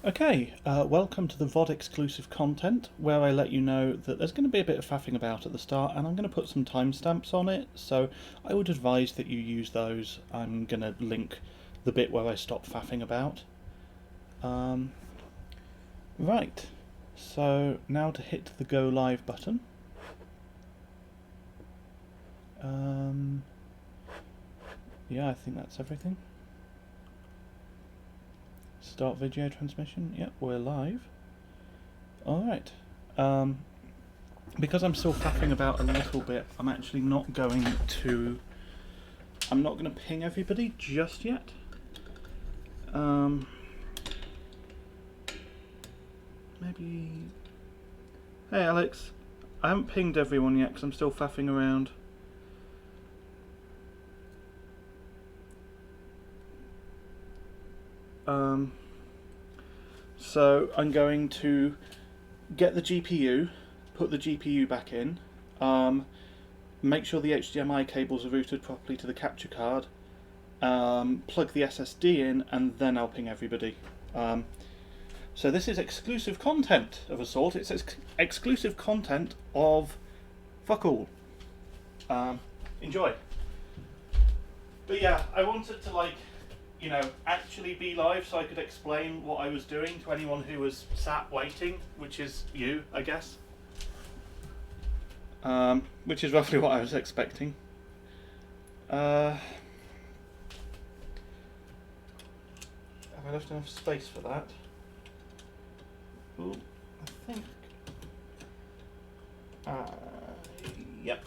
Okay, welcome to the VOD exclusive content where I let you know that there's going to be a bit of faffing about at the start and I'm going to put some timestamps on it, so I would advise that you use those. I'm going to link the bit where I stop faffing about. Right, so now to hit the go live button. Yeah, I think that's everything. Start video transmission. Yep, we're live. Alright. Because I'm still faffing about a little bit, I'm actually not going to... I'm not going to ping everybody just yet. Maybe... Hey Alex. I haven't pinged everyone yet because I'm still faffing around. So I'm going to get the GPU, put the GPU back in, make sure the HDMI cables are routed properly to the capture card, plug the SSD in, and then I'll ping everybody. So this is exclusive content of a sort. It's exclusive content of fuck all. Enjoy. But yeah, I wanted to actually be live so I could explain what I was doing to anyone who was sat waiting, which is you, I guess. Which is roughly what I was expecting. Have I left enough space for that? Ooh, I think... yep.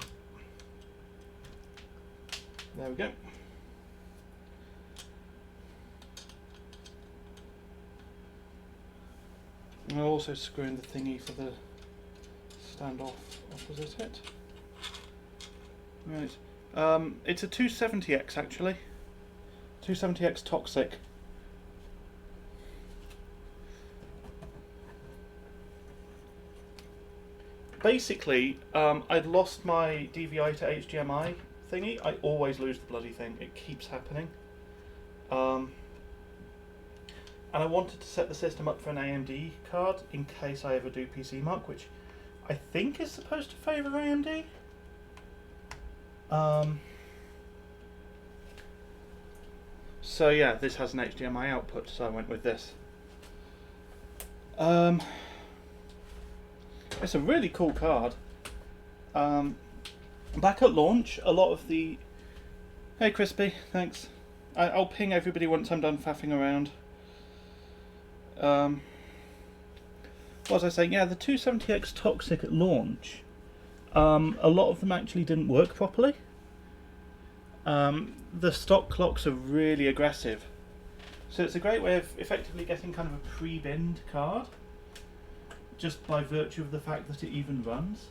There we go. And I'll also screw in the thingy for the standoff opposite it. Right. It's a 270X actually. 270X Toxic. Basically, I'd lost my DVI to HDMI thingy. I always lose the bloody thing. It keeps happening. And I wanted to set the system up for an AMD card in case I ever do PC Mark, which I think is supposed to favour AMD. So yeah, this has an HDMI output, so I went with this. It's a really cool card. Back at launch, a lot of the... Hey Crispy, thanks. I'll ping everybody once I'm done faffing around. What was I saying? Yeah, the 270X Toxic at launch, a lot of them actually didn't work properly. The stock clocks are really aggressive. So it's a great way of effectively getting kind of a pre-binned card, just by virtue of the fact that it even runs.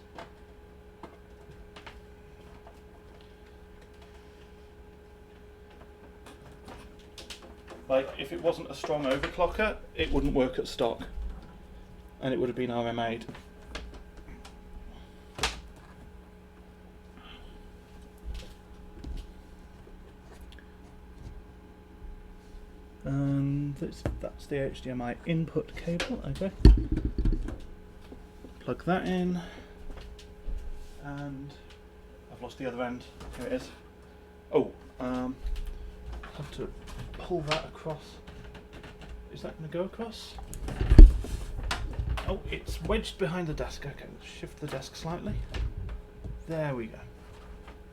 Like, if it wasn't a strong overclocker, it wouldn't work at stock. And it would have been RMA'd. And that's the HDMI input cable, okay. Plug that in. And I've lost the other end. Here it is. Oh, have to pull that across. Is that going to go across? Oh, it's wedged behind the desk. Okay, let's shift the desk slightly. There we go.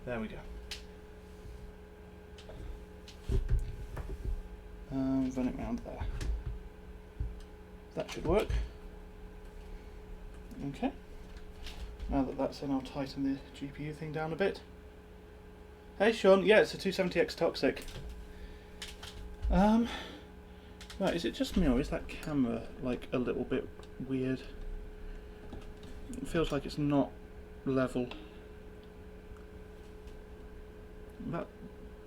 There we go. Run it round there. That should work. Okay. Now that that's in, I'll tighten the GPU thing down a bit. Hey Sean, yeah, it's a 270X Toxic. Right, is it just me or is that camera like a little bit weird? It feels like it's not level.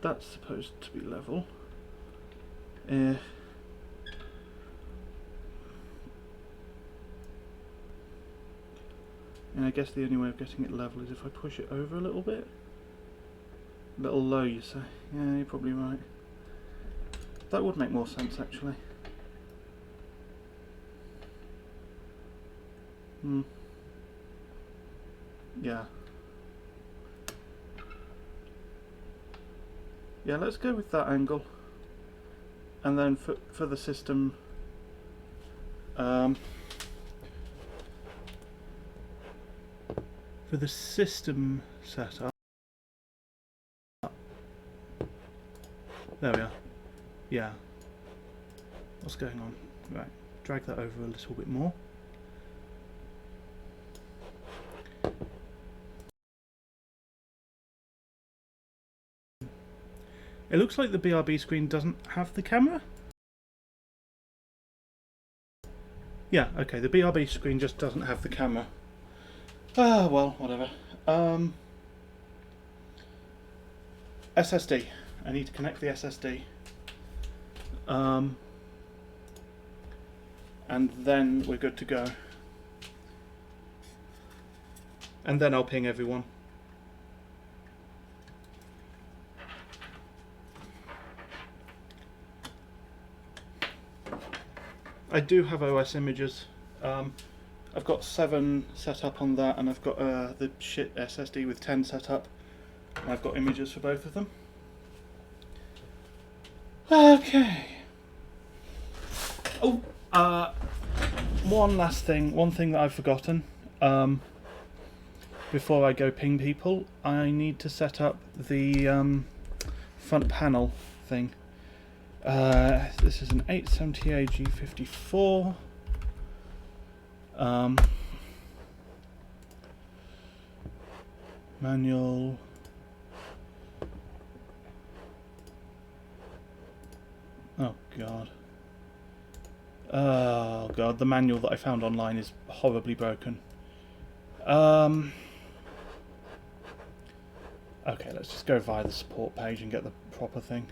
That's supposed to be level. And I guess the only way of getting it level is if I push it over a little bit. A little low, you say? Yeah, you're probably right. That would make more sense, actually. Yeah. Yeah, let's go with that angle. And then for the system, for the system setup, there we are. Yeah. What's going on? Right, drag that over a little bit more. It looks like the BRB screen doesn't have the camera. Yeah, okay, the BRB screen just doesn't have the camera. Ah, well, whatever. SSD. I need to connect the SSD. And then we're good to go. And then I'll ping everyone. I do have OS images. I've got 7 set up on that, and I've got the shit SSD with 10 set up. And I've got images for both of them. Okay. Oh, one last thing. One thing that I've forgotten. Before I go ping people, I need to set up the front panel thing. This is an 870A G54. Manual. Oh god. Oh god, the manual that I found online is horribly broken. Okay, let's just go via the support page and get the proper thing.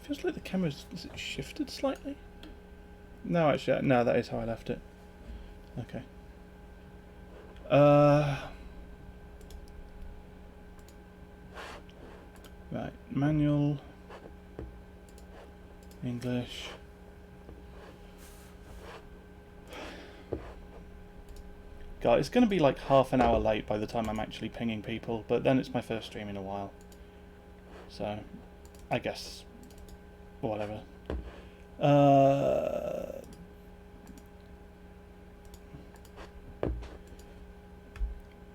Feels like the camera's, is it shifted slightly? No, actually, no, that is how I left it. Okay. Right, manual, English. God, it's going to be like half an hour late by the time I'm actually pinging people, but then it's my first stream in a while. So, I guess, whatever.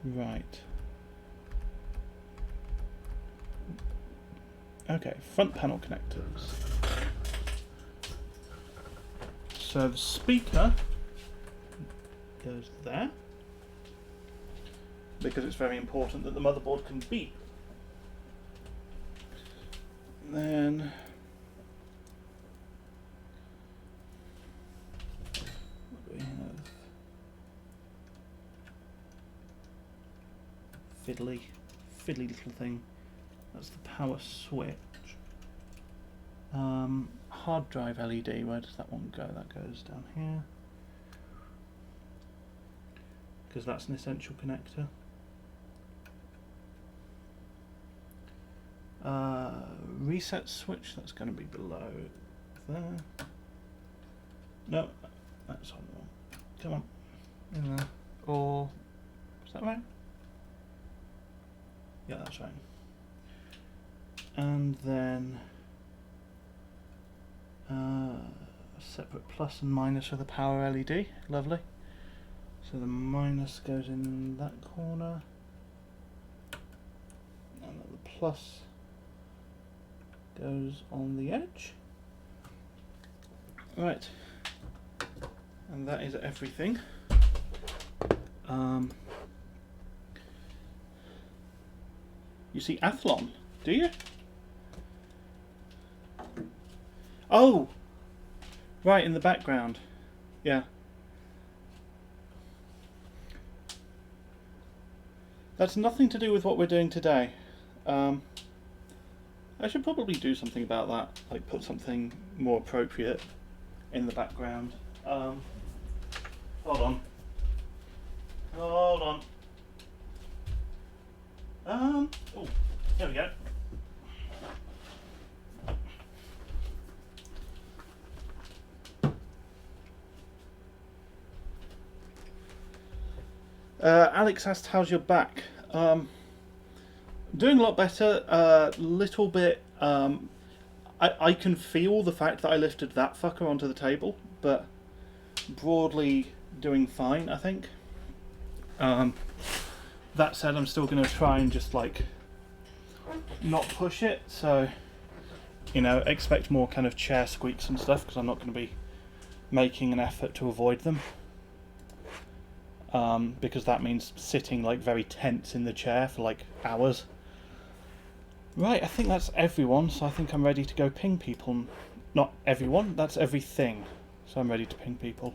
Right. Okay, front panel connectors. So the speaker goes there, because it's very important that the motherboard can beep. Then we have fiddly little thing. That's the power switch. Hard drive LED, where does that one go? That goes down here. Because that's an essential connector. Reset switch, that's going to be below there. No, that's on the wrong. Come on. In there. Or, is that right? Yeah, that's right. And then a separate plus and minus for the power LED. Lovely. So the minus goes in that corner, and the plus goes on the edge. Right, and that is everything. You see Athlon, do you? Oh, right, in the background. Yeah. That's nothing to do with what we're doing today. I should probably do something about that, like put something more appropriate in the background. Hold on. Hold on. Oh, there we go. Alex asked, how's your back? Doing a lot better. Little bit. I can feel the fact that I lifted that fucker onto the table, but broadly doing fine, I think. That said, I'm still going to try and just like not push it, so you know, expect more kind of chair squeaks and stuff, because I'm not going to be making an effort to avoid them. Because that means sitting like very tense in the chair for like hours. Right, I think that's everyone, so I think I'm ready to go ping people. Not everyone, that's everything. So I'm ready to ping people.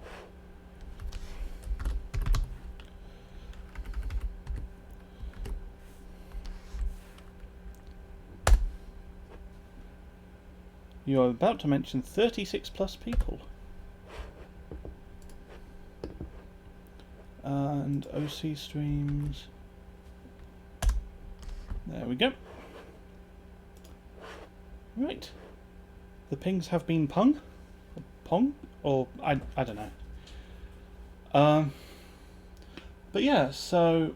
You're about to mention 36 plus people. And OC streams. There we go. Right. The pings have been pung? Or pong? Or I don't know. But yeah, so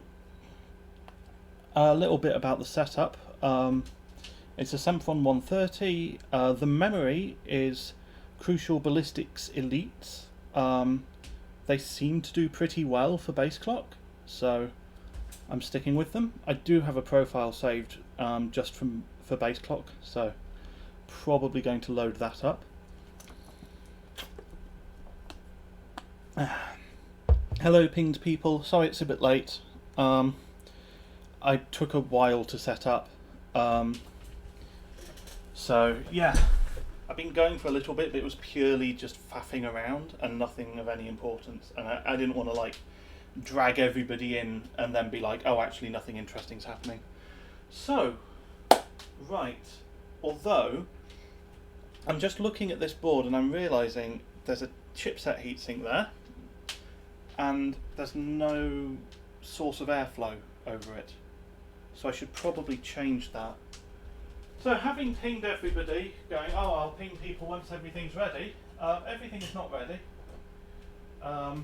a little bit about the setup. It's a Sempron 130. The memory is Crucial Ballistics Elites. They seem to do pretty well for base clock, so I'm sticking with them. I do have a profile saved just for base clock, so probably going to load that up. Hello pinged people, sorry it's a bit late. I took a while to set up. So yeah, I've been going for a little bit, but it was purely just faffing around and nothing of any importance, and I didn't want to like drag everybody in and then be like, oh actually nothing interesting's happening. So, right, although I'm just looking at this board and I'm realising there's a chipset heatsink there and there's no source of airflow over it, so I should probably change that. So having pinged everybody, going, oh, I'll ping people once everything's ready. Everything is not ready. I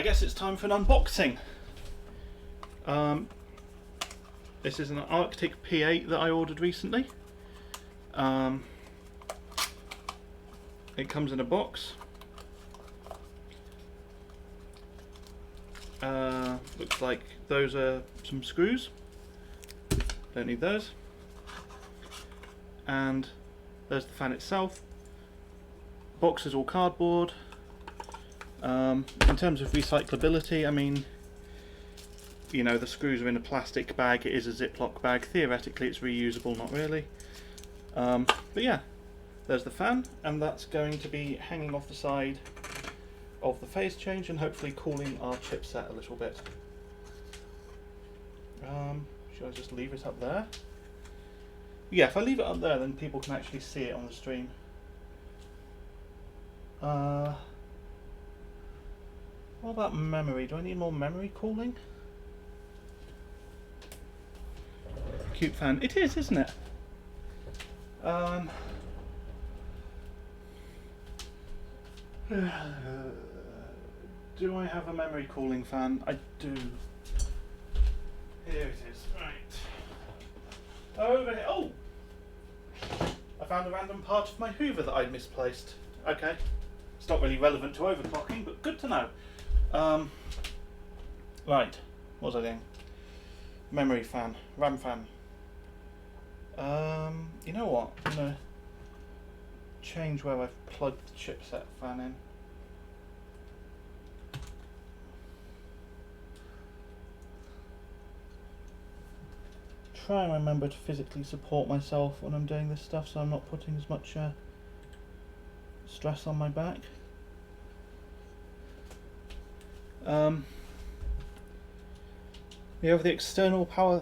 guess it's time for an unboxing. This is an Arctic P8 that I ordered recently. It comes in a box. Looks like those are some screws. Don't need those. And there's the fan itself. Box is all cardboard. In terms of recyclability, I mean, you know, the screws are in a plastic bag. It is a Ziploc bag. Theoretically it's reusable, not really. But yeah, there's the fan, and that's going to be hanging off the side of the phase change and hopefully cooling our chipset a little bit. Should I just leave it up there? Yeah, if I leave it up there, then people can actually see it on the stream. What about memory? Do I need more memory cooling? Cute fan. It is, isn't it? Do I have a memory cooling fan? I do. Here it is. Right. Over here. Oh! I found a random part of my Hoover that I'd misplaced. Okay. It's not really relevant to overclocking, but good to know. Right. What was I doing? Memory fan. RAM fan. You know what? I'm going to change where I've plugged the chipset fan in. Try and remember to physically support myself when I'm doing this stuff, so I'm not putting as much stress on my back. You have the external power.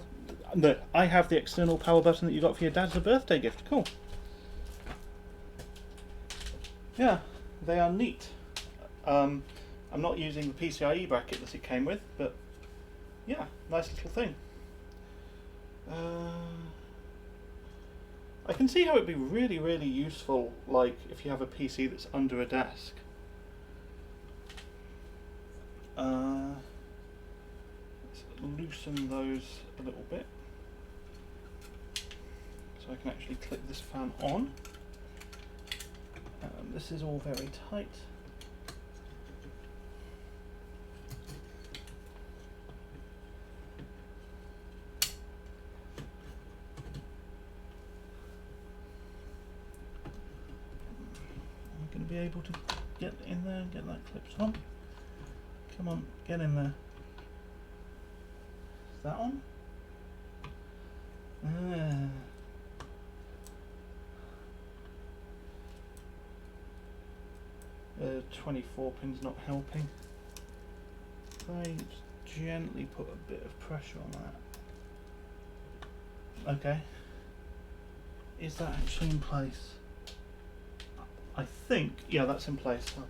No, I have the external power button that you got for your dad as a birthday gift. Cool. Yeah, they are neat. I'm not using the PCIe bracket that it came with, but yeah, nice little thing. I can see how it'd be really, really useful, like if you have a PC that's under a desk. Let's loosen those a little bit so I can actually clip this fan on. This is all very tight. I'm going to be able to get in there and get that clipped on. Come on, get in there. Is that on? 24 pin's not helping. If I just gently put a bit of pressure on that. Okay. Is that actually in place? I think, yeah, that's in place. I'll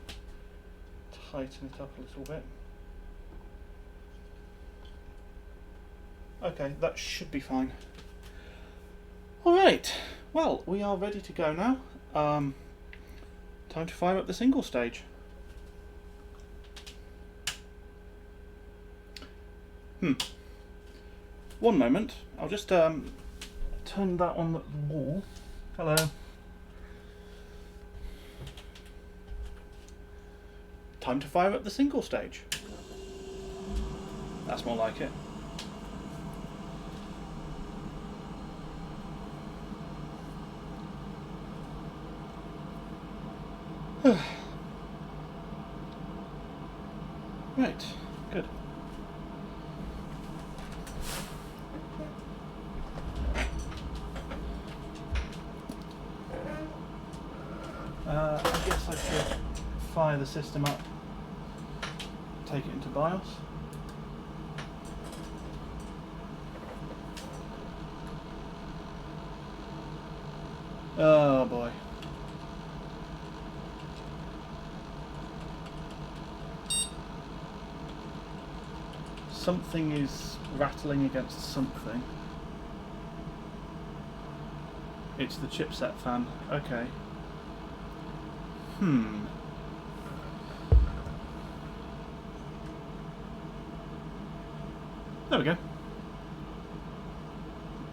tighten it up a little bit. Okay, that should be fine. Alright, well, we are ready to go now. Time to fire up the single stage. One moment, I'll just turn that on the wall. Hello. Time to fire up the single stage. That's more like it. Right, good. I guess I should fire the system up, take it into BIOS. Oh boy. Something is rattling against something. It's the chipset fan. Okay. There we go.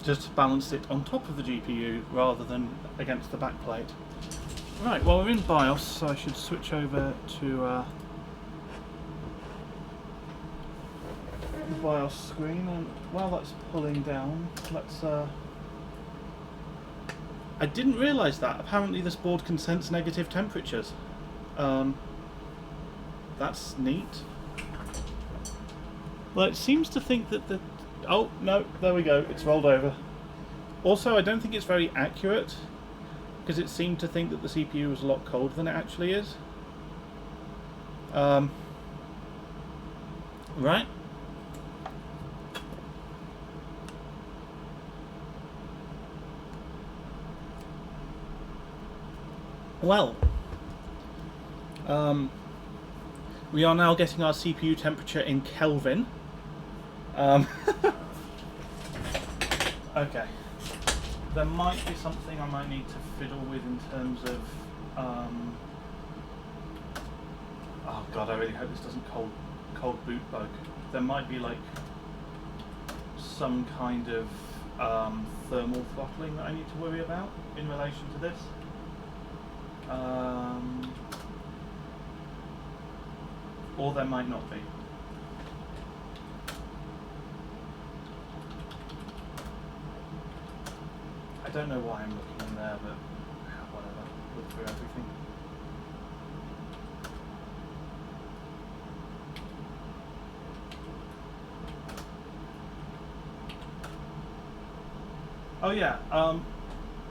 Just balanced it on top of the GPU rather than against the back plate. Right, well we're in BIOS, so I should switch over to the BIOS screen, and while that's pulling down, let's I didn't realise that. Apparently this board can sense negative temperatures. That's neat. Well, it seems to think that the... Oh, no, there we go. It's rolled over. Also, I don't think it's very accurate, because it seemed to think that the CPU was a lot colder than it actually is. Right. Well, we are now getting our CPU temperature in Kelvin. Okay. There might be something I might need to fiddle with in terms of... oh god, I really hope this doesn't cold boot bug. There might be like some kind of thermal throttling that I need to worry about in relation to this. Or there might not be. I don't know why I'm looking in there, but whatever. Look through everything. Oh yeah,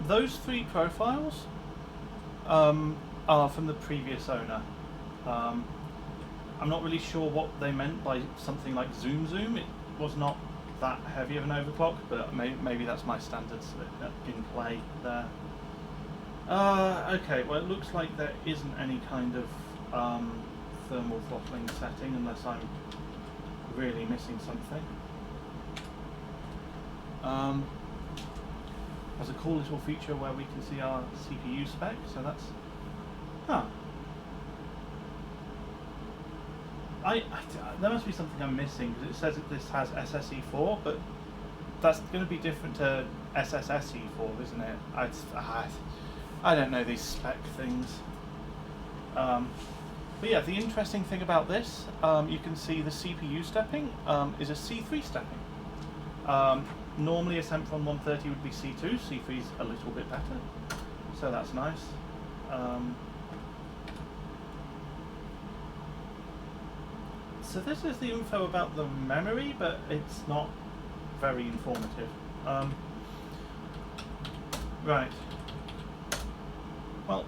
those three profiles are from the previous owner. I'm not really sure what they meant by something like zoom. It was not that heavy of an overclock, but maybe that's my standards in play there. Okay, well it looks like there isn't any kind of thermal throttling setting unless I'm really missing something. There's a cool little feature where we can see our CPU spec, so that's... Huh. there must be something I'm missing, because it says that this has SSE4, but that's going to be different to SSSE4, isn't it? I don't know these spec things. But yeah, the interesting thing about this, you can see the CPU stepping is a C3 stepping. Normally a Sempron 130 would be C2, C3 is a little bit better, so that's nice. So this is the info about the memory, but it's not very informative. Right. Well,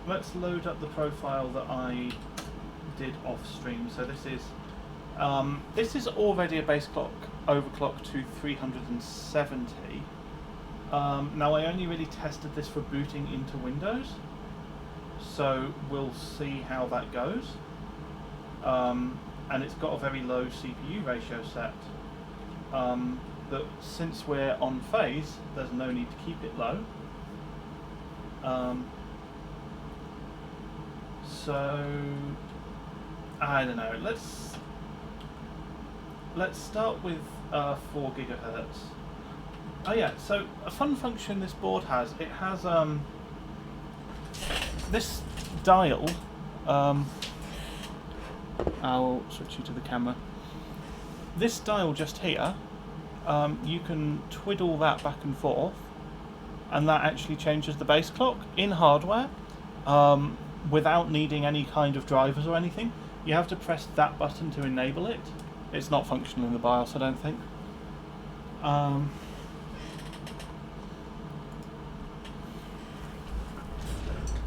let's load up the profile that I did off stream. So this is already a base clock overclock to 370. Now I only really tested this for booting into Windows, so we'll see how that goes. And it's got a very low CPU ratio set. But since we're on phase, there's no need to keep it low. So I don't know. Let's start with 4 gigahertz. Oh yeah. So a fun function this board has. It has this dial. I'll switch you to the camera. This dial just here, you can twiddle that back and forth, and that actually changes the base clock in hardware without needing any kind of drivers or anything. You have to press that button to enable it. It's not functional in the BIOS, I don't think.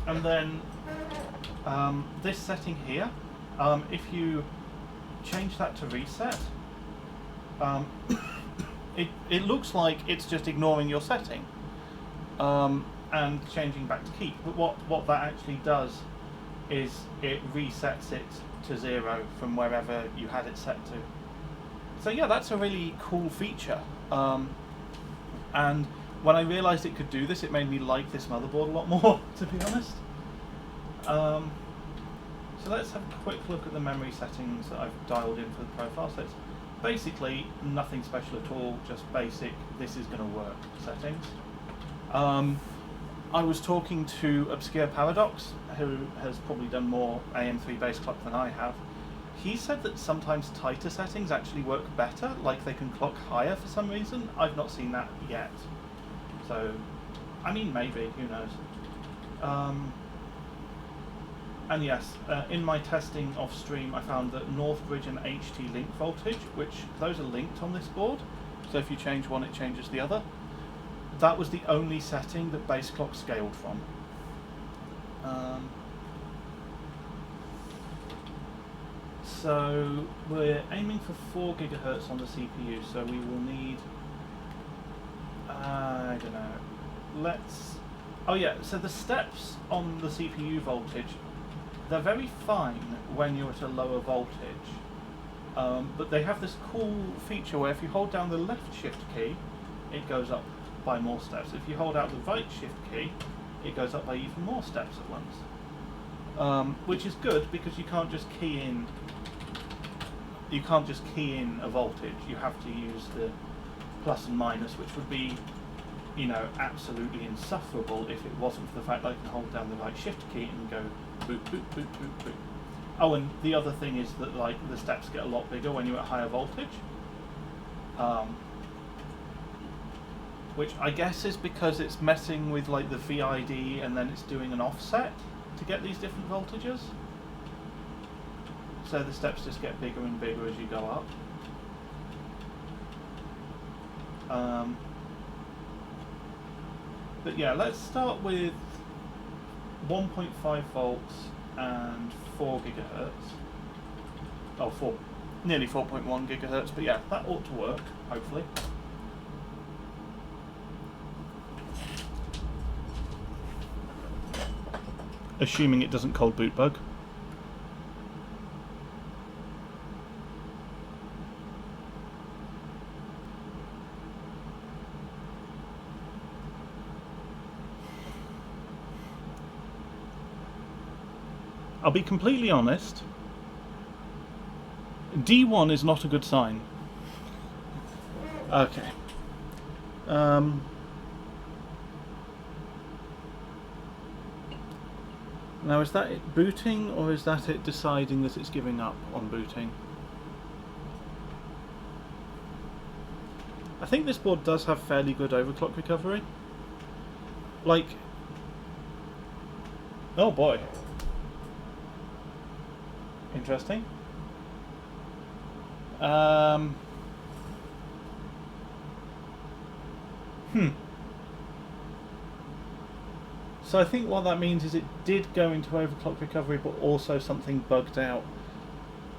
And then this setting here, if you change that to reset, it looks like it's just ignoring your setting and changing back to keep. But what that actually does is it resets it to 0 from wherever you had it set to. So yeah, that's a really cool feature. And when I realised it could do this, it made me like this motherboard a lot more, to be honest. So let's have a quick look at the memory settings that I've dialed in for the profile. So it's basically nothing special at all, just basic, this is going to work settings. I was talking to Obscure Paradox, who has probably done more AM3 base clock than I have. He said that sometimes tighter settings actually work better, like they can clock higher for some reason. I've not seen that yet. So, I mean, maybe, who knows. And yes, in my testing off stream, I found that Northbridge and HT link voltage, which those are linked on this board, so if you change one, it changes the other. That was the only setting that base clock scaled from. So we're aiming for 4 gigahertz on the CPU, so we will need, I don't know, oh yeah, so the steps on the CPU voltage, they're very fine when you're at a lower voltage, but they have this cool feature where if you hold down the left shift key, it goes up by more steps. If you hold out the right shift key, it goes up by even more steps at once. Which is good because you can't just key in a voltage. You have to use the plus and minus, which would be, you know, absolutely insufferable if it wasn't for the fact that I can hold down the right shift key and go boop, boop, boop, boop, boop. Oh, and the other thing is that, like, the steps get a lot bigger when you're at higher voltage. Which I guess is because it's messing with, like, the VID and then it's doing an offset to get these different voltages. So the steps just get bigger and bigger as you go up. But yeah, let's start with 1.5 volts and 4 gigahertz. Oh, nearly 4.1 gigahertz, but yeah, that ought to work, hopefully. Assuming it doesn't cold boot bug. I'll be completely honest. D1 is not a good sign. Okay. Now, is that it booting, or is that it deciding that it's giving up on booting? I think this board does have fairly good overclock recovery. Like... oh boy. Interesting. So I think what that means is it did go into overclock recovery, but also something bugged out.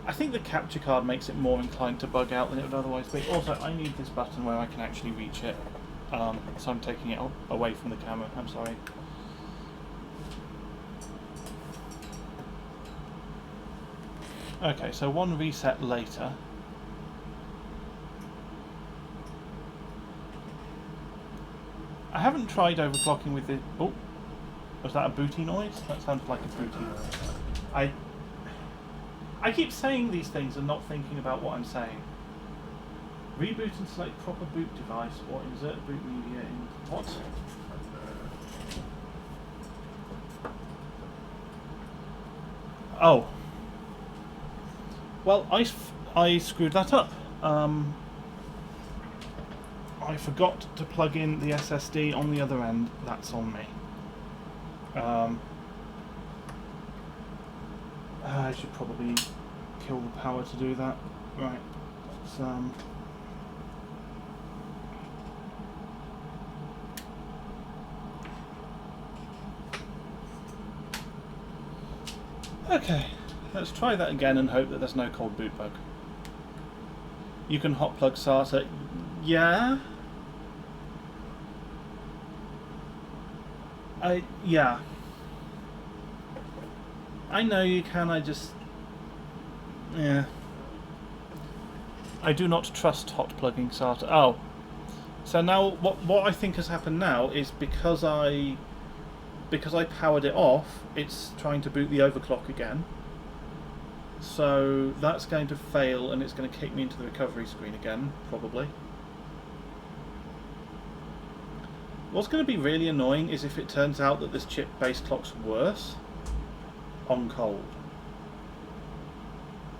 I think the capture card makes it more inclined to bug out than it would otherwise be. Also, I need this button where I can actually reach it. So I'm taking it away from the camera. I'm sorry. Okay, so one reset later. I haven't tried overclocking with the... oh, was that a booty noise? That sounded like a booty noise. I keep saying these things and not thinking about what I'm saying. Reboot and select proper boot device, or insert boot media in... what? Oh. Well, I screwed that up. I forgot to plug in the SSD on the other end. That's on me. I should probably kill the power to do that. Right. Let's, okay. Let's try that again and hope that there's no cold boot bug. You can hot plug SATA. Yeah. Yeah. I know you can, yeah. I do not trust hot plugging SATA. Oh. So now, what I think has happened now is because I powered it off, it's trying to boot the overclock again. So that's going to fail and it's going to kick me into the recovery screen again, probably. What's going to be really annoying is if it turns out that this chip-based clock's worse on cold.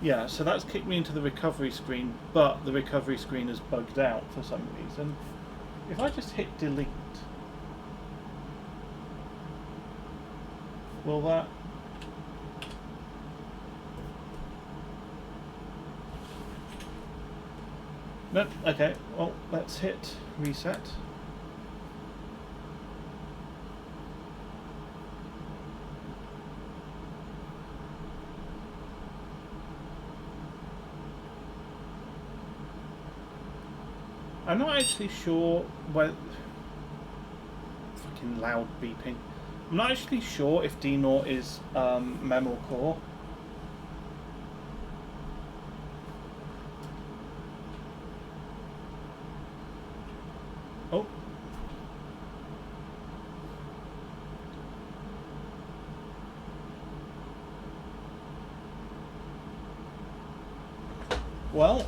Yeah, so that's kicked me into the recovery screen, but the recovery screen is bugged out for some reason. If I just hit delete, will that... no, okay, well, let's hit reset. I'm not actually sure whether... fucking loud beeping. I'm not actually sure if D0 is mem or core. Oh. Well,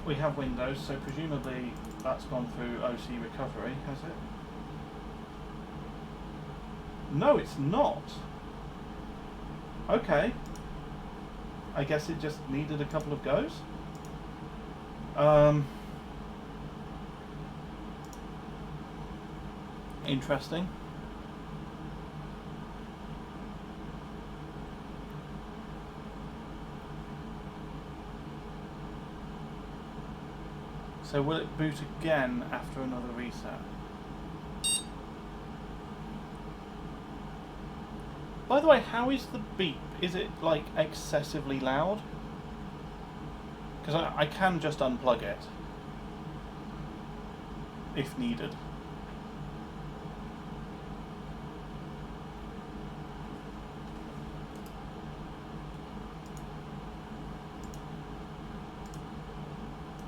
we have Windows, so presumably that's gone through OC recovery, has it? No, it's not. Okay. I guess it just needed a couple of goes. Interesting. So will it boot again after another reset? By the way, how is the beep? Is it like excessively loud? Because I can just unplug it if needed.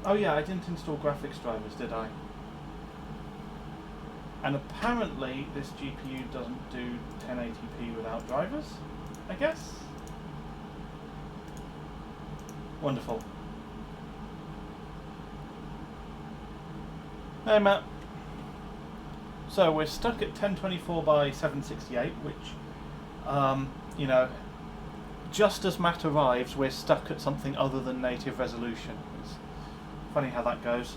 Oh yeah, I didn't install graphics drivers, did I? And apparently this GPU doesn't do 1080p without drivers. I guess. Wonderful. Hey Matt. So we're stuck at 1024 by 768, which, you know, just as Matt arrives, we're stuck at something other than native resolution. It's funny how that goes.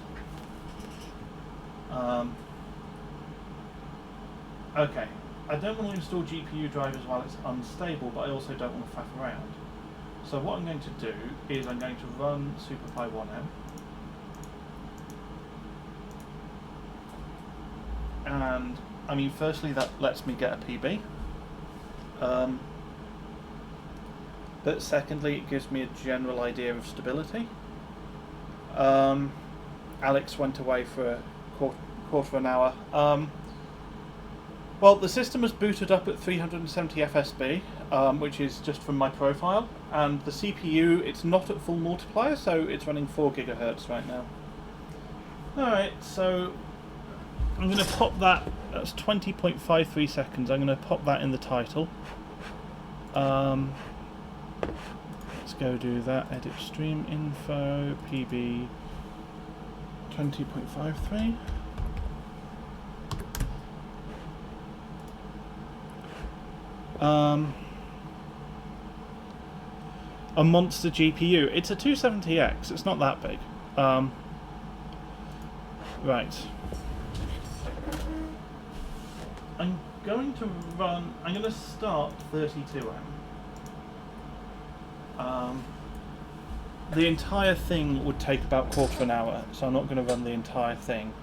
Okay, I don't want to install GPU drivers while it's unstable, but I also don't want to faff around. So what I'm going to do is I'm going to run SuperPi 1M. And, I mean, firstly that lets me get a PB. But secondly, it gives me a general idea of stability. Alex went away for a quarter of an hour. Well, the system has booted up at 370 FSB, which is just from my profile, and the CPU, it's not at full multiplier, so it's running 4 GHz right now. Alright, so I'm going to pop that, that's 20.53 seconds, I'm going to pop that in the title. Let's go do that, edit stream info, PB 20.53. A monster GPU. It's a 270X, it's not that big. Right. I'm going to start 32M. The entire thing would take about quarter of an hour, so I'm not going to run the entire thing.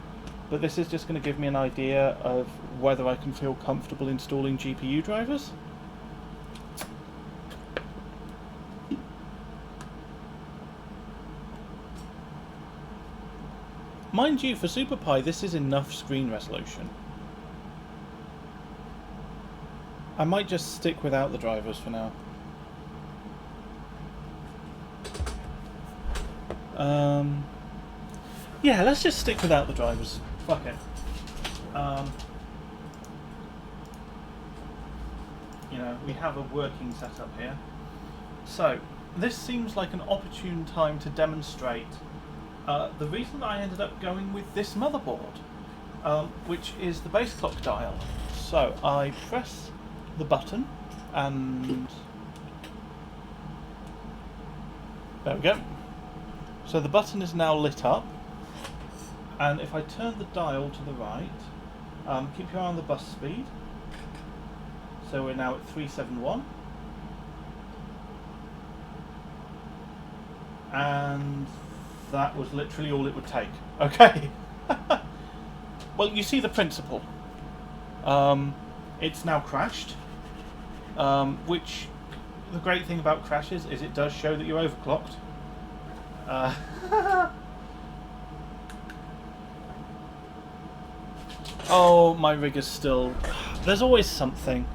But this is just going to give me an idea of whether I can feel comfortable installing GPU drivers. Mind you, for SuperPi, this is enough screen resolution. I might just stick without the drivers for now. Yeah, let's just stick without the drivers. Fuck it. You know, we have a working setup here. So, this seems like an opportune time to demonstrate the reason that I ended up going with this motherboard, which is the base clock dial. So, I press the button and there we go. So the button is now lit up, and if I turn the dial to the right, keep your eye on the bus speed. So we're now at 371, and that was literally all it would take. Okay. Well, you see the principle. It's now crashed, which the great thing about crashes is it does show that you're overclocked. Oh, my rig is still... There's always something.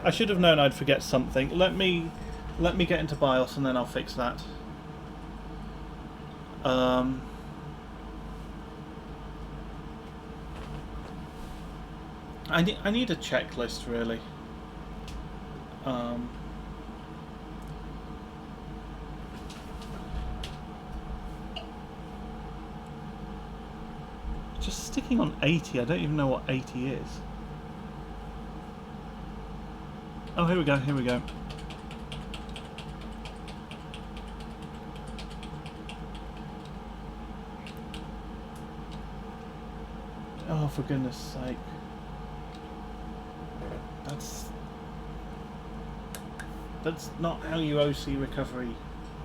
I should have known I'd forget something. Let me get into BIOS and then I'll fix that. I need a checklist, really. Just sticking on 80, I don't even know what 80 is. Oh, here we go, here we go. Oh, for goodness sake. That's not how you OC recovery,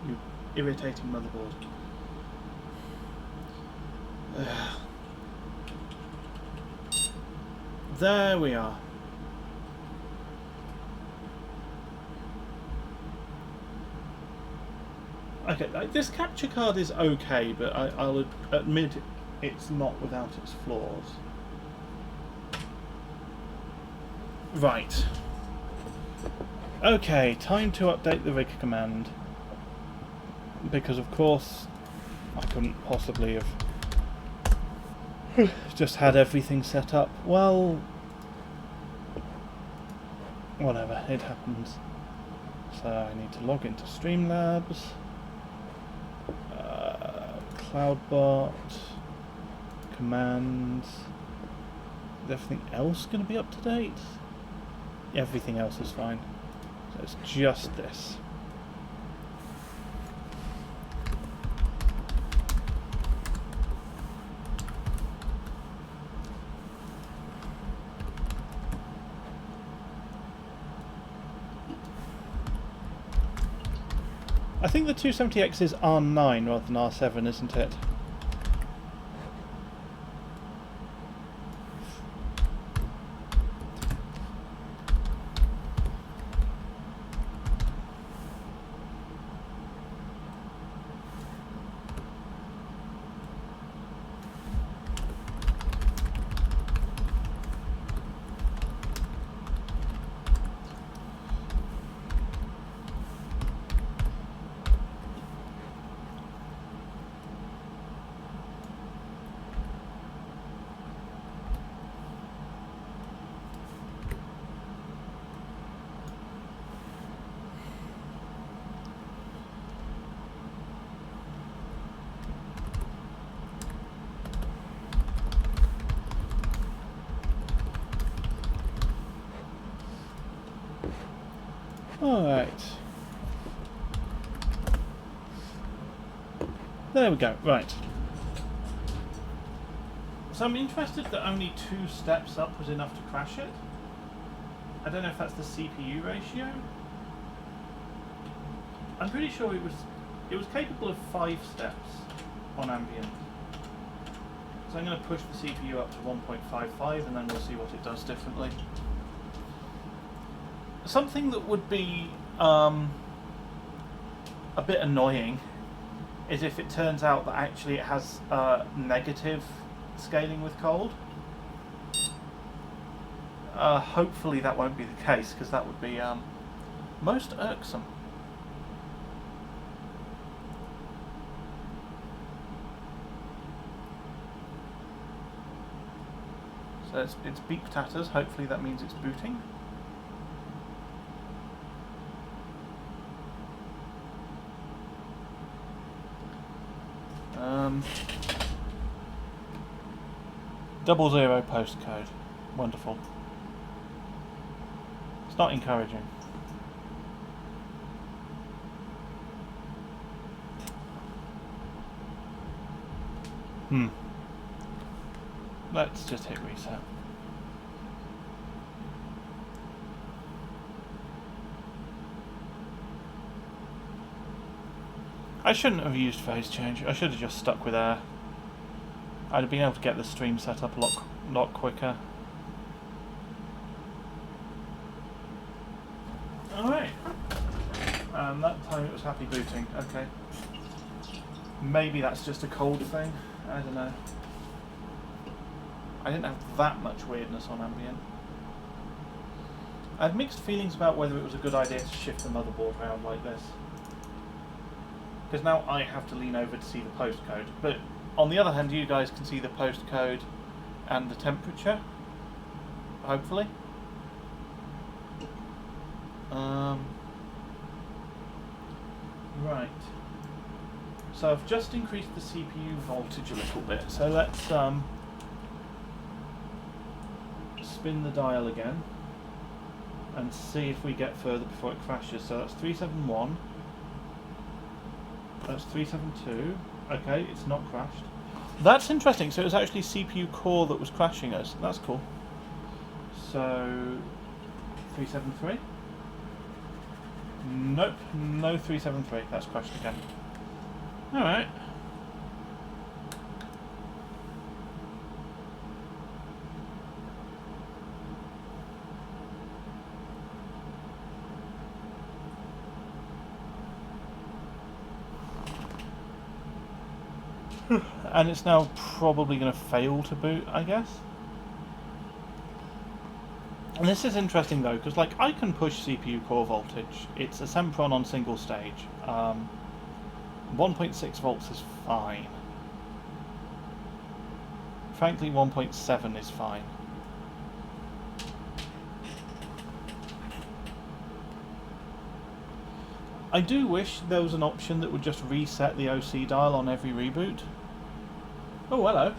you irritating motherboard. There we are. Okay, this capture card is okay, but I'll admit it's not without its flaws. Right. Okay, time to update the rig command. Because of course, I couldn't possibly have just had everything set up. Well, whatever, it happens. So I need to log into Streamlabs, CloudBot, commands. Is everything else going to be up to date? Everything else is fine. So it's just this. I think the 270X is R9 rather than R7, isn't it? Alright. There we go, right. So I'm interested that only 2 steps up was enough to crash it. I don't know if that's the CPU ratio. I'm pretty sure it was capable of 5 steps on ambient. So I'm going to push the CPU up to 1.55 and then we'll see what it does differently. Something that would be a bit annoying is if it turns out that actually it has negative scaling with cold. Hopefully that won't be the case, because that would be most irksome. So it's beeped at us, hopefully that means it's booting. .00 postcode. Wonderful. It's not encouraging. Let's just hit reset. I shouldn't have used phase change. I should have just stuck with air. I'd have been able to get the stream set up a lot quicker. Alright. That time it was happy booting. Okay. Maybe that's just a cold thing. I don't know. I didn't have that much weirdness on ambient. I had mixed feelings about whether it was a good idea to shift the motherboard around like this. Because now I have to lean over to see the postcode. But on the other hand, you guys can see the postcode and the temperature, hopefully. Right. So I've just increased the CPU voltage a little bit. So let's spin the dial again and see if we get further before it crashes. So that's 371. That's 372. Okay, it's not crashed. That's interesting. So it was actually CPU core that was crashing us. That's cool. So 373. Nope, no 373. That's crashed again. All right. And it's now probably going to fail to boot, I guess. And this is interesting though, because like I can push CPU core voltage. It's a Sempron on single stage. 1.6 volts is fine. Frankly, 1.7 is fine. I do wish there was an option that would just reset the OC dial on every reboot. Oh, hello.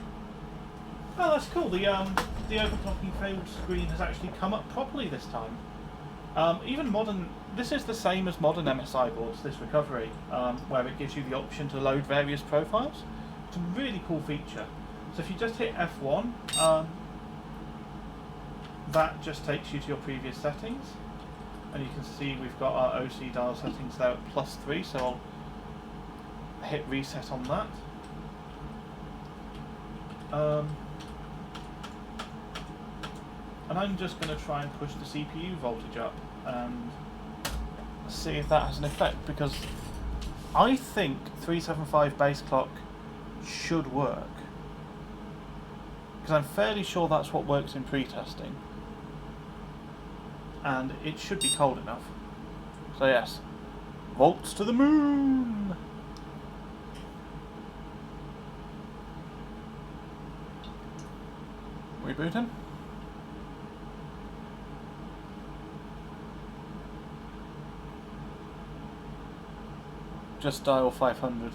Oh, that's cool. The overclocking failed screen has actually come up properly this time. Even modern, this is the same as modern MSI boards, this recovery, where it gives you the option to load various profiles. It's a really cool feature. So if you just hit F1, that just takes you to your previous settings. And you can see we've got our OC dial settings there at +3, so I'll hit reset on that. And I'm just going to try and push the CPU voltage up and see if that has an effect, because I think 375 base clock should work. Because I'm fairly sure that's what works in pre-testing. And it should be cold enough. So yes, volts to the moon! Rebooting. Just dial 500.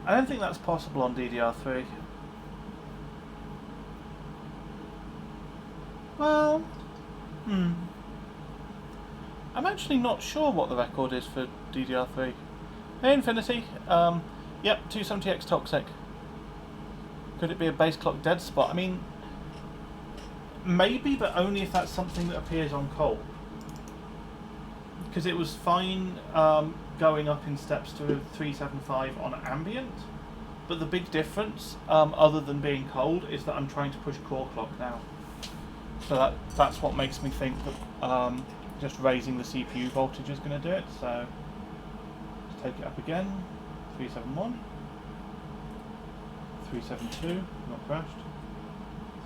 I don't think that's possible on DDR3. Well, I'm actually not sure what the record is for DDR3. Hey, Infinity. Yep, 270X toxic. Could it be a base clock dead spot? I mean, maybe, but only if that's something that appears on coal. Because it was fine going up in steps to 375 on ambient, but the big difference, other than being cold, is that I'm trying to push core clock now. So that's what makes me think that just raising the CPU voltage is going to do it. So let's take it up again. 371, 372, not crashed.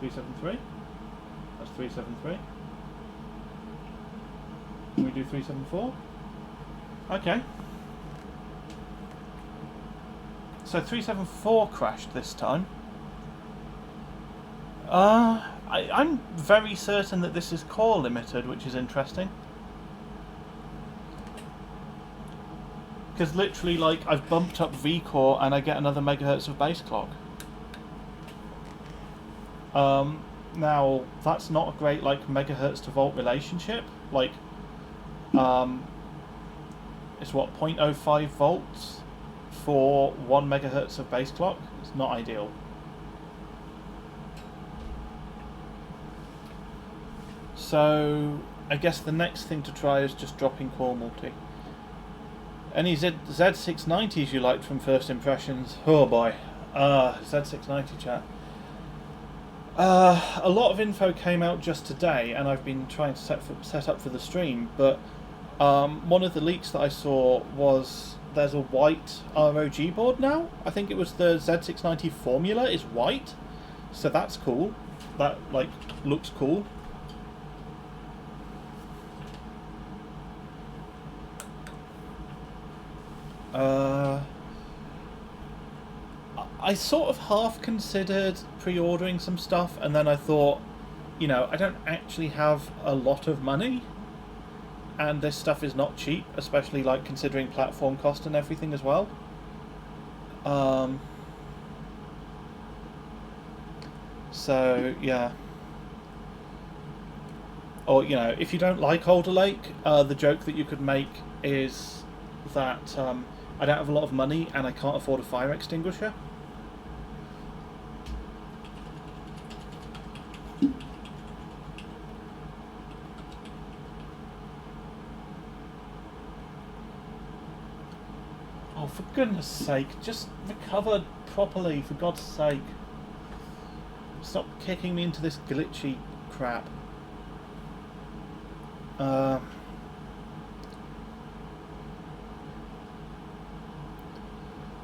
373. That's 373. Can we do 374? Okay. So 374 crashed this time. I'm very certain that this is core limited, which is interesting. Because literally, like, I've bumped up V-core and I get another megahertz of base clock. Now, that's not a great, like, megahertz to volt relationship. Like, it's what, 0.05 volts for 1 megahertz of base clock? It's not ideal. So, I guess the next thing to try is just dropping core multi. Any Z690s you liked from first impressions? Oh boy. Z690 chat. A lot of info came out just today, and I've been trying to set up for the stream, but one of the leaks that I saw was there's a white ROG board now. I think it was the Z690 formula is white, so that's cool. That, like, looks cool. I sort of half considered pre-ordering some stuff, and then I thought, you know, I don't actually have a lot of money, and this stuff is not cheap, especially like considering platform cost and everything as well. So yeah. Or, you know, if you don't like Alder Lake, the joke that you could make is that I don't have a lot of money and I can't afford a fire extinguisher. Oh, for goodness sake, just recover properly, for God's sake. Stop kicking me into this glitchy crap.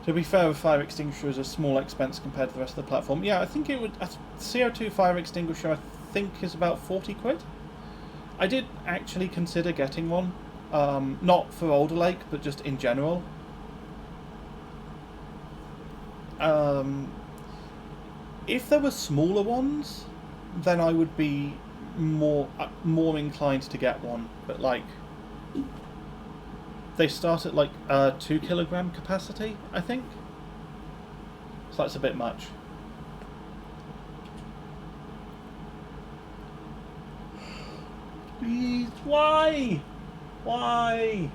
To be fair, a fire extinguisher is a small expense compared to the rest of the platform. Yeah, I think it would... A CO2 fire extinguisher, I think, is about 40 quid. I did actually consider getting one. Not for Alder Lake, but just in general. If there were smaller ones, then I would be more inclined to get one. But like, they start at like 2 kilogram capacity, I think. So that's a bit much. Please, why? Why?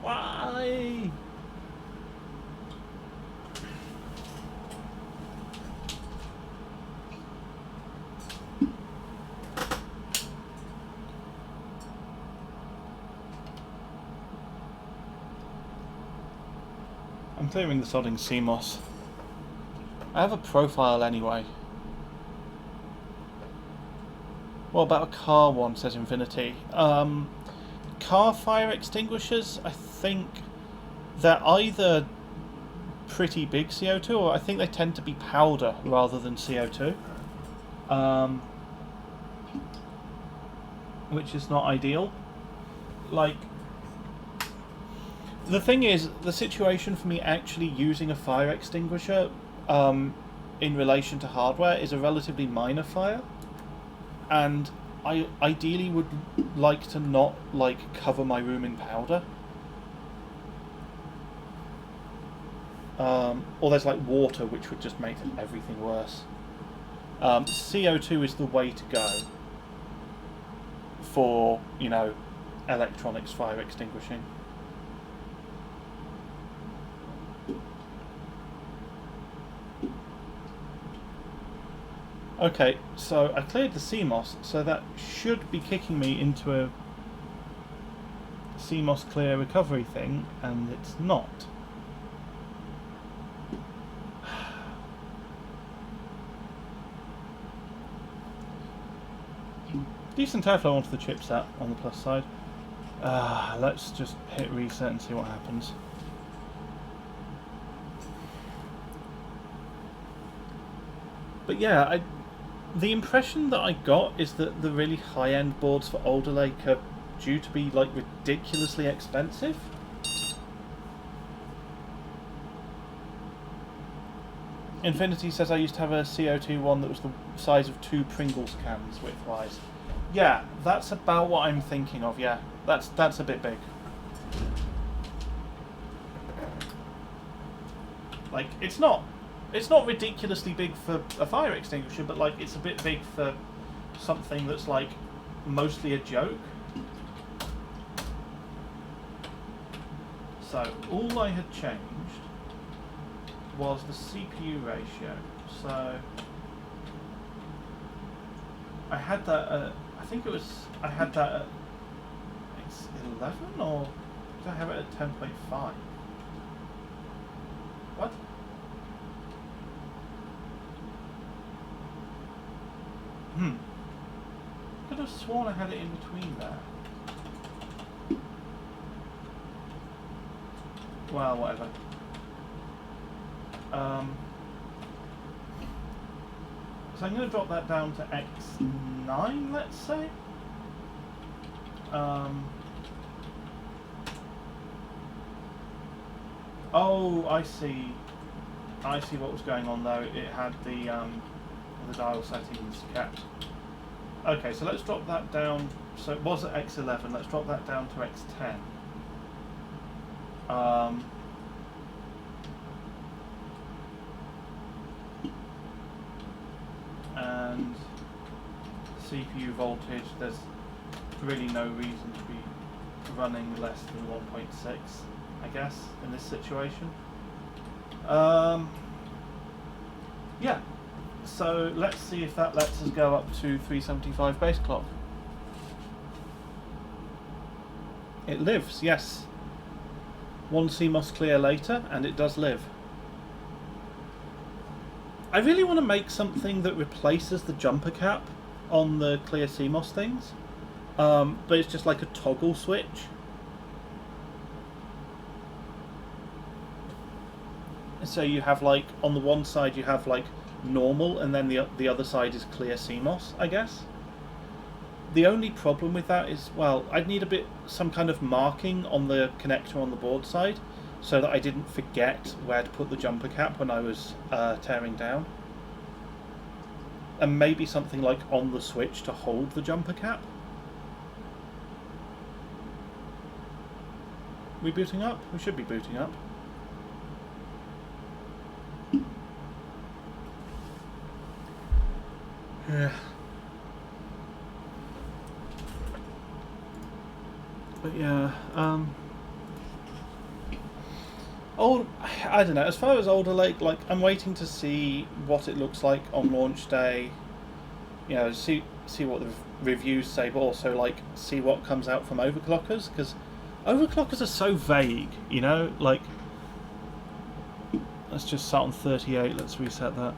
Why? I'm clearing the sodding CMOS. I have a profile anyway. What about a car one, says Infinity. Car fire extinguishers, I think they're either pretty big CO2 or I think they tend to be powder rather than CO2. Which is not ideal. Like, the thing is, the situation for me actually using a fire extinguisher in relation to hardware is a relatively minor fire, and I ideally would like to not like cover my room in powder. Or there's like water, which would just make everything worse. CO2 is the way to go for, you know, electronics fire extinguishing. Okay, so I cleared the CMOS, so that should be kicking me into a CMOS clear recovery thing, and it's not. Decent airflow onto the chipset on the plus side. Let's just hit reset and see what happens. But yeah, the impression that I got is that the really high-end boards for Alder Lake are due to be like ridiculously expensive. Infinity says I used to have a CO2 one that was the size of 2 Pringles cans width-wise. Yeah, that's about what I'm thinking of. Yeah, that's a bit big. Like, it's not ridiculously big for a fire extinguisher, but like it's a bit big for something that's like mostly a joke. So all I had changed was the CPU ratio. So I had that I had that at 11, or did I have it at 10.5? What? Could have sworn I had it in between there. Well, whatever. So I'm going to drop that down to X9, let's say. Oh, I see. I see what was going on though. It had the dial settings kept. Okay, so let's drop that down. So it was at X11. Let's drop that down to X10. And CPU voltage, there's really no reason to be running less than 1.6, I guess, in this situation. Yeah, so let's see if that lets us go up to 375 base clock. It lives, yes. One CMOS clear later, and it does live. I really want to make something that replaces the jumper cap on the clear CMOS things, but it's just like a toggle switch. So you have like, on the one side you have like normal, and then the other side is clear CMOS, I guess. The only problem with that is, well, I'd need some kind of marking on the connector on the board side, so that I didn't forget where to put the jumper cap when I was tearing down. and maybe something like on the switch to hold the jumper cap. We booting up? We should be booting up. Yeah. But yeah, I don't know. As far as Alder Lake, like, I'm waiting to see what it looks like on launch day. You know, see what the reviews say, but also like see what comes out from overclockers, because overclockers are so vague. You know, like, let's just start on 38. Let's reset that.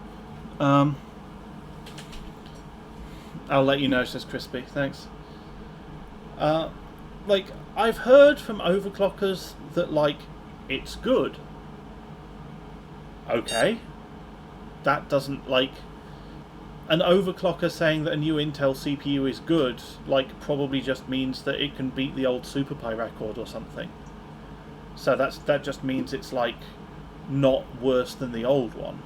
I'll let you know, says Crispy. Thanks. Like, I've heard from overclockers that, like, it's good. Okay. That doesn't, like... An overclocker saying that a new Intel CPU is good, like, probably just means that it can beat the old SuperPi record or something. So that just means it's, like, not worse than the old one.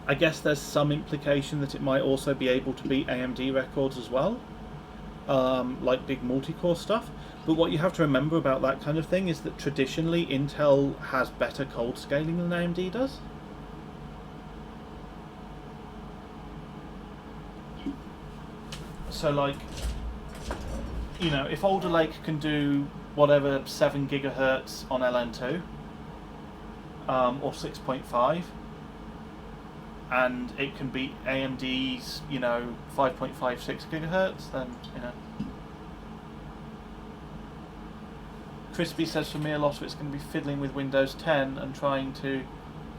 I guess there's some implication that it might also be able to beat AMD records as well, like big multi-core stuff. But what you have to remember about that kind of thing is that traditionally Intel has better cold scaling than AMD does. So, like, you know, if Alder Lake can do whatever 7 gigahertz on LN2 or 6.5, and it can beat AMD's, you know, 5.56 gigahertz, then, you know. Crispy says for me a lot of it's going to be fiddling with Windows 10 and trying to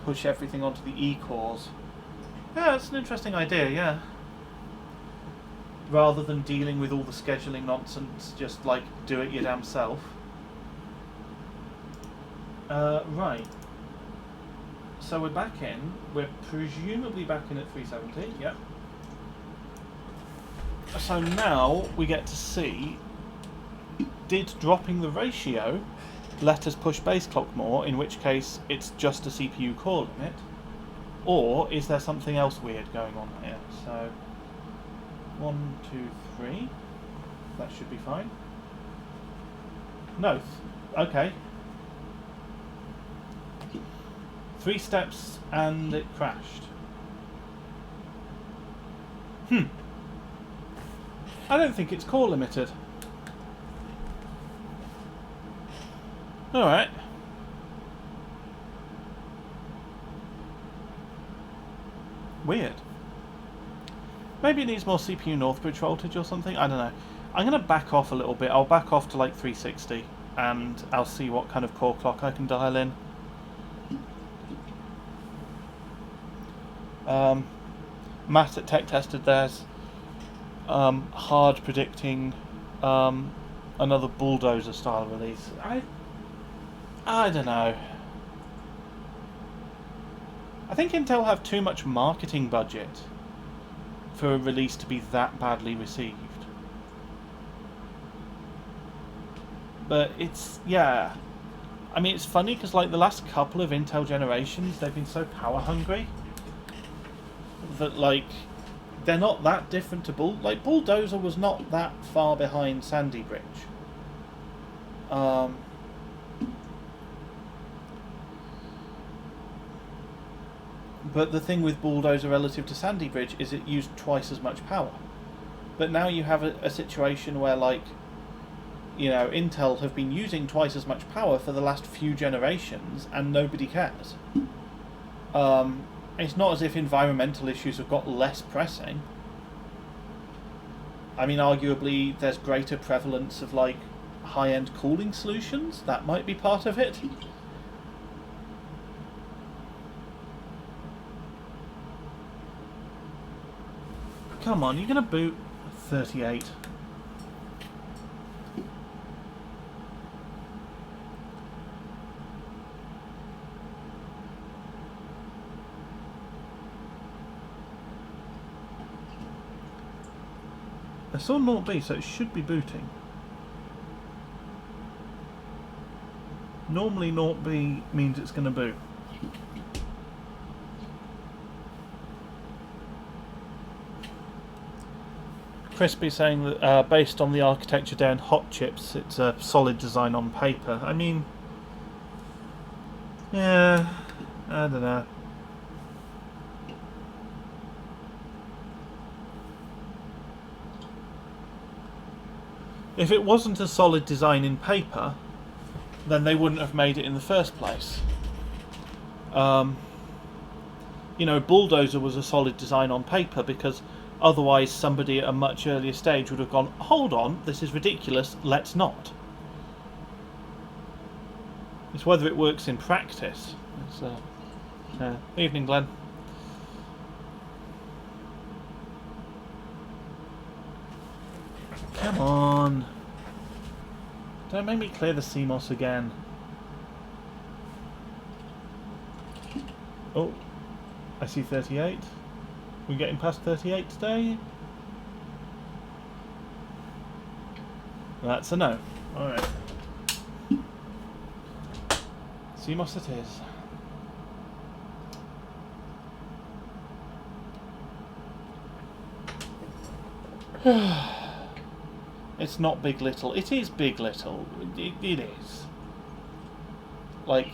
push everything onto the E-cores. Yeah, that's an interesting idea, yeah. Rather than dealing with all the scheduling nonsense, just, like, do it your damn self. Right. So we're back in. We're presumably back in at 370, yep. So now we get to see, did dropping the ratio let us push base clock more, in which case it's just a CPU core limit, or is there something else weird going on here? So, 1, 2, 3, that should be fine. No, okay. 3 steps and it crashed. I don't think it's core limited. Alright. Weird. Maybe it needs more CPU Northbridge voltage or something, I don't know. I'm going to back off a little bit. I'll back off to like 360 and I'll see what kind of core clock I can dial in. Matt at Tech Tested there's hard predicting another bulldozer style release. I don't know. I think Intel have too much marketing budget for a release to be that badly received. But it's, yeah. I mean, it's funny because like the last couple of Intel generations, they've been so power hungry that like they're not that different to Bulldozer was not that far behind Sandy Bridge. But the thing with Bulldozer relative to Sandy Bridge is it used twice as much power. But now you have a situation where, like, you know, Intel have been using twice as much power for the last few generations and nobody cares. It's not as if environmental issues have got less pressing. I mean, arguably there's greater prevalence of, like, high-end cooling solutions. That might be part of it. Come on, you're going to boot 38. I saw 0B, so it should be booting. Normally 0B means it's going to boot. Crispy saying that based on the architecture down hot chips, it's a solid design on paper. I mean, yeah, I don't know. If it wasn't a solid design in paper, then they wouldn't have made it in the first place. You know, Bulldozer was a solid design on paper because otherwise somebody at a much earlier stage would have gone, hold on, this is ridiculous, let's not. It's whether it works in practice. Evening, Glenn. Come on. Don't make me clear the CMOS again. Oh, I see 38. We're getting past 38 today? That's a no. Alright. CMOS it is. It's not Big Little. It is Big Little. It is. Like,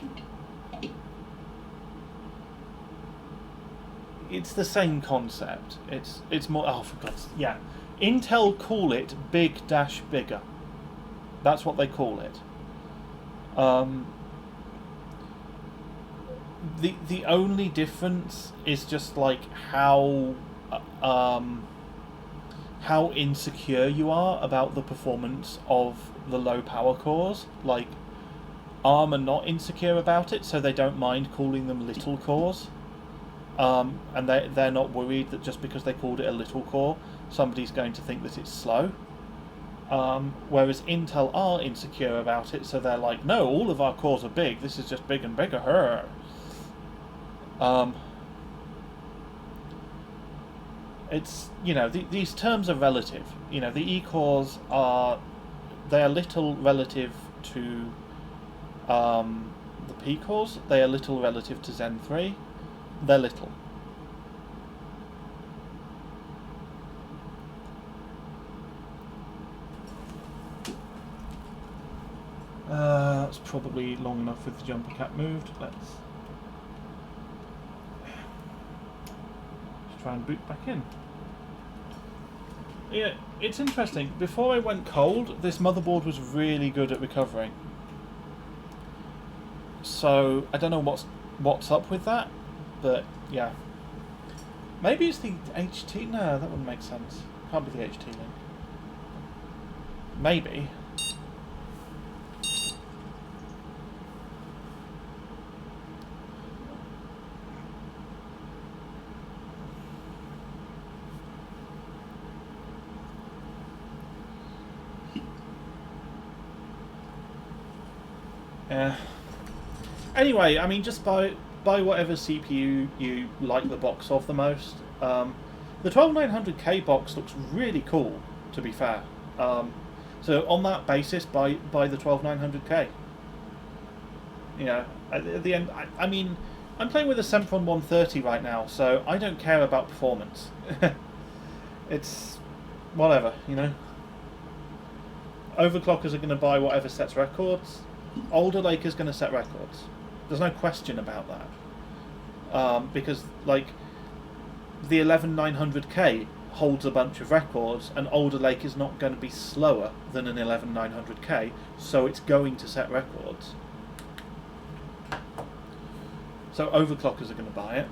it's the same concept. It's more. Oh, for God's sake! Yeah, Intel call it big-bigger. That's what they call it. The only difference is just like how insecure you are about the performance of the low power cores. Like, ARM are not insecure about it, so they don't mind calling them little cores. And they're not worried that just because they called it a little core, somebody's going to think that it's slow. Whereas Intel are insecure about it, so they're like, no, all of our cores are big, this is just big and bigger. It's, you know, these terms are relative. You know, the E-cores are little relative to the P-cores, they are little relative to Zen 3. They're little. That's probably long enough with the jumper cap moved. Let's try and boot back in. Yeah, it's interesting. Before I went cold, this motherboard was really good at recovering. So I don't know what's up with that, but yeah. Maybe it's the HT. No, that wouldn't make sense. Can't be the HT link. Maybe. Anyway, I mean, just buy whatever CPU you like the box of the most. The 12900K box looks really cool, to be fair. So on that basis, buy the 12900K. You know, at the end, I mean, I'm playing with a Sempron 130 right now, so I don't care about performance. It's whatever, you know. Overclockers are going to buy whatever sets records. Alder Lake is going to set records. There's no question about that. Because, like, the 11900K holds a bunch of records, and Alder Lake is not going to be slower than an 11900K, so it's going to set records. So overclockers are going to buy it.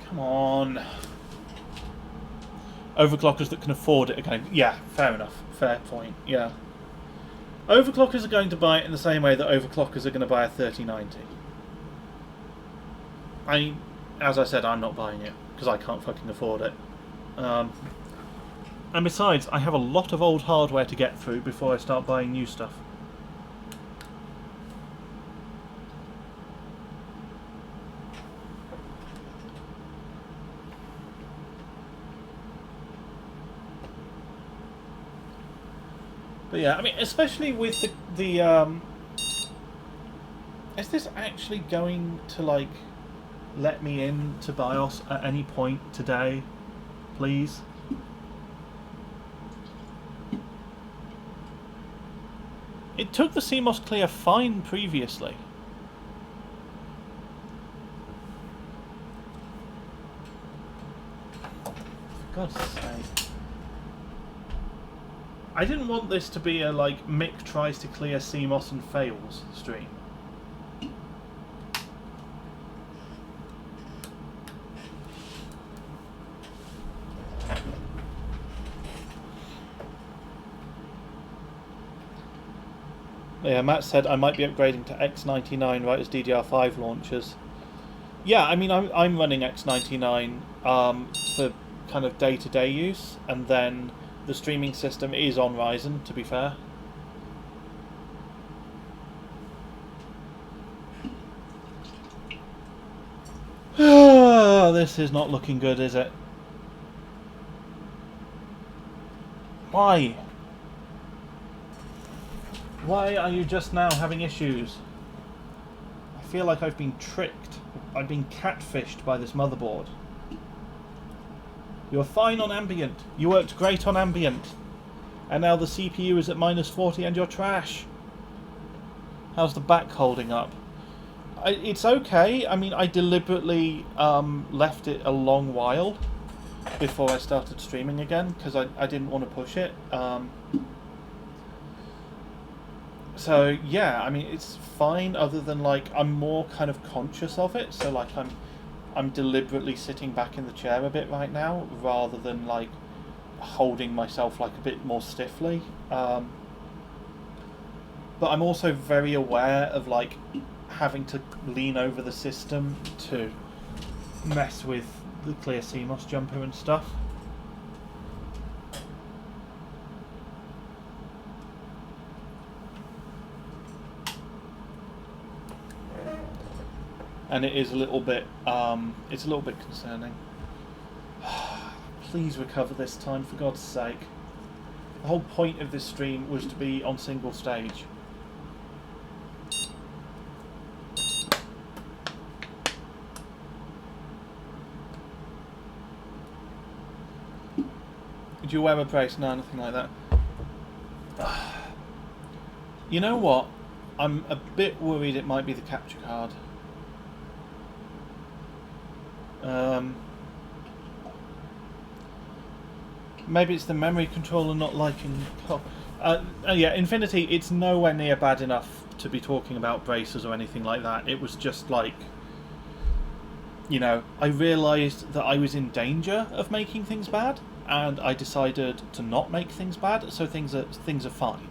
Come on. Overclockers that can afford it are going... Yeah, fair enough. Fair point, yeah. Overclockers are going to buy it in the same way that overclockers are going to buy a 3090. As I said, I'm not buying it, because I can't fucking afford it. And besides, I have a lot of old hardware to get through before I start buying new stuff. But yeah, I mean, especially with the is this actually going to, like, let me in to BIOS at any point today, please? It took the CMOS clear fine previously. For God's sake. I didn't want this to be a, like, Mick tries to clear CMOS and fails stream. Yeah, Matt said I might be upgrading to X99 right as DDR5 launches. Yeah, I mean, I'm running X99 for kind of day-to-day use, and then the streaming system is on Ryzen, to be fair. This is not looking good, is it? Why? Why are you just now having issues? I feel like I've been tricked. I've been catfished by this motherboard. You were fine on ambient. You worked great on ambient. And now the CPU is at -40 and you're trash. How's the back holding up? It's okay. I mean, I deliberately left it a long while before I started streaming again because I didn't want to push it. So yeah, I mean, it's fine, other than, like, I'm more kind of conscious of it, so, like, I'm deliberately sitting back in the chair a bit right now rather than, like, holding myself, like, a bit more stiffly. But I'm also very aware of, like, having to lean over the system to mess with the clear CMOS jumper and stuff. And it is a little bit, it's a little bit concerning. Please recover this time, for God's sake. The whole point of this stream was to be on single stage. Did you wear a brace? No, nothing like that. You know what? I'm a bit worried it might be the capture card. Maybe it's the memory controller not liking... yeah, Infinity, it's nowhere near bad enough to be talking about braces or anything like that. It was just like... You know, I realised that I was in danger of making things bad, and I decided to not make things bad, so things are fine.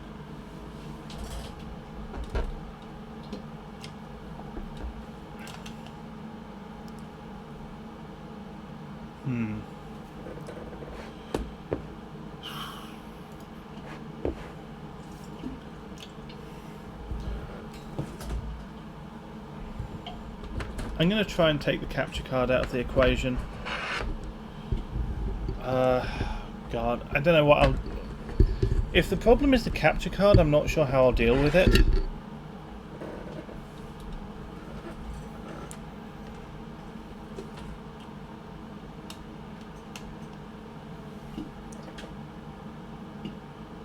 I'm going to try and take the capture card out of the equation. God, I don't know what I'll... If the problem is the capture card, I'm not sure how I'll deal with it.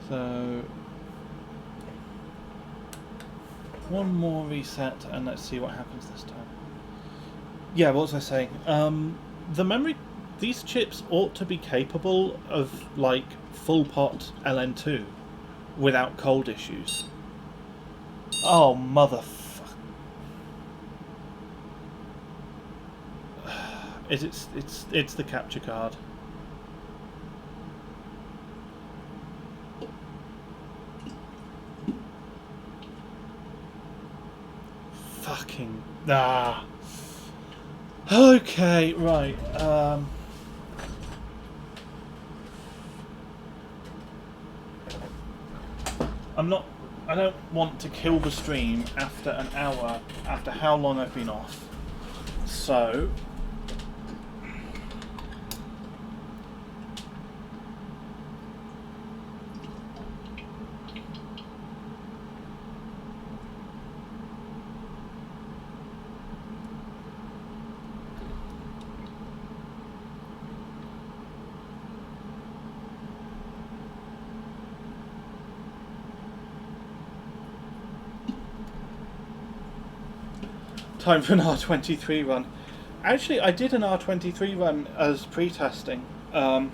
So... one more reset and let's see what happens this time. Yeah, what was I saying? The memory... These chips ought to be capable of, like, full pot LN2 without cold issues. Oh, motherfucker. It's the capture card. Fucking... Ah. Okay, right. I don't want to kill the stream after an hour, after how long I've been off. So... Time for an R23 run. Actually, I did an R23 run as pre-testing, and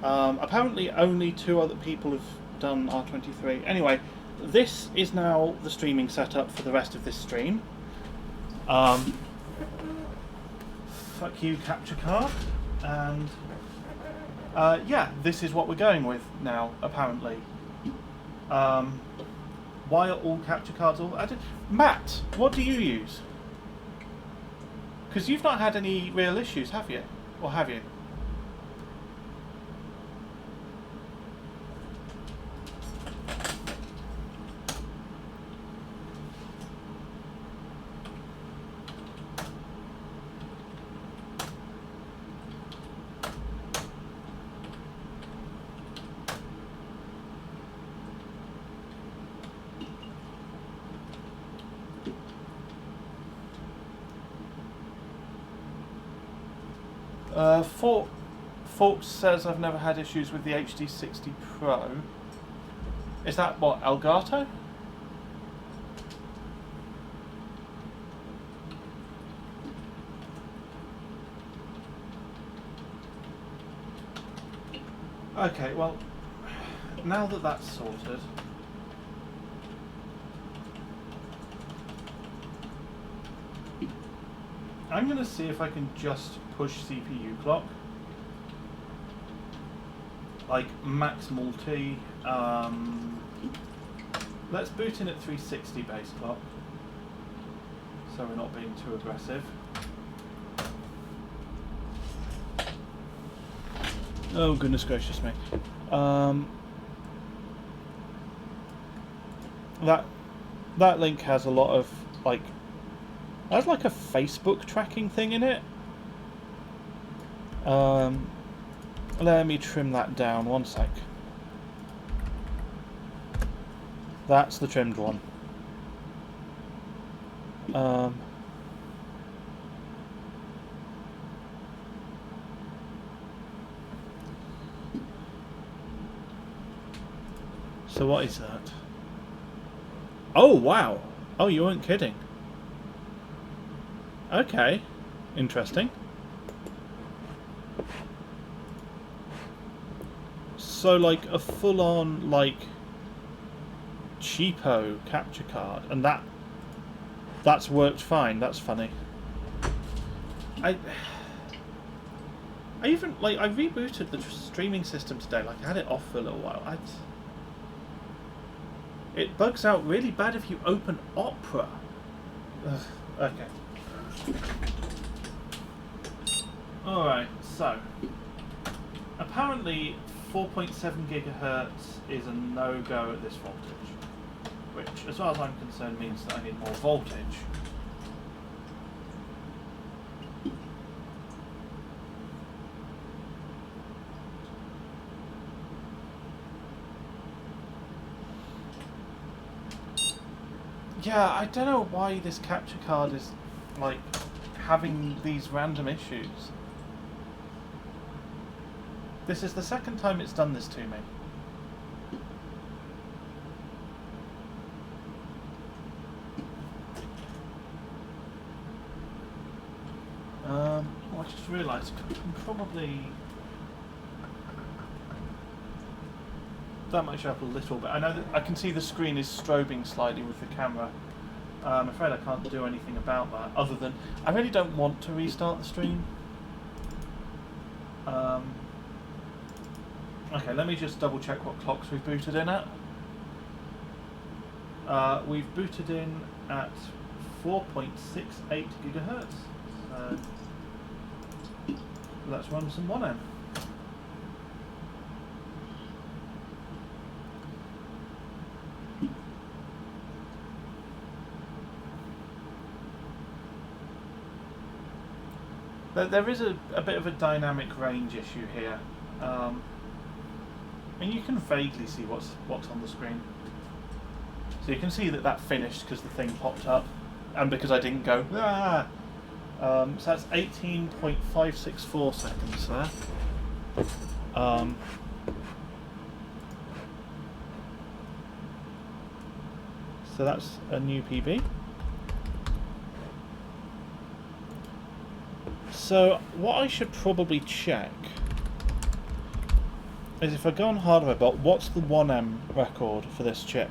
apparently only 2 other people have done R23. Anyway, this is now the streaming setup for the rest of this stream. Fuck you, capture card, and yeah, this is what we're going with now, apparently. Why are all capture cards all added? Matt, what do you use? Because you've not had any real issues, have you? Or have you? Forks says I've never had issues with the HD60 Pro. Is that what, Elgato? Okay, well, now that that's sorted, I'm going to see if I can just push CPU clock, like max multi. Let's boot in at 360 base clock, so we're not being too aggressive. Oh goodness gracious me! That link has a lot of like. Has like a Facebook tracking thing in it. Let me trim that down 1 sec. That's the trimmed one. So what is that? Oh wow! Oh, you weren't kidding. Okay, interesting. So like a full-on like cheapo capture card, and that's worked fine. That's funny. I even like I rebooted the streaming system today. Like I had it off for a little while. It bugs out really bad if you open Opera. Ugh, okay. Alright, so apparently 4.7 gigahertz is a no-go at this voltage, which as far as I'm concerned means that I need more voltage. Yeah, I don't know why this capture card is like having these random issues. This is the second time it's done this to me. Oh, I just realised I can probably that might show up a little bit. I know that I can see the screen is strobing slightly with the camera. I'm afraid I can't do anything about that, other than I really don't want to restart the stream. Okay, let me just double check what clocks we've booted in at. We've booted in at 4.68 gigahertz. So let's run some 1M. There is a bit of a dynamic range issue here. And you can vaguely see what's on the screen. So you can see that finished because the thing popped up, and because I didn't go, ah! So that's 18.564 seconds there. So that's a new PB. So what I should probably check is if I go on hardware bot, what's the 1M record for this chip?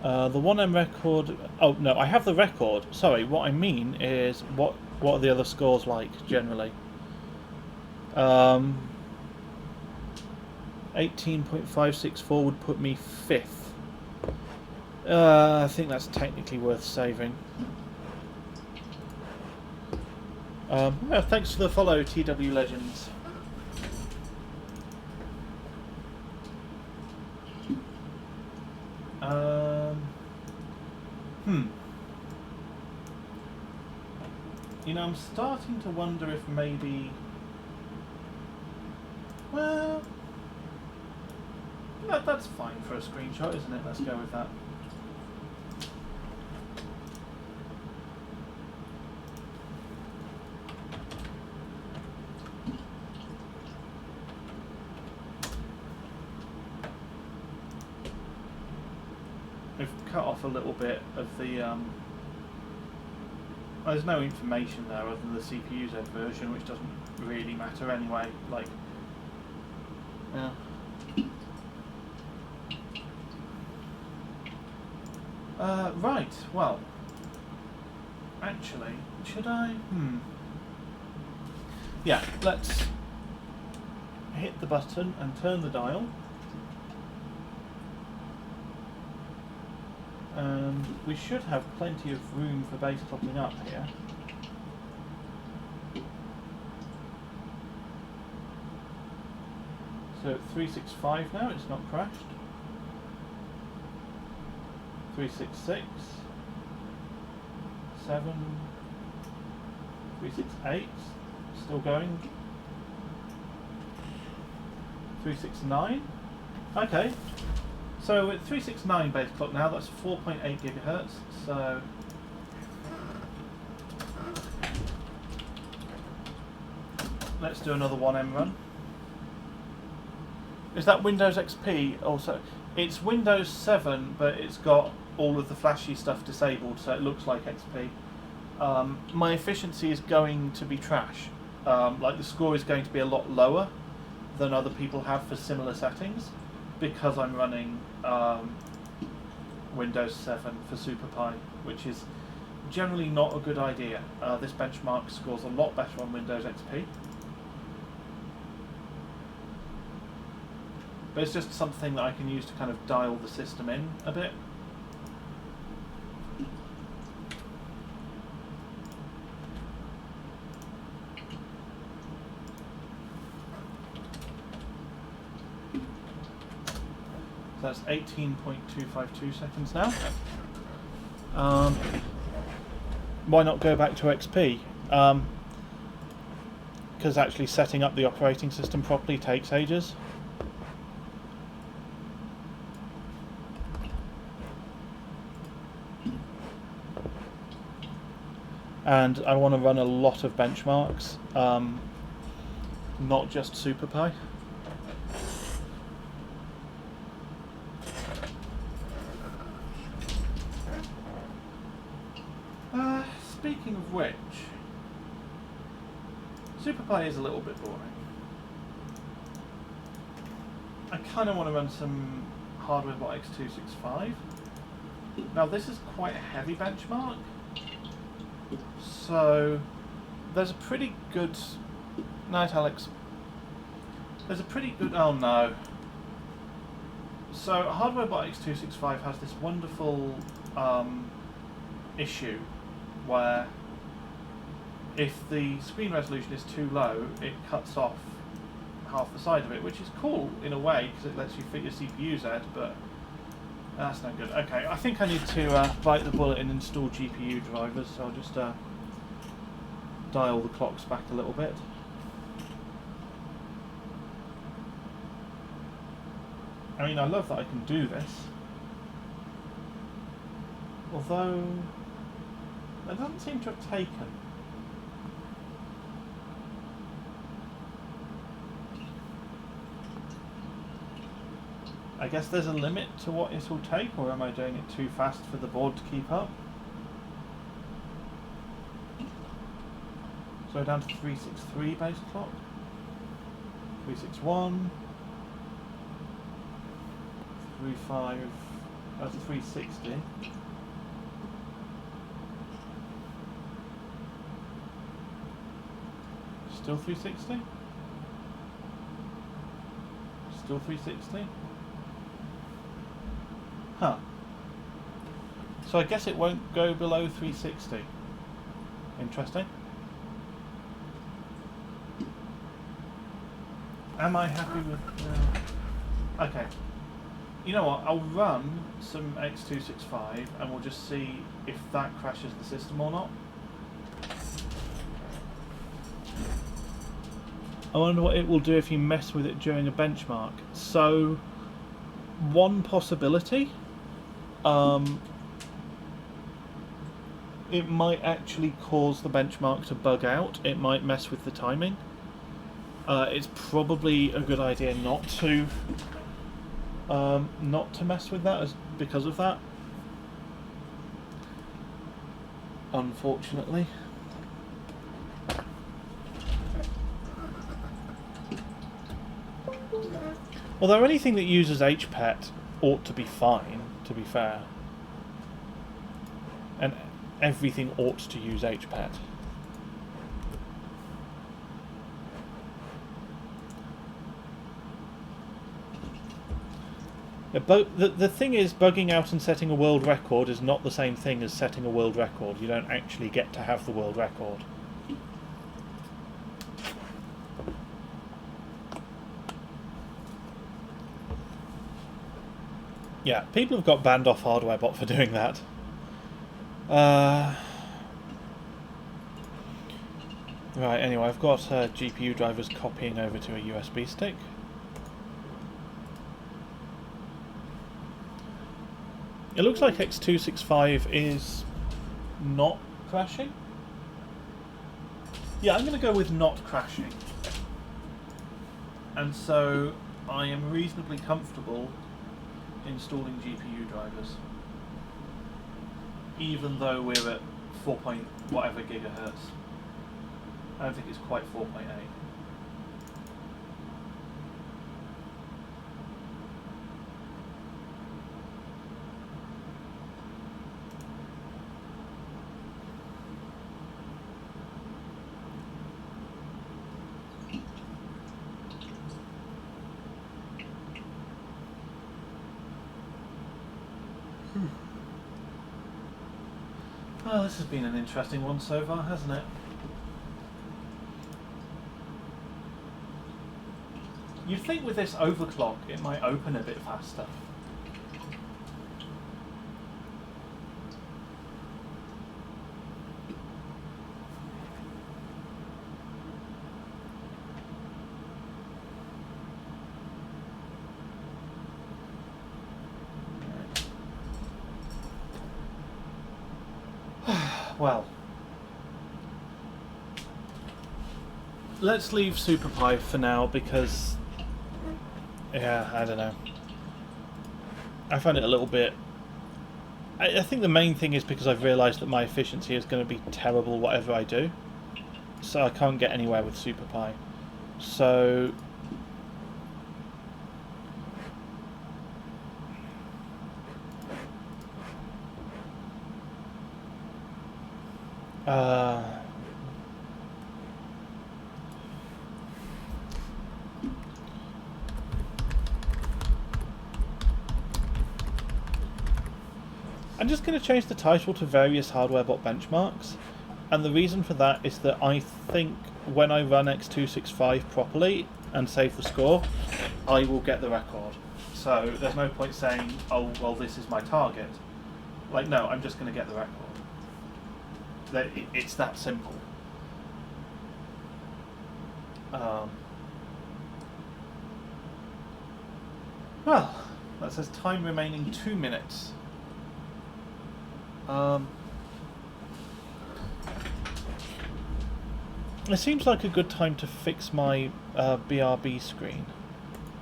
The 1M record... Oh, no, I have the record. Sorry, what I mean is what are the other scores like, generally? 18.564 would put me 5th. I think that's technically worth saving. Well, thanks for the follow, TW Legends. You know, I'm starting to wonder if maybe... Well... that's fine for a screenshot, isn't it? Let's go with that. We've cut off a little bit of the... Well, there's no information there other than the CPU-Z version, which doesn't really matter anyway. Like, yeah. Right. Well, actually, should I? Yeah. Let's hit the button and turn the dial. And we should have plenty of room for base clocking up here. So 365 now, it's not crashed. 366, 7, 368, still going. 369, okay. So at 369 base clock now, that's 4.8 gigahertz. So let's do another 1M run. Is that Windows XP also? It's Windows 7, but it's got all of the flashy stuff disabled, so it looks like XP. My efficiency is going to be trash. Like the score is going to be a lot lower than other people have for similar settings, because I'm running Windows 7 for SuperPi, which is generally not a good idea. This benchmark scores a lot better on Windows XP. But it's just something that I can use to kind of dial the system in a bit. So that's 18.252 seconds now. Why not go back to XP? Because actually setting up the operating system properly takes ages. And I want to run a lot of benchmarks, not just SuperPi. Speaking of which, SuperPi is a little bit boring. I kind of want to run some hardware bot X265. Now this is quite a heavy benchmark. So there's a pretty good... Night, Alex. There's a pretty good... Oh no. So Hardware Bot X265 has this wonderful issue where if the screen resolution is too low, it cuts off half the side of it, which is cool in a way because it lets you fit your CPU-Z, but that's no good. Okay, I think I need to bite the bullet and install GPU drivers, so I'll just dial the clocks back a little bit. I mean, I love that I can do this, although that doesn't seem to have taken. I guess there's a limit to what it will take, or am I doing it too fast for the board to keep up? So down to 363 base clock. 361. 35. That's 360. Still 360? Still 360? Huh. So I guess it won't go below 360. Interesting. Am I happy with... okay. You know what, I'll run some X265 and we'll just see if that crashes the system or not. I wonder what it will do if you mess with it during a benchmark. So, one possibility, it might actually cause the benchmark to bug out. It might mess with the timing. It's probably a good idea not to mess with that because of that. Unfortunately. Although anything that uses HPET ought to be fine, to be fair. And everything ought to use HPET. Yeah, but the thing is, bugging out and setting a world record is not the same thing as setting a world record. You don't actually get to have the world record. Yeah, people have got banned off HardwareBot for doing that. Right, anyway, I've got GPU drivers copying over to a USB stick. It looks like X265 is not crashing. Yeah, I'm going to go with not crashing. And so I am reasonably comfortable installing GPU drivers, even though we're at 4 point whatever gigahertz. I don't think it's quite 4.8. Well, this has been an interesting one so far, hasn't it? You'd think with this overclock it might open a bit faster. Well, let's leave SuperPi for now because, yeah, I don't know. I find it a little bit... I think the main thing is because I've realised that my efficiency is going to be terrible whatever I do. So I can't get anywhere with SuperPi. So... I'm just going to change the title to various HardwareBot benchmarks, and the reason for that is that I think when I run X265 properly and save the score, I will get the record. So there's no point saying, oh, well, this is my target. Like, no, I'm just going to get the record. It's that simple. Well, that says time remaining 2 minutes. It seems like a good time to fix my BRB screen.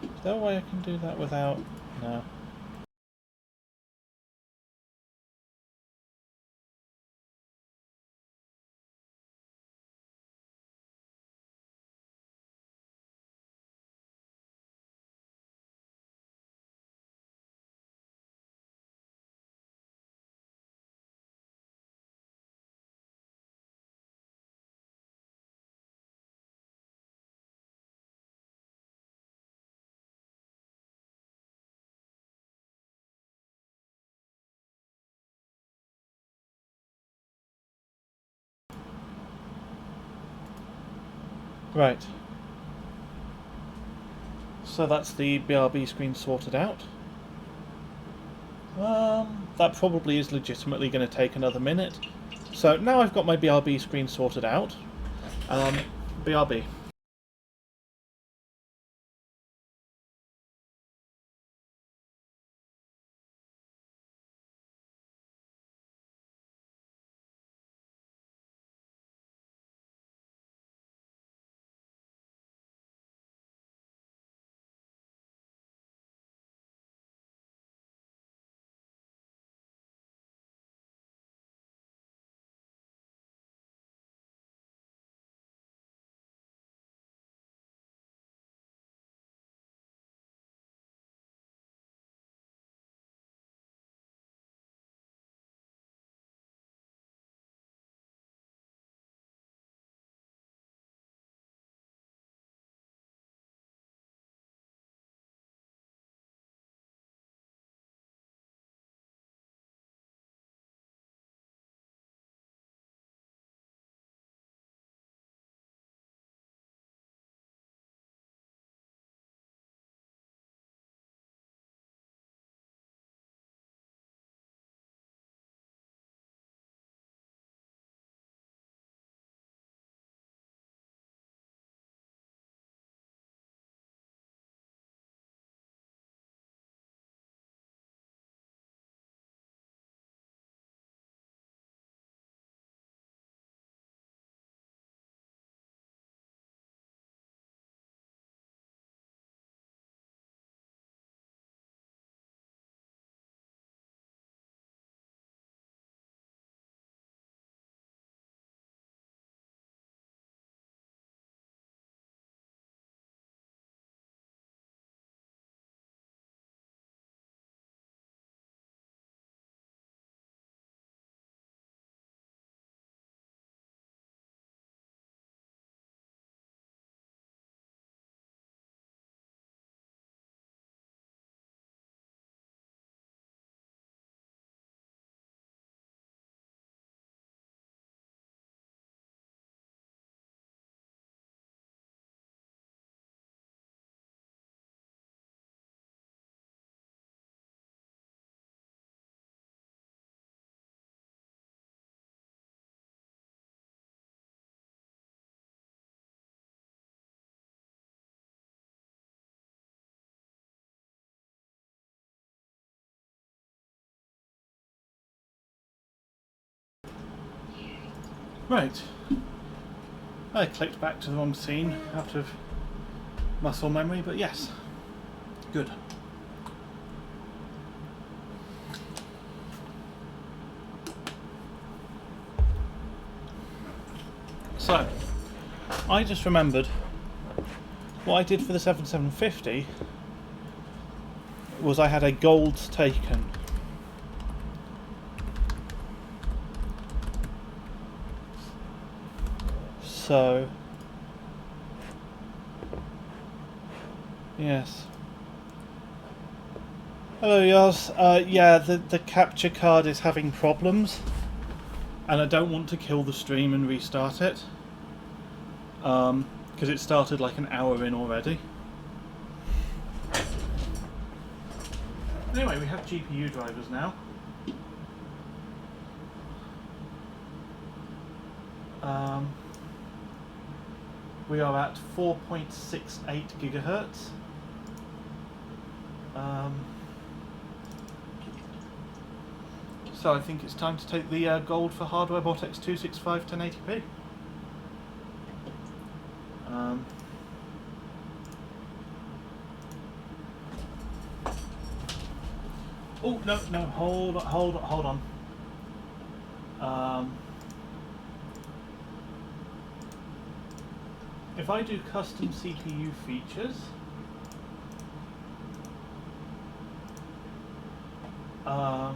Is there a way I can do that without... No. Right. So that's the BRB screen sorted out. That probably is legitimately going to take another minute. So now I've got my BRB screen sorted out. BRB. Right. I clicked back to the wrong scene out of muscle memory, but yes. Good. So, I just remembered what I did for the 7750 was I had a gold taken. So, yes. Hello, Yas. Yeah, the capture card is having problems, and I don't want to kill the stream and restart it, because it started like an hour in already. Anyway, we have GPU drivers now. We are at 4.68 gigahertz. So I think it's time to take the gold for hardware bot X265 1080p. Oh, no, hold on. If I do custom CPU features, I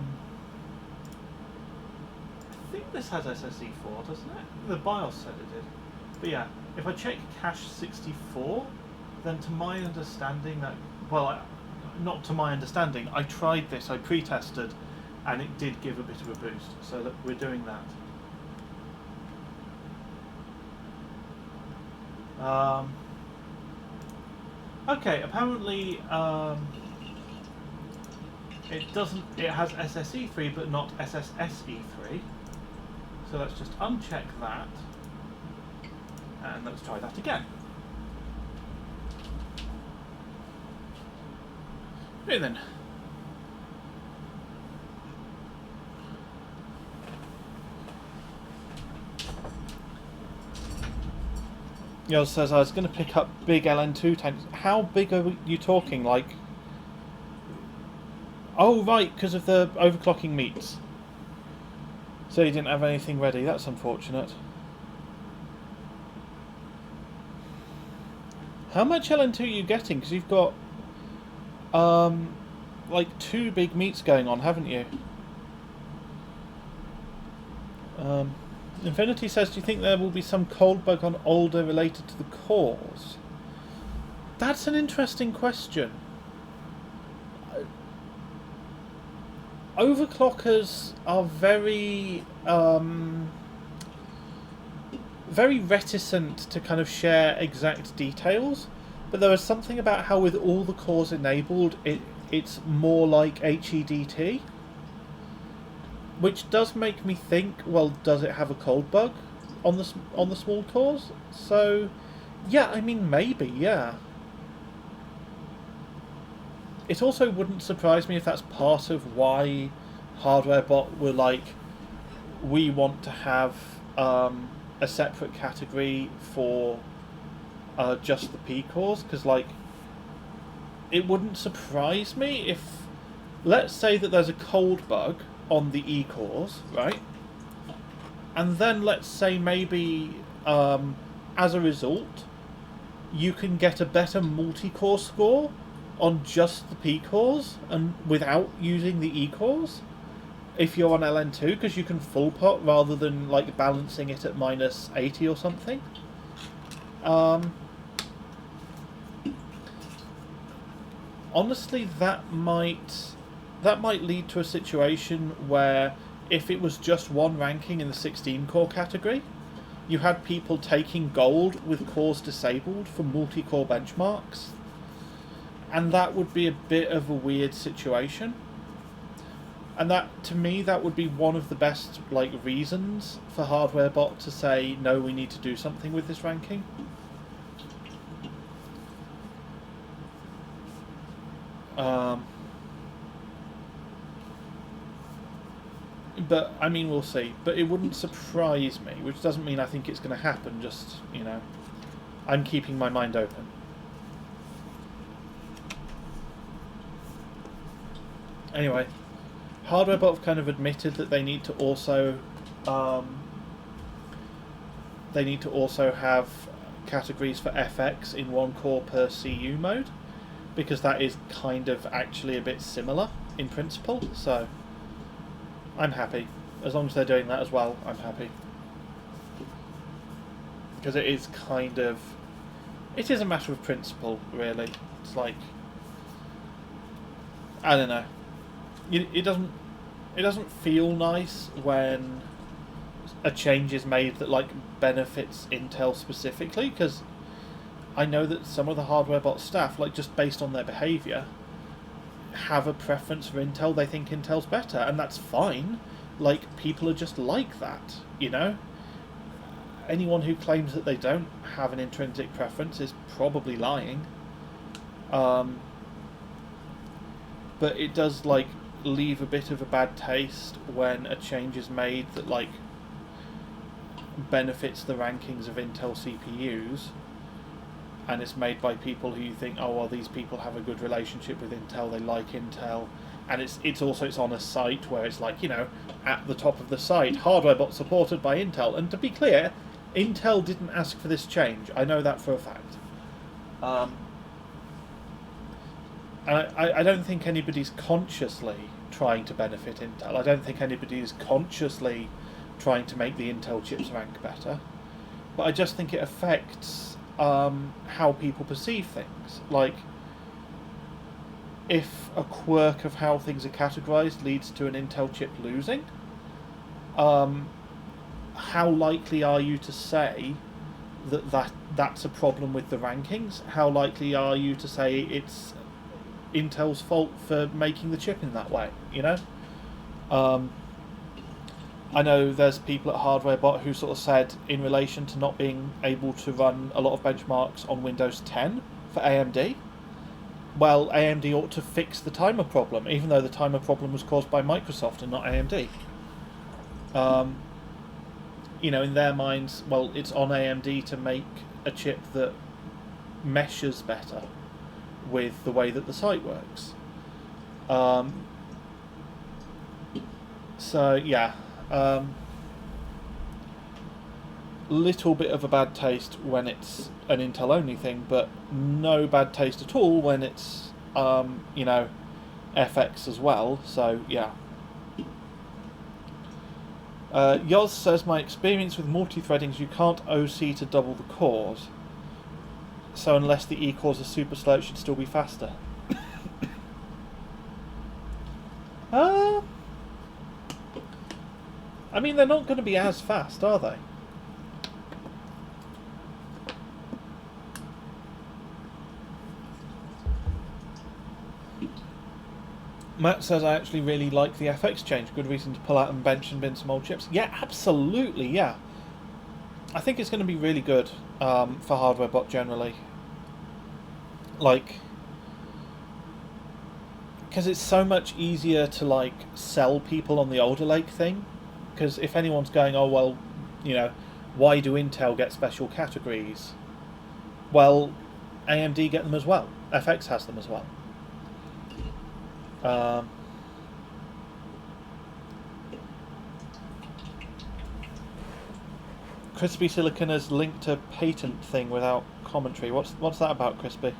think this has SSE4, doesn't it? The BIOS said it did. But yeah, if I check cache 64, then to my understanding that, well, not to my understanding, I tried this, I pre-tested, and it did give a bit of a boost, so that we're doing that. Okay, apparently it doesn't. It has SSE3 but not SSSE3. So let's just uncheck that, and let's try that again. Okay then. Yo says I was going to pick up big LN2 tanks. How big are you talking? Like, oh right, because of the overclocking meats. So you didn't have anything ready. That's unfortunate. How much LN2 are you getting? Because you've got like 2 big meets going on, haven't you? Infinity says, do you think there will be some cold bug on older related to the cores? That's an interesting question. Overclockers are very very reticent to kind of share exact details, but there is something about how with all the cores enabled, it's more like HEDT. Which does make me think, well, does it have a cold bug on the small cores? So, yeah, I mean, maybe, yeah. It also wouldn't surprise me if that's part of why HardwareBot were like, we want to have a separate category for just the P cores, because, like, it wouldn't surprise me if, let's say that there's a cold bug on the E cores, right? And then let's say maybe as a result you can get a better multi-core score on just the P cores and without using the E cores if you're on LN2, because you can full pot rather than like balancing it at minus 80 or something. Honestly, that might lead to a situation where if it was just one ranking in the 16 core category, you had people taking gold with cores disabled for multi-core benchmarks, and that would be a bit of a weird situation. And that, to me, that would be one of the best like reasons for HardwareBot to say, no, we need to do something with this ranking. But, I mean, we'll see. But it wouldn't surprise me, which doesn't mean I think it's going to happen, just, you know, I'm keeping my mind open. Anyway, HardwareBot have kind of admitted that they need to also have categories for FX in one core per CU mode, because that is kind of actually a bit similar in principle, so I'm happy. As long as they're doing that as well, I'm happy. Because it is kind of... it is a matter of principle, really. It's like... I don't know. It doesn't feel nice when a change is made that, like, benefits Intel specifically, because I know that some of the HardwareBot staff, like, just based on their behaviour, have a preference for Intel. They think Intel's better, and that's fine. Like, people are just like that, you know? Anyone who claims that they don't have an intrinsic preference is probably lying. But it does, like, leave a bit of a bad taste when a change is made that, like, benefits the rankings of Intel CPUs, and it's made by people who you think, oh, well, these people have a good relationship with Intel, they like Intel, and it's on a site where it's like, you know, at the top of the site, hardware bot supported by Intel. And to be clear, Intel didn't ask for this change. I know that for a fact. I don't think anybody's consciously trying to benefit Intel. I don't think anybody is consciously trying to make the Intel chips rank better. But I just think it affects how people perceive things. Like, if a quirk of how things are categorized leads to an Intel chip losing, how likely are you to say that's a problem with the rankings? How likely are you to say it's Intel's fault for making the chip in that way, you know? I know there's people at HardwareBot who sort of said, in relation to not being able to run a lot of benchmarks on Windows 10 for AMD, well, AMD ought to fix the timer problem, even though the timer problem was caused by Microsoft and not AMD. You know, in their minds, well, it's on AMD to make a chip that meshes better with the way that the site works. So yeah, little bit of a bad taste when it's an Intel only thing, but no bad taste at all when it's you know, FX as well. So yeah. Yoz says, my experience with multi-threading is you can't OC to double the cores. So unless the E cores are super slow, it should still be faster. I mean, they're not going to be as fast, are they? Matt says, I actually really like the FX change. Good reason to pull out and bench and bin some old chips. Yeah, absolutely, yeah. I think it's going to be really good for HardwareBot generally. Like, because it's so much easier to, like, sell people on the Alder Lake thing. Because if anyone's going, oh, well, you know, why do Intel get special categories? Well, AMD get them as well. FX has them as well. Crispy Silicon has linked a patent thing without commentary. What's that about, Crispy?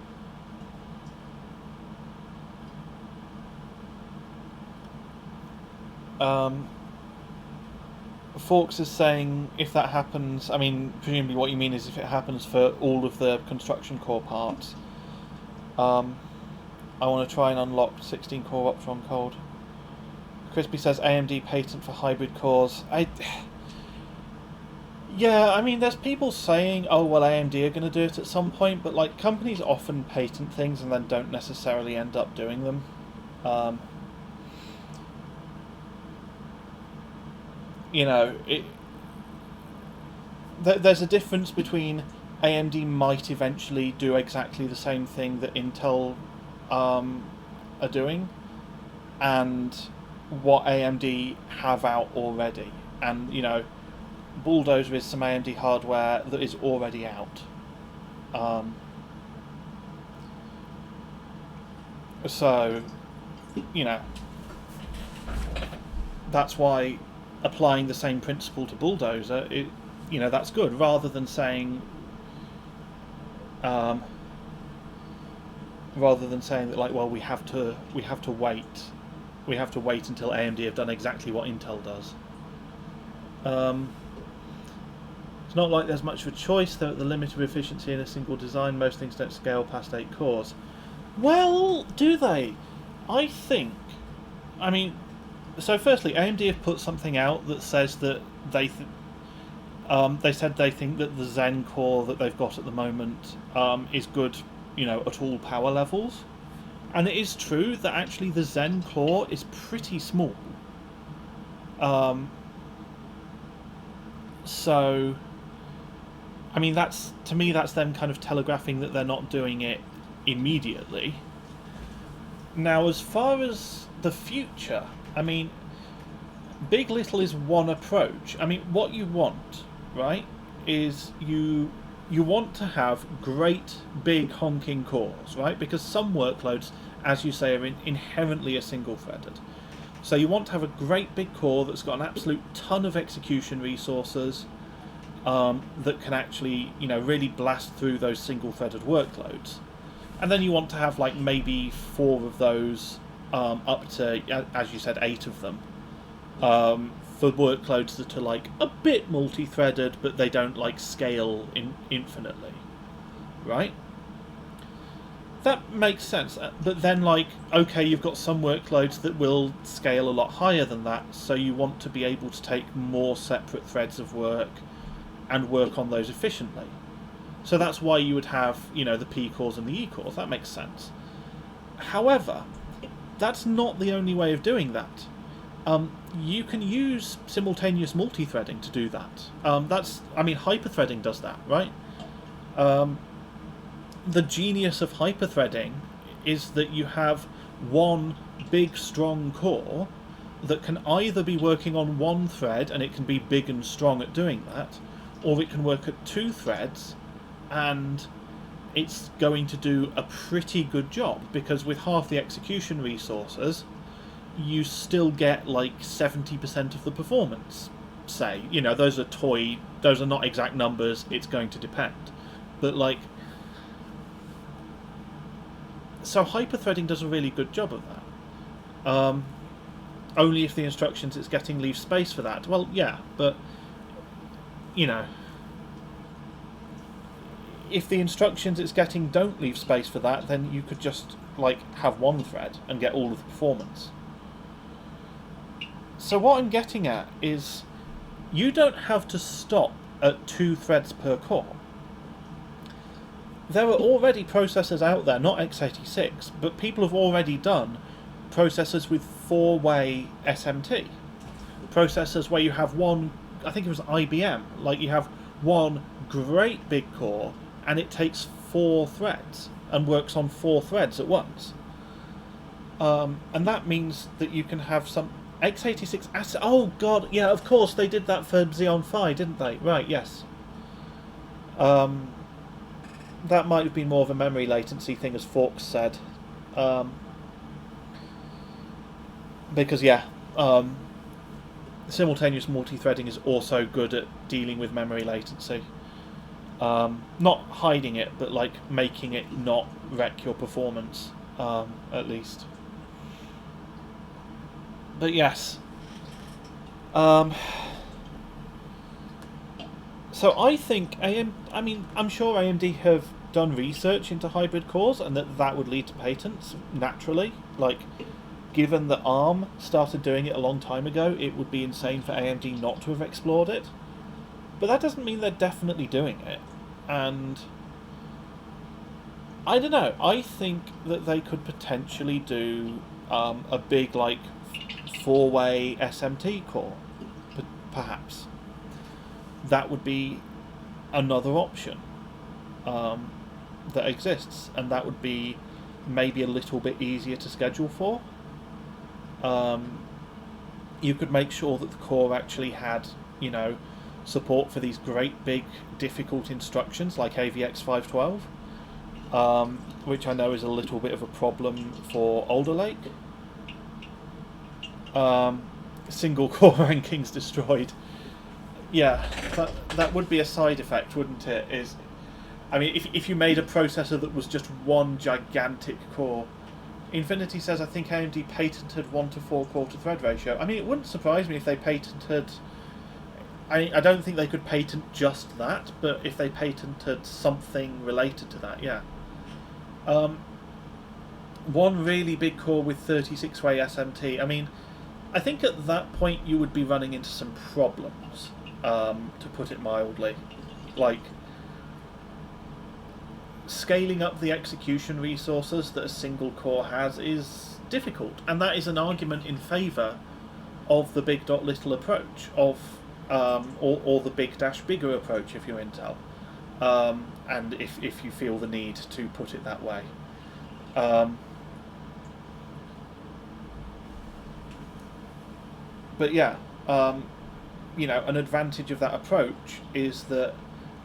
Forks is saying if that happens, I mean, presumably what you mean is if it happens for all of the construction core parts. I want to try and unlock 16-core Optron code. Crispy says AMD patent for hybrid cores. Yeah, I mean, there's people saying, oh, well, AMD are going to do it at some point, but, like, companies often patent things and then don't necessarily end up doing them. You know, there's a difference between AMD might eventually do exactly the same thing that Intel are doing and what AMD have out already. And, you know, Bulldozer is some AMD hardware that is already out. So, you know, that's why applying the same principle to Bulldozer, you know, that's good, rather than saying that, like, well, we have to wait until AMD have done exactly what Intel does. It's not like there's much of a choice, though. At the limit of efficiency in a single design, most things don't scale past 8 cores. Well, do they? I think. I mean, so firstly, AMD have put something out that says that they said they think that the Zen core that they've got at the moment is good, you know, at all power levels. And it is true that actually the Zen core is pretty small. So, I mean, to me that's them kind of telegraphing that they're not doing it immediately. Now, as far as the future, I mean, Big Little is one approach. I mean, what you want, right, is you you want to have great big honking cores, right? Because some workloads, as you say, are inherently a single threaded. So you want to have a great big core that's got an absolute ton of execution resources, that can actually, really blast through those single threaded workloads. And then you want to have like maybe 4 of those, up to, as you said, 8 of them, for workloads that are like a bit multi-threaded, but they don't like scale infinitely, right? That makes sense. But then, like, okay, you've got some workloads that will scale a lot higher than that, so you want to be able to take more separate threads of work and work on those efficiently. So that's why you would have, the P cores and the E cores. That makes sense. However, that's not the only way of doing that. You can use simultaneous multi-threading to do that. Hyperthreading does that, right? The genius of hyperthreading is that you have one big strong core that can either be working on one thread and it can be big and strong at doing that, or it can work at 2 threads and it's going to do a pretty good job, because with half the execution resources you still get like 70% of the performance, say. Those are not exact numbers, it's going to depend, but like, so hyperthreading does a really good job of that. Only if the instructions it's getting leave space for that. Well, yeah, but if the instructions it's getting don't leave space for that, then you could just like have one thread and get all of the performance. So what I'm getting at is, you don't have to stop at 2 threads per core. There are already processors out there, not x86, but people have already done processors with 4-way SMT. Processors where you have one, I think it was IBM, like you have one great big core and it takes 4 threads and works on 4 threads at once. And that means that you can have some x86 oh god, yeah, of course they did that for Xeon Phi, didn't they? Right, yes. That might have been more of a memory latency thing, as Forks said. Because, yeah, simultaneous multi-threading is also good at dealing with memory latency. Not hiding it, but like making it not wreck your performance, at least. But yes. So I think I'm sure AMD have done research into hybrid cores, and that would lead to patents naturally. Like, given that ARM started doing it a long time ago, it would be insane for AMD not to have explored it. But that doesn't mean they're definitely doing it. And I don't know. I think that they could potentially do a big like 4-way SMT core, perhaps. That would be another option that exists, and that would be maybe a little bit easier to schedule for. You could make sure that the core actually had, support for these great big difficult instructions like AVX 512, which I know is a little bit of a problem for Alder Lake. Single core rankings destroyed. Yeah, that would be a side effect, wouldn't it? If you made a processor that was just one gigantic core. Infinity says, I think AMD patented 1 to 4 core to thread ratio. It wouldn't surprise me if they patented... I don't think they could patent just that, but if they patented something related to that, yeah. One really big core with 36-way SMT. I think at that point you would be running into some problems, to put it mildly. Like, scaling up the execution resources that a single core has is difficult, and that is an argument in favour of the big dot little approach, or the big dash bigger approach if you're Intel, and if you feel the need to put it that way. But yeah, an advantage of that approach is that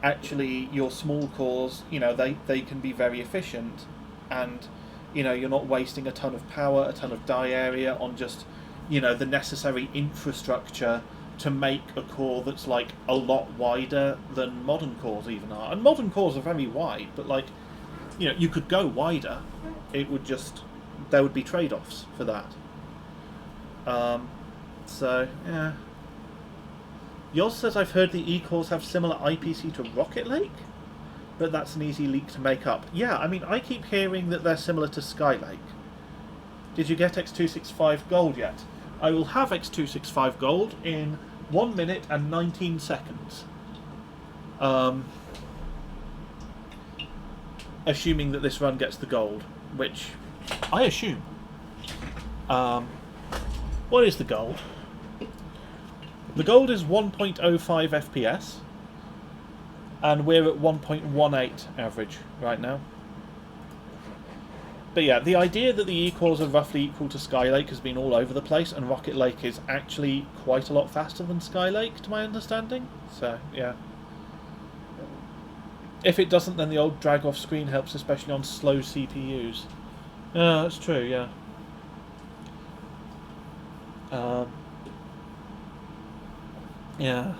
actually your small cores, you know, they can be very efficient, and you know, you're not wasting a ton of power, a ton of die area on just, you know, the necessary infrastructure to make a core that's like a lot wider than modern cores even are. And modern cores are very wide, but like, you know, you could go wider. It would just, there would be trade-offs for that. So yeah. Yoz says, I've heard the E-cores have similar IPC to Rocket Lake, but that's an easy leak to make up. Yeah, I mean, I keep hearing that they're similar to Skylake. Did you get X265 Gold yet? I will have X265 Gold in 1 minute and 19 seconds. Assuming that this run gets the gold, which I assume. What is the gold? The gold is 1.05 FPS, and we're at 1.18 average right now. But yeah, the idea that the E-cores are roughly equal to Skylake has been all over the place, and Rocket Lake is actually quite a lot faster than Skylake, to my understanding. So, yeah. If it doesn't, then the old drag-off screen helps, especially on slow CPUs. Yeah, that's true, yeah. Yeah.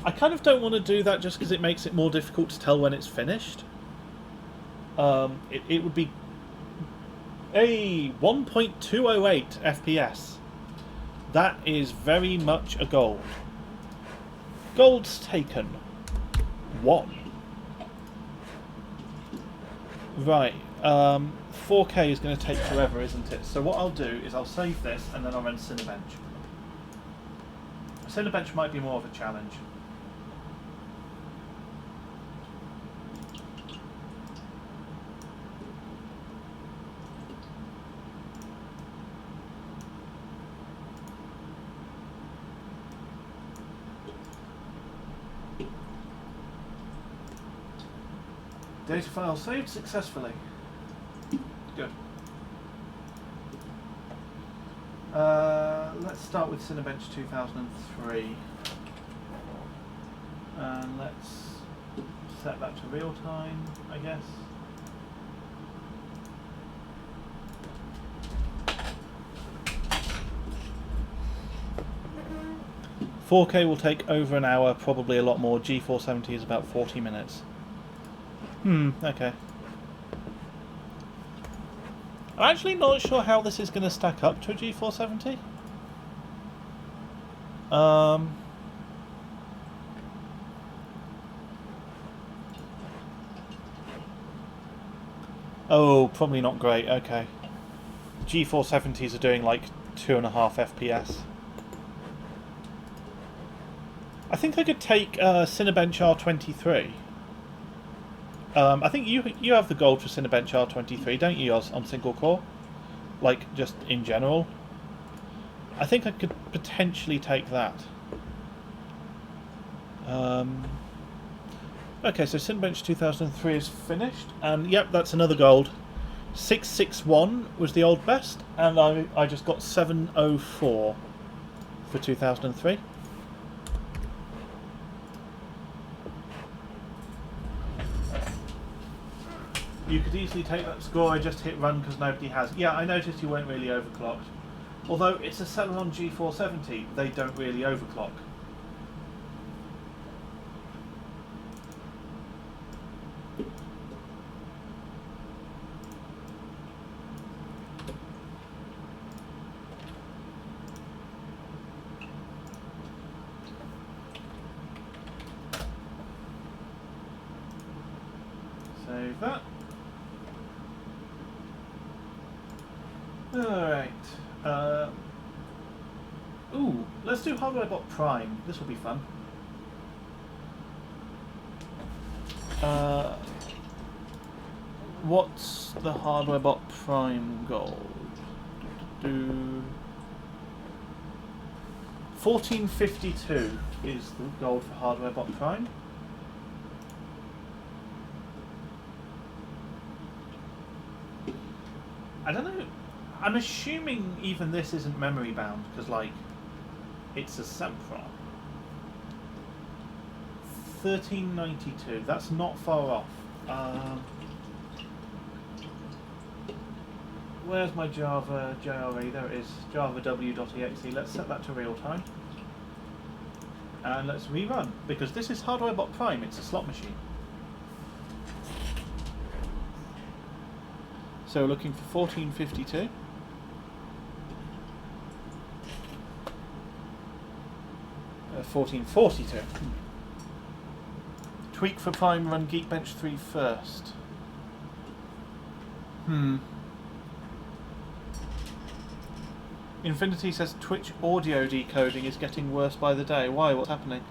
I kind of don't want to do that just because it makes it more difficult to tell when it's finished. It would be a 1.208 FPS. That is very much a gold. Gold's taken. 1. Right. 4K is going to take forever, isn't it? So what I'll do is I'll save this and then I'll run Cinebench. Cinebench might be more of a challenge. Data file saved successfully. Good. Let's start with Cinebench 2003. And let's set that to real time, I guess. .4K will take over an hour, probably a lot more. G470 is about 40 minutes. Okay. I'm actually not sure how this is going to stack up to a G470. Oh, probably not great. Okay. G470s are doing like 2.5 FPS. I think I could take Cinebench R23. I think you have the gold for Cinebench R23, don't you, Oz, on single core? Like, just in general? I think I could potentially take that. Okay, so Cinebench 2003 is finished, and yep, that's another gold. 661 was the old best, and I just got 704 for 2003. You could easily take that score. I just hit run because nobody has. Yeah, I noticed you weren't really overclocked. Although it's a Celeron G470, they don't really overclock. Save that. Alright. Ooh, let's do Hardware Bot Prime. This will be fun. What's the Hardware Bot Prime goal? 1452 is the goal for Hardware Bot Prime. I don't know. I'm assuming even this isn't memory bound because, like, it's a Sempron. 1392. That's not far off. Where's my Java JRE? There it is. Java w.exe. Let's set that to real time. And let's rerun, because this is HardwareBot Prime, it's a slot machine. So we're looking for 1452. Uh, 1442. Tweak for Prime, run Geekbench 3 first. Infinity says Twitch audio decoding is getting worse by the day. Why? What's happening?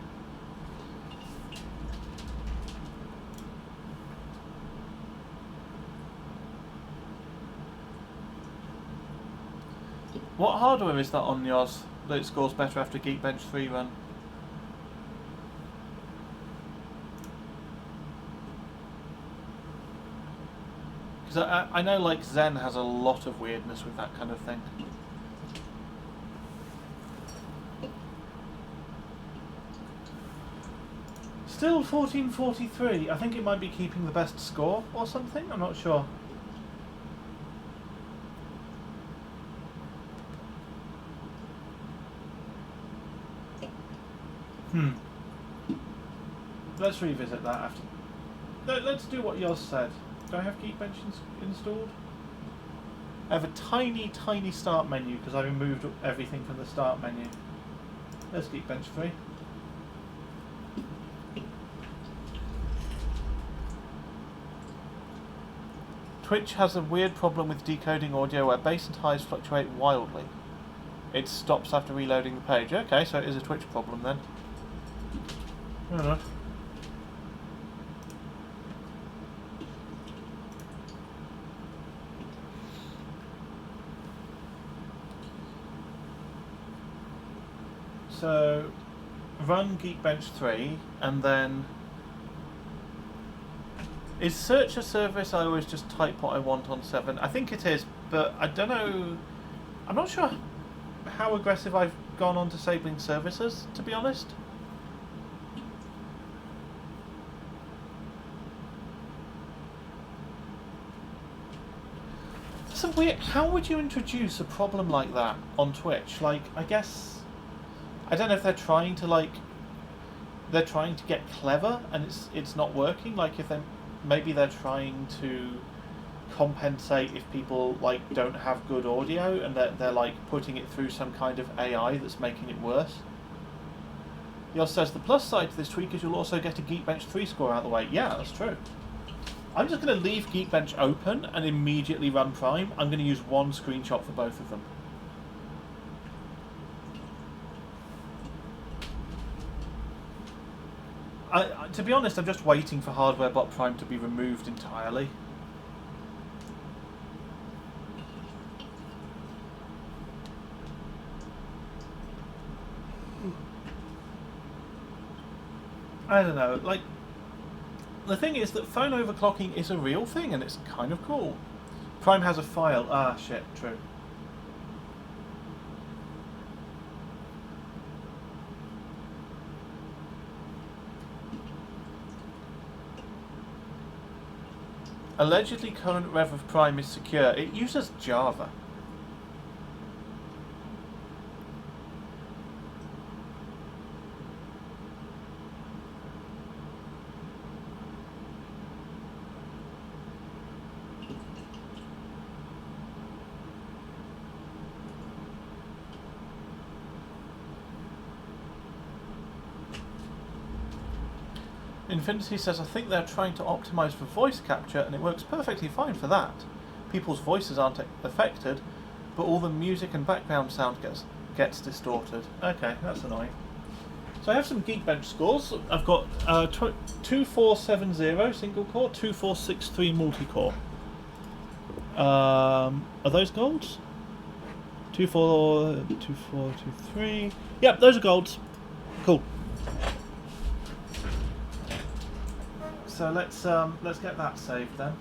What hardware is that on yours that it scores better after Geekbench 3 run? Because I know like Zen has a lot of weirdness with that kind of thing. Still 1443. I think it might be keeping the best score or something. I'm not sure. Let's revisit that after. Let's do what yours said. Do I have Geekbench installed? I have a tiny, tiny start menu because I removed everything from the start menu. Let's Geekbench 3. Twitch has a weird problem with decoding audio where bass and highs fluctuate wildly. It stops after reloading the page. Okay, so it is a Twitch problem then. Fair enough. So, run Geekbench 3 and then... Is search a service? I always just type what I want on 7. I think it is, but I don't know... I'm not sure how aggressive I've gone on disabling services, to be honest. So weird. How would you introduce a problem like that on Twitch? Like, I guess... I don't know if they're trying to, like... They're trying to get clever and it's not working. Like, if they... Maybe they're trying to compensate if people like don't have good audio and they're like putting it through some kind of AI that's making it worse. Yoss says the plus side to this tweak is you'll also get a Geekbench 3 score out of the way. Yeah, that's true. I'm just going to leave Geekbench open and immediately run Prime. I'm going to use one screenshot for both of them. To be honest, I'm just waiting for HardwareBot Prime to be removed entirely. I don't know, like, the thing is that phone overclocking is a real thing and it's kind of cool. Prime has a file. Ah, shit, true. Allegedly current rev of Prime is secure. It uses Java. Infinity says, I think they're trying to optimize for voice capture and it works perfectly fine for that. People's voices aren't affected, but all the music and background sound gets distorted. Okay, that's annoying. So I have some Geekbench scores. I've got 2470 single core, 2463 multi-core. Are those golds? 2423. Yep, those are golds. Cool. So let's get that saved then.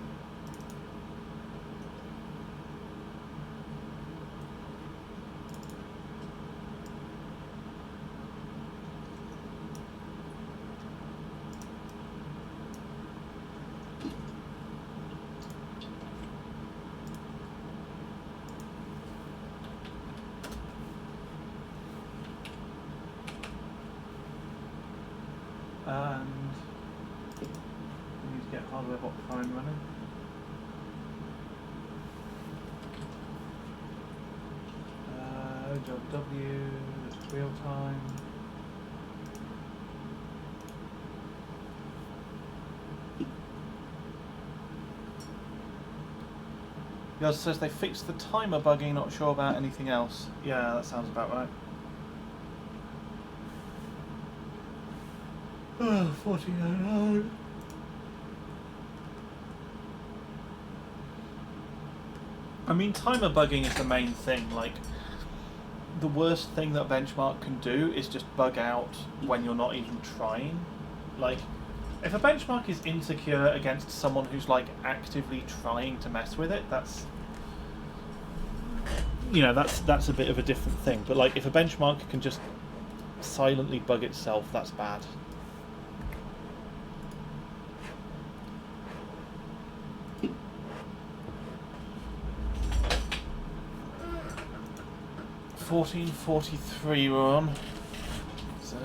hardware bot prime running. OW, real time. Yours says they fixed the timer bugging, not sure about anything else. Yeah, that sounds about right. 49. I mean, timer bugging is the main thing. Like, the worst thing that benchmark can do is just bug out when you're not even trying. Like, if a benchmark is insecure against someone who's like actively trying to mess with it, that's, you know, that's a bit of a different thing. But like, if a benchmark can just silently bug itself, that's bad. $14.43 we're on. So,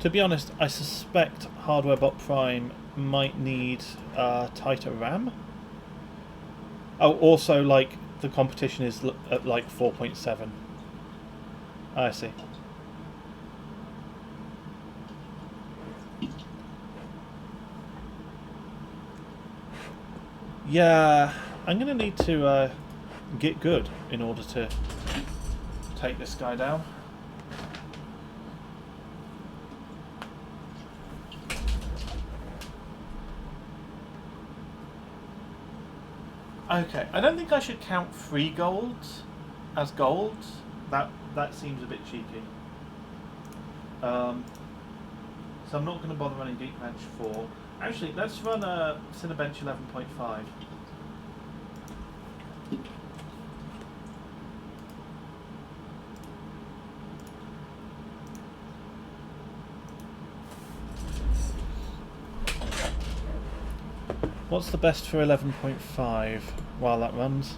to be honest, I suspect HardwareBot Prime might need tighter RAM. Oh, also, like, the competition is at like 4.7. I see. Yeah, I'm gonna need to get good in order to take this guy down. Okay, I don't think I should count free golds as golds. That seems a bit cheeky. So I'm not going to bother running Geekbench 4. Actually, let's run a Cinebench 11.5. What's the best for 11.5 while that runs?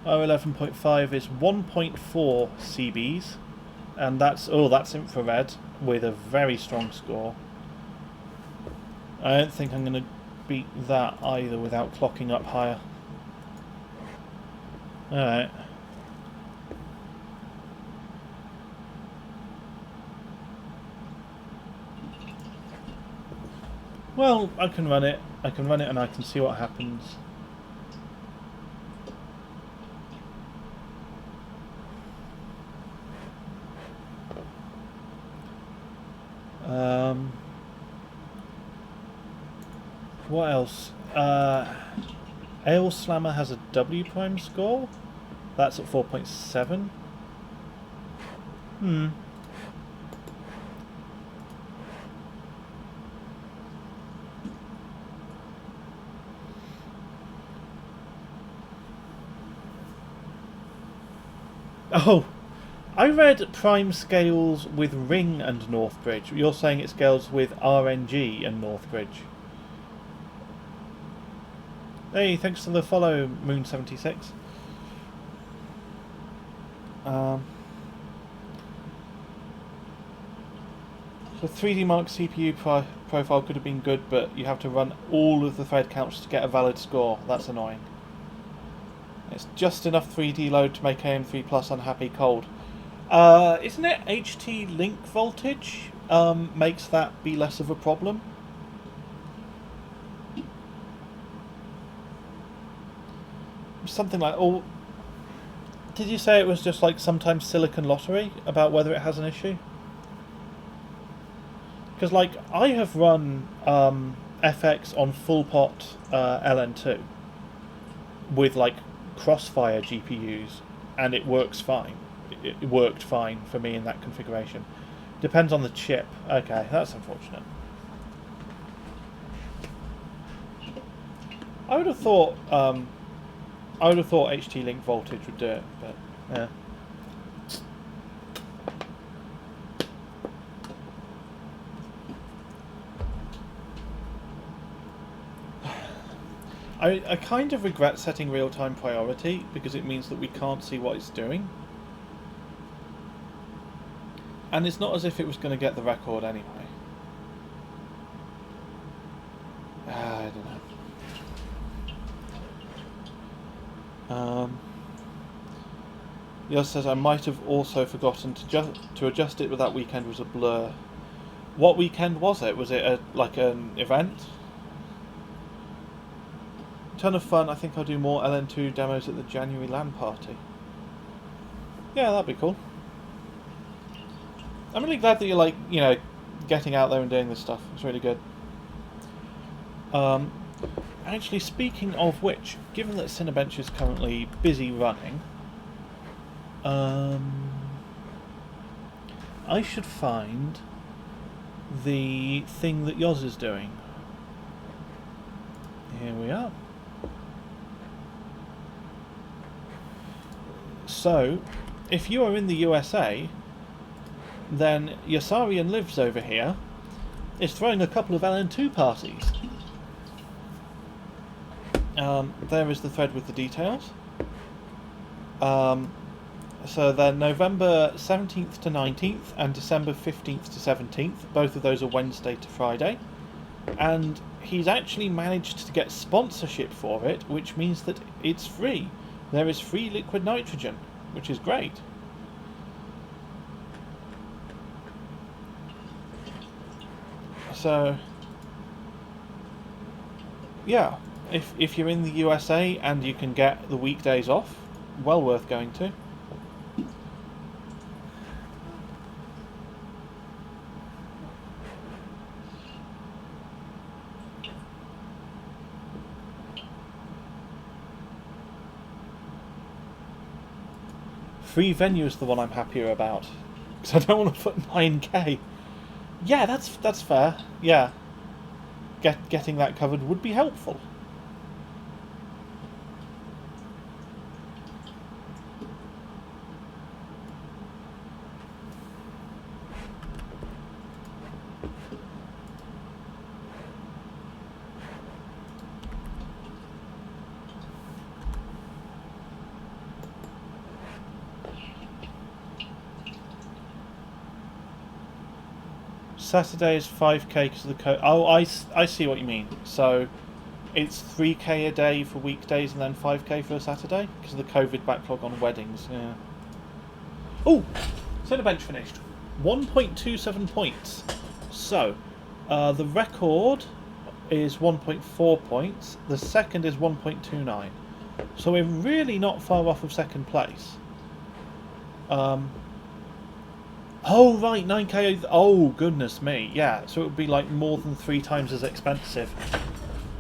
Oh, 11.5 is 1.4 CBs, and that's infrared with a very strong score. I don't think I'm going to beat that either without clocking up higher. Alright. Well, I can run it and I can see what happens. What else? Ale Slammer has a W prime score. That's at 4.7. Oh, I read Prime scales with Ring and Northbridge. You're saying it scales with RNG and Northbridge. Hey, thanks for the follow, Moon76. So 3D Mark CPU profile could have been good, but you have to run all of the thread counts to get a valid score. That's annoying. It's just enough 3D load to make AM3 Plus unhappy cold. Isn't it HT link voltage makes that be less of a problem? Something like... Oh, did you say it was just like sometimes Silicon Lottery about whether it has an issue? Because like I have run FX on full pot LN2 with like Crossfire GPUs, and it works fine. It worked fine for me in that configuration. Depends on the chip. Okay, that's unfortunate. I would have thought HT link voltage would do it, but yeah. I kind of regret setting real-time priority because it means that we can't see what it's doing. And it's not as if it was going to get the record anyway. I don't know. Yours says, I might have also forgotten to adjust it, but that weekend was a blur. What weekend was it? Was it like an event? Ton of fun. I think I'll do more LN2 demos at the January LAN party. Yeah, that'd be cool. I'm really glad that you're, like, you know, getting out there and doing this stuff. It's really good. Actually, speaking of which, given that Cinebench is currently busy running, I should find the thing that Yoz is doing. Here we are. So, if you are in the USA, then Yasarian Lives over here is throwing a couple of LN2 parties. There is the thread with the details. So they're November 17th to 19th and December 15th to 17th. Both of those are Wednesday to Friday. And he's actually managed to get sponsorship for it, which means that it's free. There is free liquid nitrogen, which is great. So, yeah, if you're in the USA and you can get the weekdays off, well worth going to. Free venue is the one I'm happier about, because I don't want to put 9k. Yeah, that's fair. Yeah, getting that covered would be helpful. Saturday is 5k because of the code. Oh, I see what you mean. So it's 3k a day for weekdays and then 5k for a Saturday because of the COVID backlog on weddings. Yeah. Oh, Cinebench finished. 1.27 points. So the record is 1.4 points. The second is 1.29. So we're really not far off of second place. Oh, right, 9k. Oh, goodness me. Yeah, so it would be like more than 3 times as expensive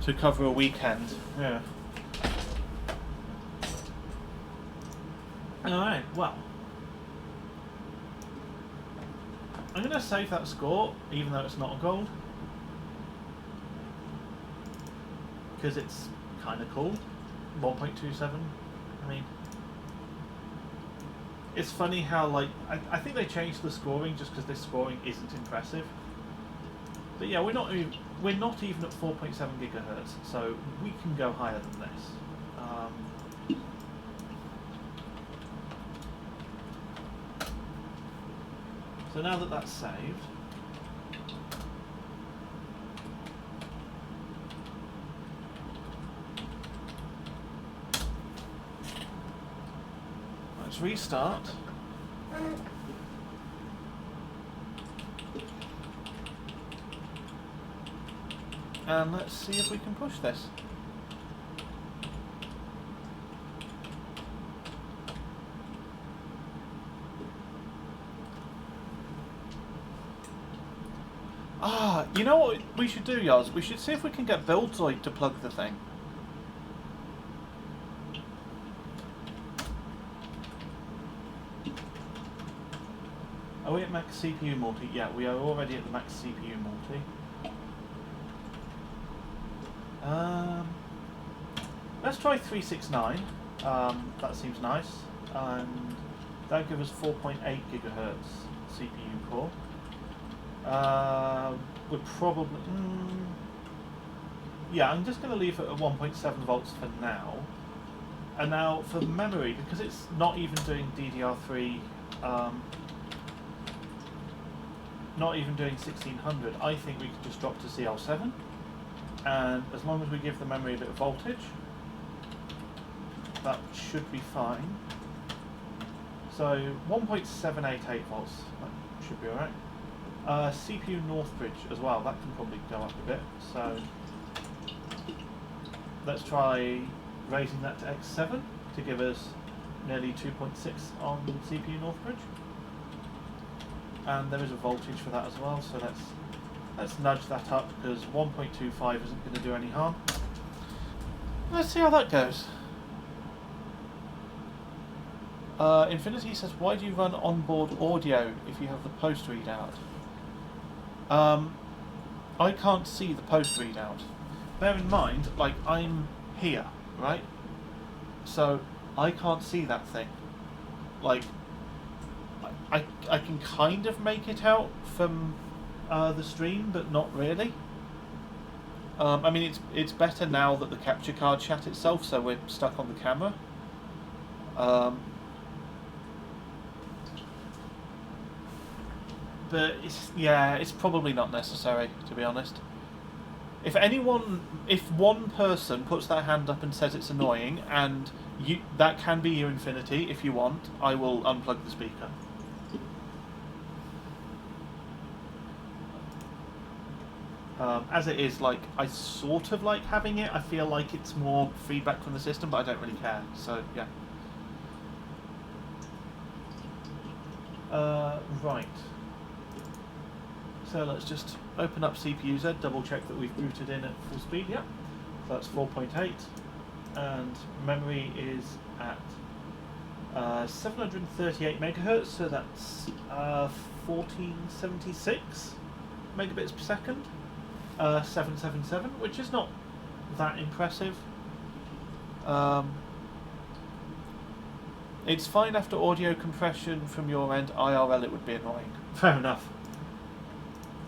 to cover a weekend. Yeah. Alright, well. I'm going to save that score, even though it's not a gold. Because it's kind of cool. 1.27. I mean... It's funny how, like, I think they changed the scoring just because this scoring isn't impressive. But yeah, we're not even at 4.7 gigahertz, so we can go higher than this. So now that that's saved, let's restart. And let's see if we can push this. Ah, you know what we should do, Yoz? We should see if we can get Buildzoid to plug the thing. Are we at max CPU multi? Yeah, we are already at the max CPU multi. Let's try 369. That seems nice. And that'll give us 4.8 gigahertz CPU core. We're probably... yeah, I'm just going to leave it at 1.7 volts for now. And now for memory, because it's not even doing DDR3... not even doing 1600, I think we could just drop to CL7, and as long as we give the memory a bit of voltage, that should be fine. So 1.788 volts, that should be alright. CPU Northbridge as well, that can probably go up a bit, so let's try raising that to X7 to give us nearly 2.6 on CPU Northbridge. And there is a voltage for that as well, so let's nudge that up, because 1.25 isn't going to do any harm. Let's see how that goes. Infinity says, why do you run onboard audio if you have the post readout? I can't see the post readout. Bear in mind, like, I'm here, right? So I can't see that thing. Like, I can kind of make it out from the stream, but not really. I mean, it's better now that the capture card shut itself, so we're stuck on the camera. But it's probably not necessary, to be honest. If one person puts their hand up and says it's annoying, and that can be your Infinity if you want, I will unplug the speaker. As it is, like, I sort of like having it. I feel like it's more feedback from the system, but I don't really care. So yeah. Right. So let's just open up CPU-Z, double check that we've booted in at full speed. Yep. So that's 4.8, and memory is at 738 megahertz. So that's 1476 megabits per second. 777, which is not that impressive. It's fine after audio compression from your end. IRL it would be annoying. Fair enough.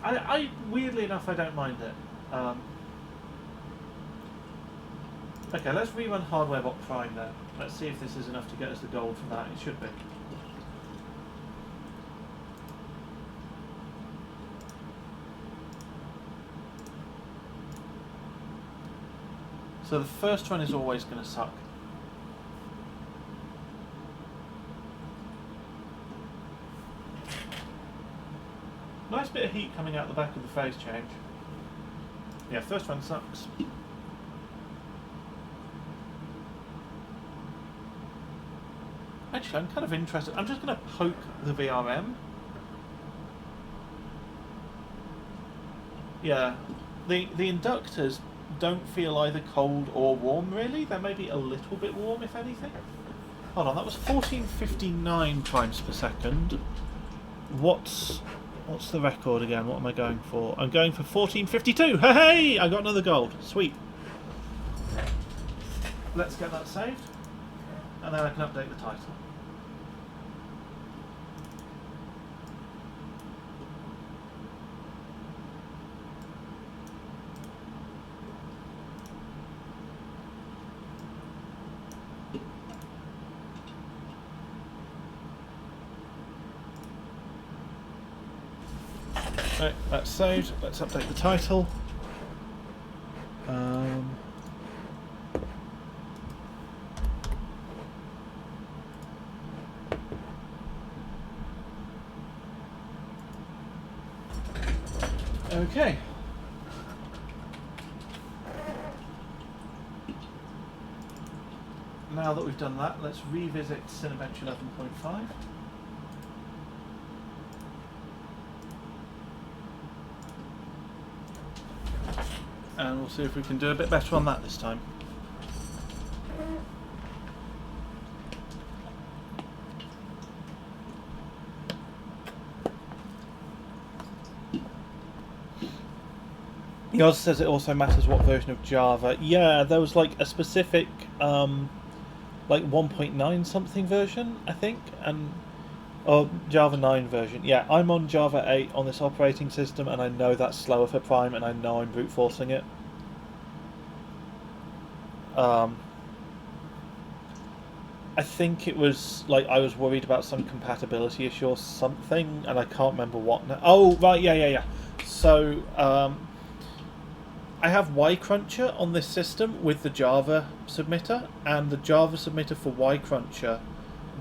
I weirdly enough, I don't mind it. Okay, let's rerun HardwareBot Prime then. Let's see if this is enough to get us the gold for that. It should be. So the first one is always going to suck. Nice bit of heat coming out the back of the phase change. Yeah, first one sucks. Actually, I'm kind of interested. I'm just going to poke the VRM. Yeah, the inductors don't feel either cold or warm, really. They may be a little bit warm, if anything. Hold on, that was 1459 times per second. What's the record again? What am I going for? I'm going for 1452. Hey! I got another gold. Sweet. Let's get that saved, and then I can update the title. Right, that's saved. Let's update the title. Okay. Now that we've done that, let's revisit Cinebench 11.5. And we'll see if we can do a bit better on that this time. Yours says it also matters what version of Java. Yeah, there was like a specific like 1.9 something version, I think, or Java 9 version. Yeah, I'm on Java 8 on this operating system, and I know that's slower for Prime, and I know I'm brute forcing it. I think it was like I was worried about some compatibility issue or something, and I can't remember what now. Oh, right, yeah. So, I have Y-Cruncher on this system with the Java submitter, and the Java submitter for Y-Cruncher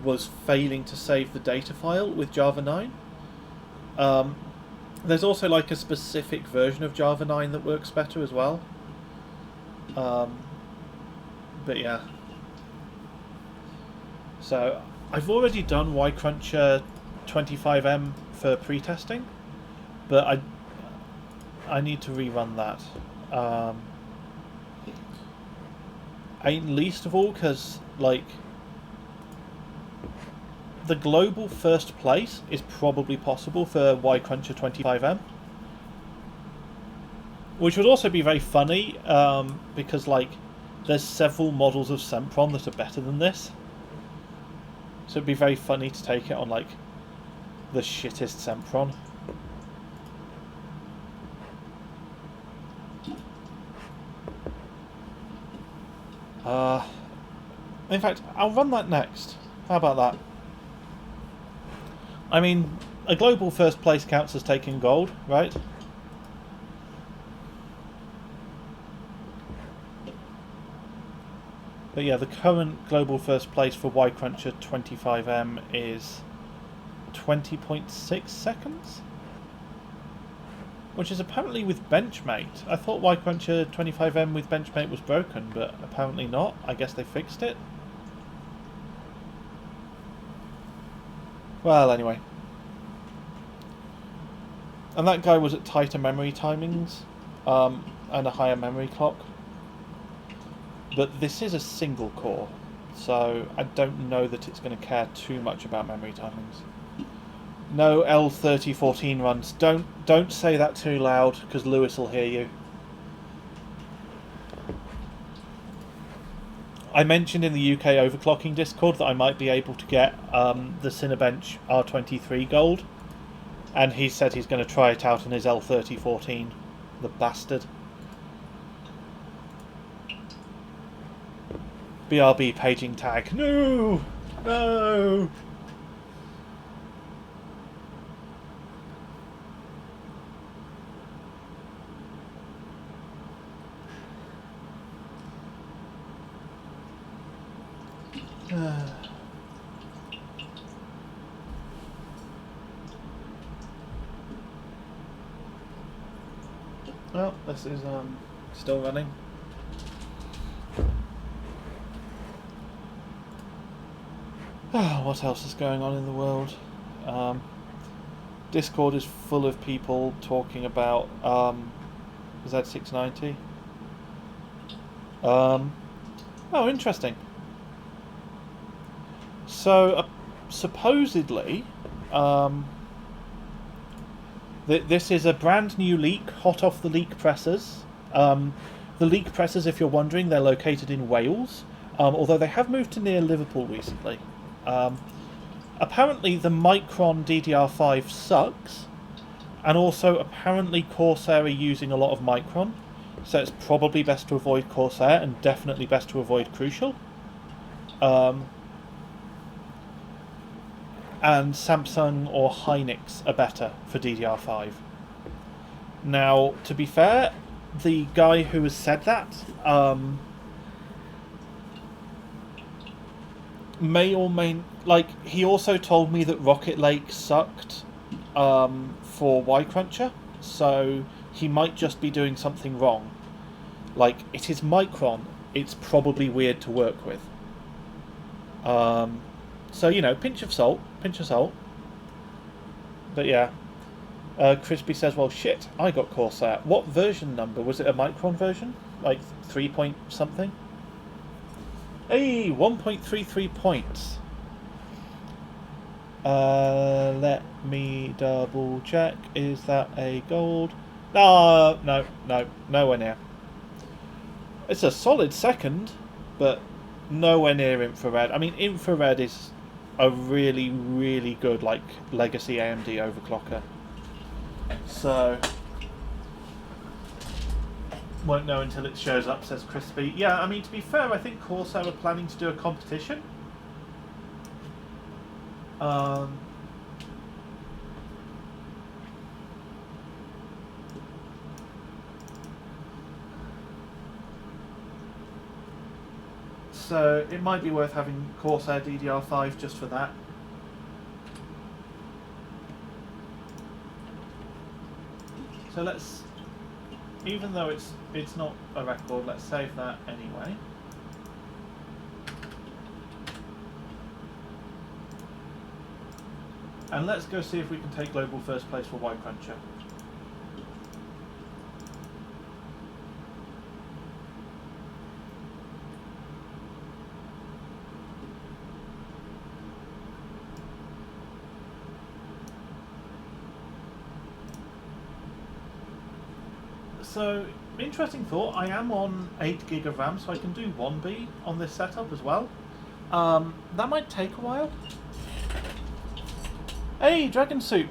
was failing to save the data file with Java 9. There's also like a specific version of Java 9 that works better as well. But yeah. So I've already done Y-Cruncher 25M for pre-testing, but I need to rerun that. Ain't least of all because like the global first place is probably possible for Y-Cruncher 25M, which would also be very funny because like there's several models of Sempron that are better than this. So it'd be very funny to take it on like the shittest Sempron. In fact, I'll run that next. How about that? I mean, a global first place counts as taking gold, right? But yeah, the current global first place for Y-Cruncher 25M is 20.6 seconds? Which is apparently with Benchmate. I thought Y-Cruncher 25M with Benchmate was broken, but apparently not. I guess they fixed it. Well, anyway. And that guy was at tighter memory timings and a higher memory clock. But this is a single core, so I don't know that it's going to care too much about memory timings. No L3014 runs. Don't say that too loud, because Lewis will hear you. I mentioned in the UK overclocking Discord that I might be able to get the Cinebench R23 Gold, and he said he's going to try it out on his L3014. The bastard. BRB paging tag. No! No! Well, this is still running. What else is going on in the world? Discord is full of people talking about Z690. Oh, interesting. So, supposedly, this is a brand new leak, hot off the leak presses. The leak presses, if you're wondering, they're located in Wales, although they have moved to near Liverpool recently. Apparently the Micron DDR5 sucks, and also apparently Corsair are using a lot of Micron, so it's probably best to avoid Corsair and definitely best to avoid Crucial. And Samsung or Hynix are better for DDR5. Now, to be fair, the guy who has said that may or may... Like, he also told me that Rocket Lake sucked for Y-Cruncher, so he might just be doing something wrong. Like, it is Micron, it's probably weird to work with. So, you know, pinch of salt. But yeah. Crispy says, well, shit, I got Corsair. What version number? Was it a Micron version? Like 3 point something? Hey, 1.33 points. Let me double check. Is that a gold? No, nowhere near. It's a solid second, but nowhere near infrared. I mean, infrared is a really, really good, like, legacy AMD overclocker. So, won't know until it shows up, says Crispy. Yeah, I mean, to be fair, I think Corsair are planning to do a competition. Um, so it might be worth having Corsair DDR5 just for that. So let's, even though it's not a record, let's save that anyway. And let's go see if we can take global first place for Y Cruncher. So, interesting thought, I am on 8 gig of RAM, so I can do 1B on this setup as well. That might take a while. Hey, Dragon Soup!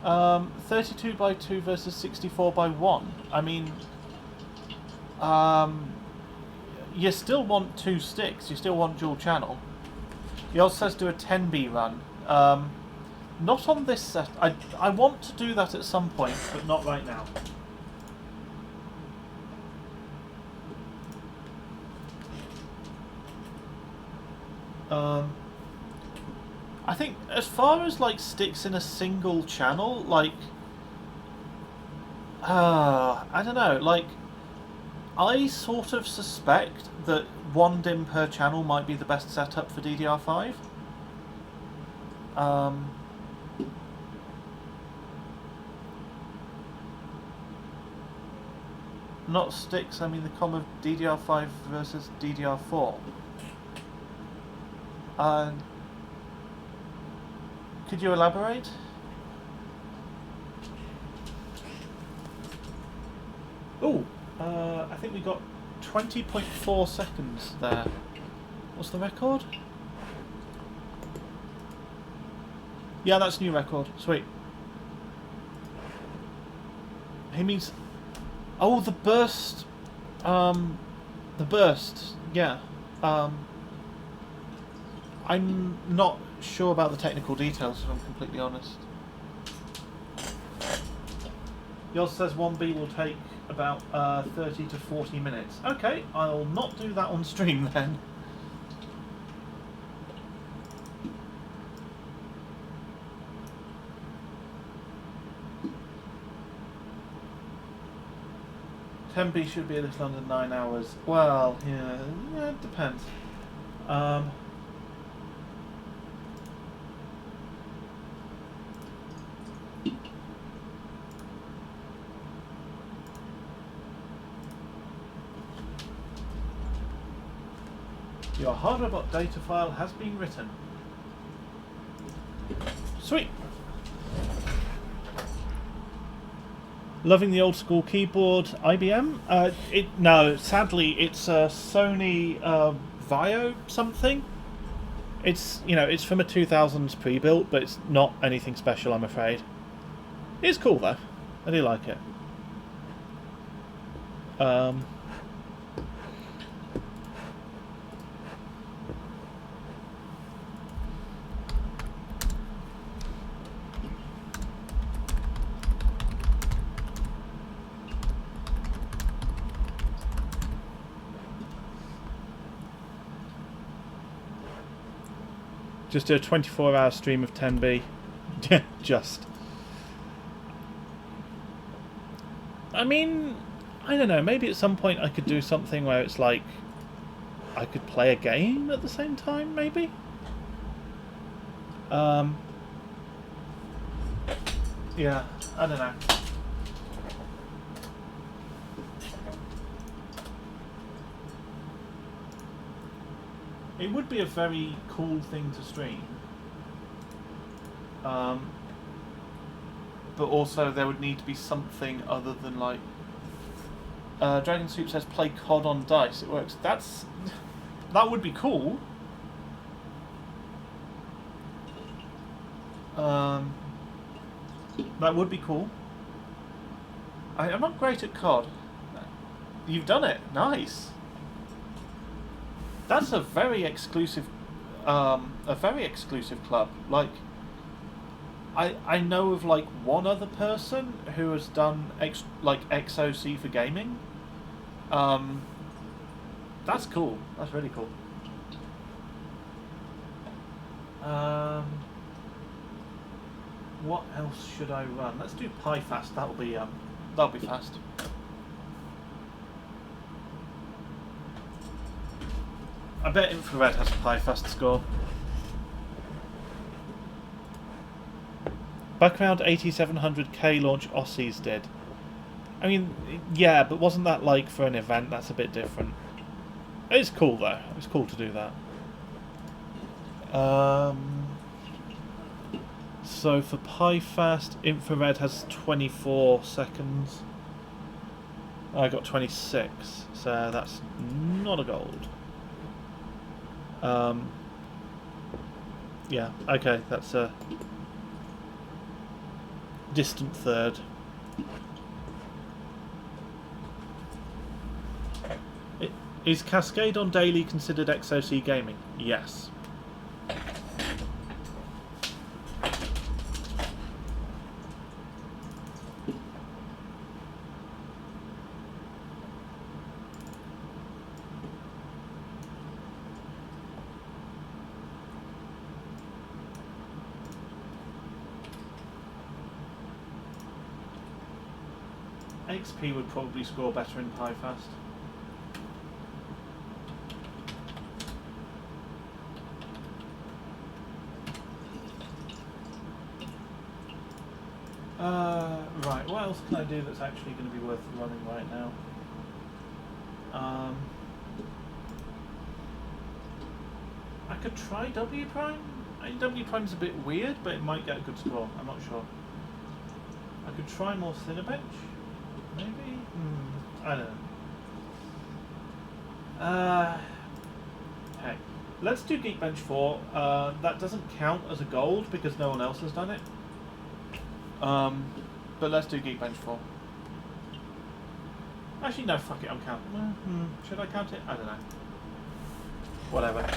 32 by 2 versus 64 by 1. I mean, you still want 2 sticks, you still want dual channel. He also says do a 10B run. Not on this set. I want to do that at some point, but not right now. I think as far as like sticks in a single channel, like I don't know, like I sort of suspect that 1 DIMM per channel might be the best setup for DDR5. Not sticks, I mean the com of DDR5 versus DDR4. Could you elaborate? Oh, I think we got 20.4 seconds there. What's the record? Yeah, that's new record. Sweet. He means... Oh, the burst. The burst. Yeah. I'm not sure about the technical details, if I'm completely honest. Yours says 1B will take about 30 to 40 minutes. Okay, I'll not do that on stream then. $10B should be a little under 9 hours. Well, yeah, it depends. Your hardware.bot data file has been written. Sweet. Loving the old school keyboard, IBM. No, sadly, it's a Sony Vaio something. It's it's from a 2000s pre-built, but it's not anything special, I'm afraid. It's cool though. I do like it. Just do a 24-hour stream of 10B. Just. I mean, I don't know, maybe at some point I could do something where it's like I could play a game at the same time, maybe? Yeah, I don't know. It would be a very cool thing to stream. But also there would need to be something other than like... Dragon Soup says play COD on dice. It works. That would be cool. That would be cool. I'm not great at COD. You've done it. Nice. That's a very exclusive a very exclusive club. Like, I know of like one other person who has done XOC for gaming. That's cool. That's really cool. What else should I run? Let's do PyFast. That'll be fast. I bet Infrared has a PyFast score. Background 8700K launch Aussies did. I mean, yeah, but wasn't that like for an event? That's a bit different. It's cool though. It's cool to do that. So for PyFast, Infrared has 24 seconds. I got 26, so that's not a gold. Yeah, okay, that's a distant third. Is Cascade on Daily considered XOC gaming? Yes. XP would probably score better in PyFast. Right, what else can I do that's actually going to be worth running right now? I could try W Prime. I mean, W Prime's a bit weird, but it might get a good score. I'm not sure. I could try more Cinebench. Maybe? I don't know. Heck. Let's do Geekbench 4. That doesn't count as a gold because no one else has done it. But let's do Geekbench 4. Actually, no, fuck it, I'm counting. Should I count it? I don't know. Whatever.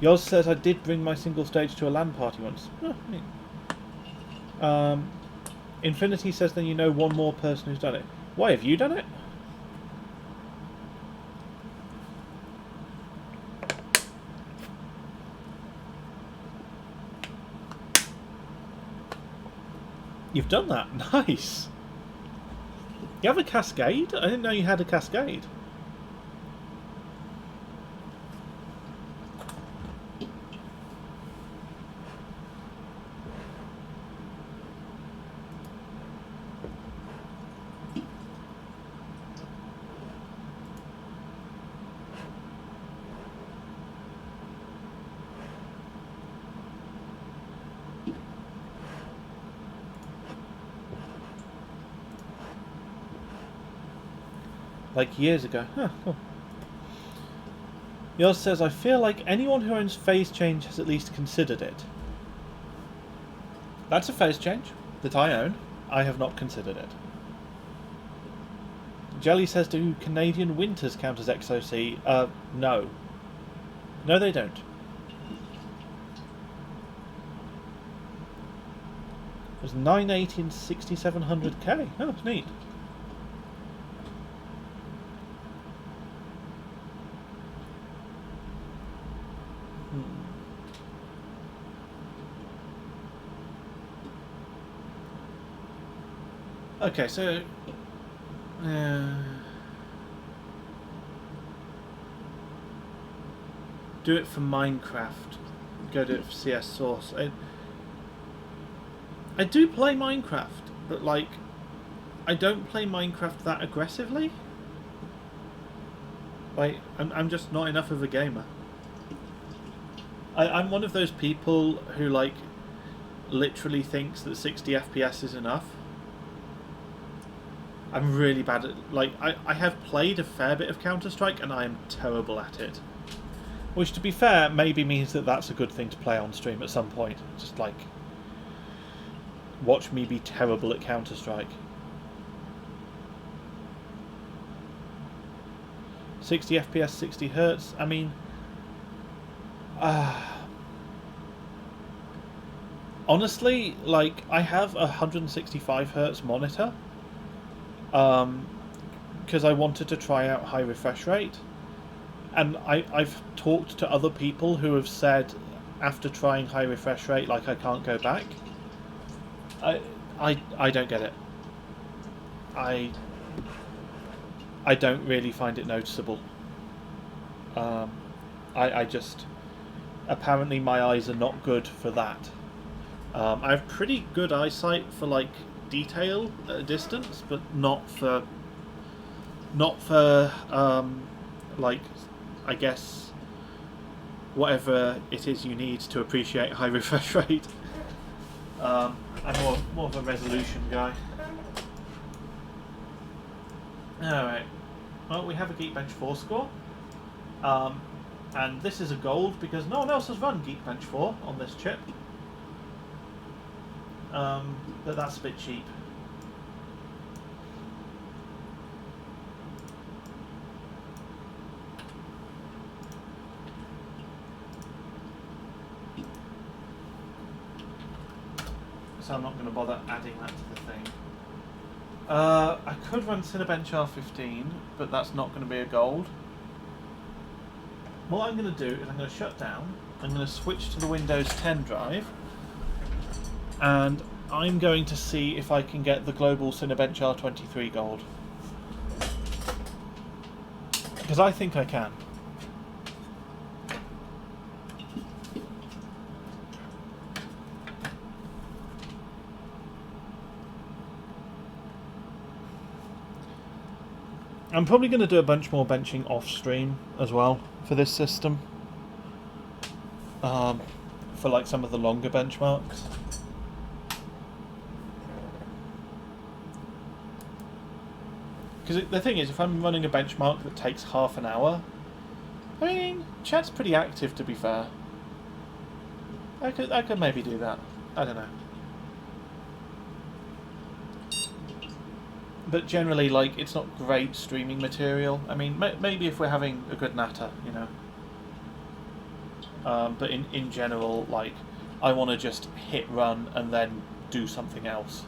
Yoz says I did bring my single stage to a LAN party once. Oh, neat. Infinity says then you know one more person who's done it. Why, have you done it? You've done that? Nice. You have a Cascade? I didn't know you had a Cascade. Like years ago. Huh, cool. Yours says, I feel like anyone who owns phase change has at least considered it. That's a phase change that I own. I have not considered it. Jelly says, do Canadian winters count as XOC? No. No, they don't. There's 980 and 6700K. Oh, that's neat. Okay, so do it for Minecraft. Go do it for CS Source. I do play Minecraft, but like I don't play Minecraft that aggressively. Like I'm just not enough of a gamer. I'm one of those people who like literally thinks that 60 FPS is enough. I'm really bad at, like, I have played a fair bit of Counter-Strike and I am terrible at it. Which, to be fair, maybe means that that's a good thing to play on stream at some point. Just, like, watch me be terrible at Counter-Strike. 60 FPS, 60 Hertz. I mean, honestly, like, I have a 165 Hertz monitor, because I wanted to try out high refresh rate, and I've talked to other people who have said after trying high refresh rate, like, I can't go back. I don't get it. I don't really find it noticeable. I just, apparently my eyes are not good for that. I have pretty good eyesight for, like, detail at a distance, but not for like, I guess, whatever it is you need to appreciate high refresh rate. I'm more of a resolution guy. Alright, well, we have a Geekbench 4 score, and this is a gold because no one else has run Geekbench 4 on this chip, but that's a bit cheap. So I'm not going to bother adding that to the thing. I could run Cinebench R15, but that's not going to be a gold. What I'm going to do is I'm going to shut down, I'm going to switch to the Windows 10 drive, and I'm going to see if I can get the global Cinebench R23 gold. Because I think I can. I'm probably going to do a bunch more benching off stream as well for this system, for like some of the longer benchmarks. Because the thing is, if I'm running a benchmark that takes half an hour, I mean, chat's pretty active, to be fair. I could maybe do that. I don't know. But generally, like, it's not great streaming material. I mean, maybe if we're having a good natter, you know. But in general, like, I want to just hit run and then do something else.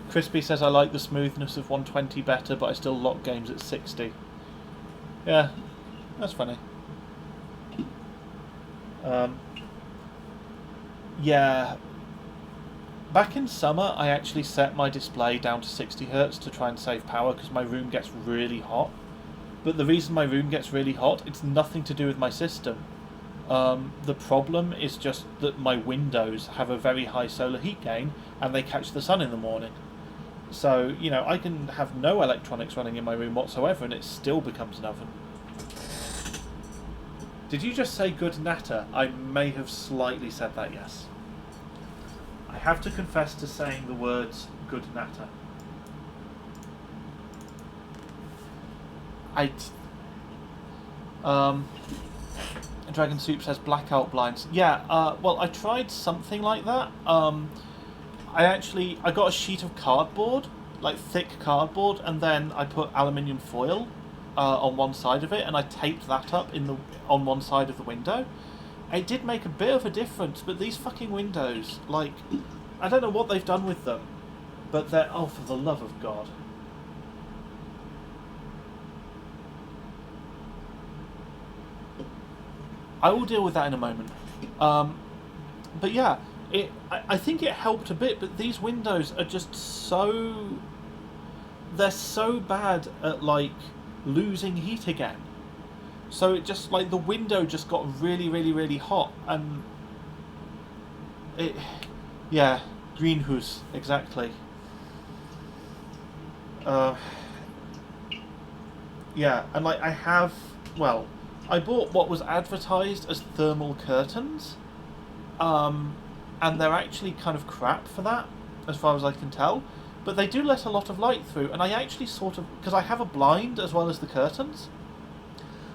Crispy says, I like the smoothness of 120 better, but I still lock games at 60. Yeah, that's funny. Yeah, back in summer I actually set my display down to 60 Hz to try and save power because my room gets really hot. But the reason my room gets really hot, it's nothing to do with my system. The problem is just that my windows have a very high solar heat gain and they catch the sun in the morning. So, you know, I can have no electronics running in my room whatsoever and it still becomes an oven. Did you just say good natter? I may have slightly said that, yes. I have to confess to saying the words good natter. Dragon Soup says blackout blinds. Yeah, well, I tried something like that. I got a sheet of cardboard, like thick cardboard, and then I put aluminium foil on one side of it, and I taped that up on one side of the window. It did make a bit of a difference, but these fucking windows, like, I don't know what they've done with them, but they're, oh, for the love of God. I will deal with that in a moment. But yeah, I think it helped a bit, but these windows are just so... They're so bad at, like, losing heat again. So it just, like, the window just got really, really, really hot, and... it... Yeah, greenhouse, exactly. Yeah, and, like, I have... Well, I bought what was advertised as thermal curtains, and they're actually kind of crap for that, as far as I can tell. But they do let a lot of light through, and I actually sort of... Because I have a blind as well as the curtains.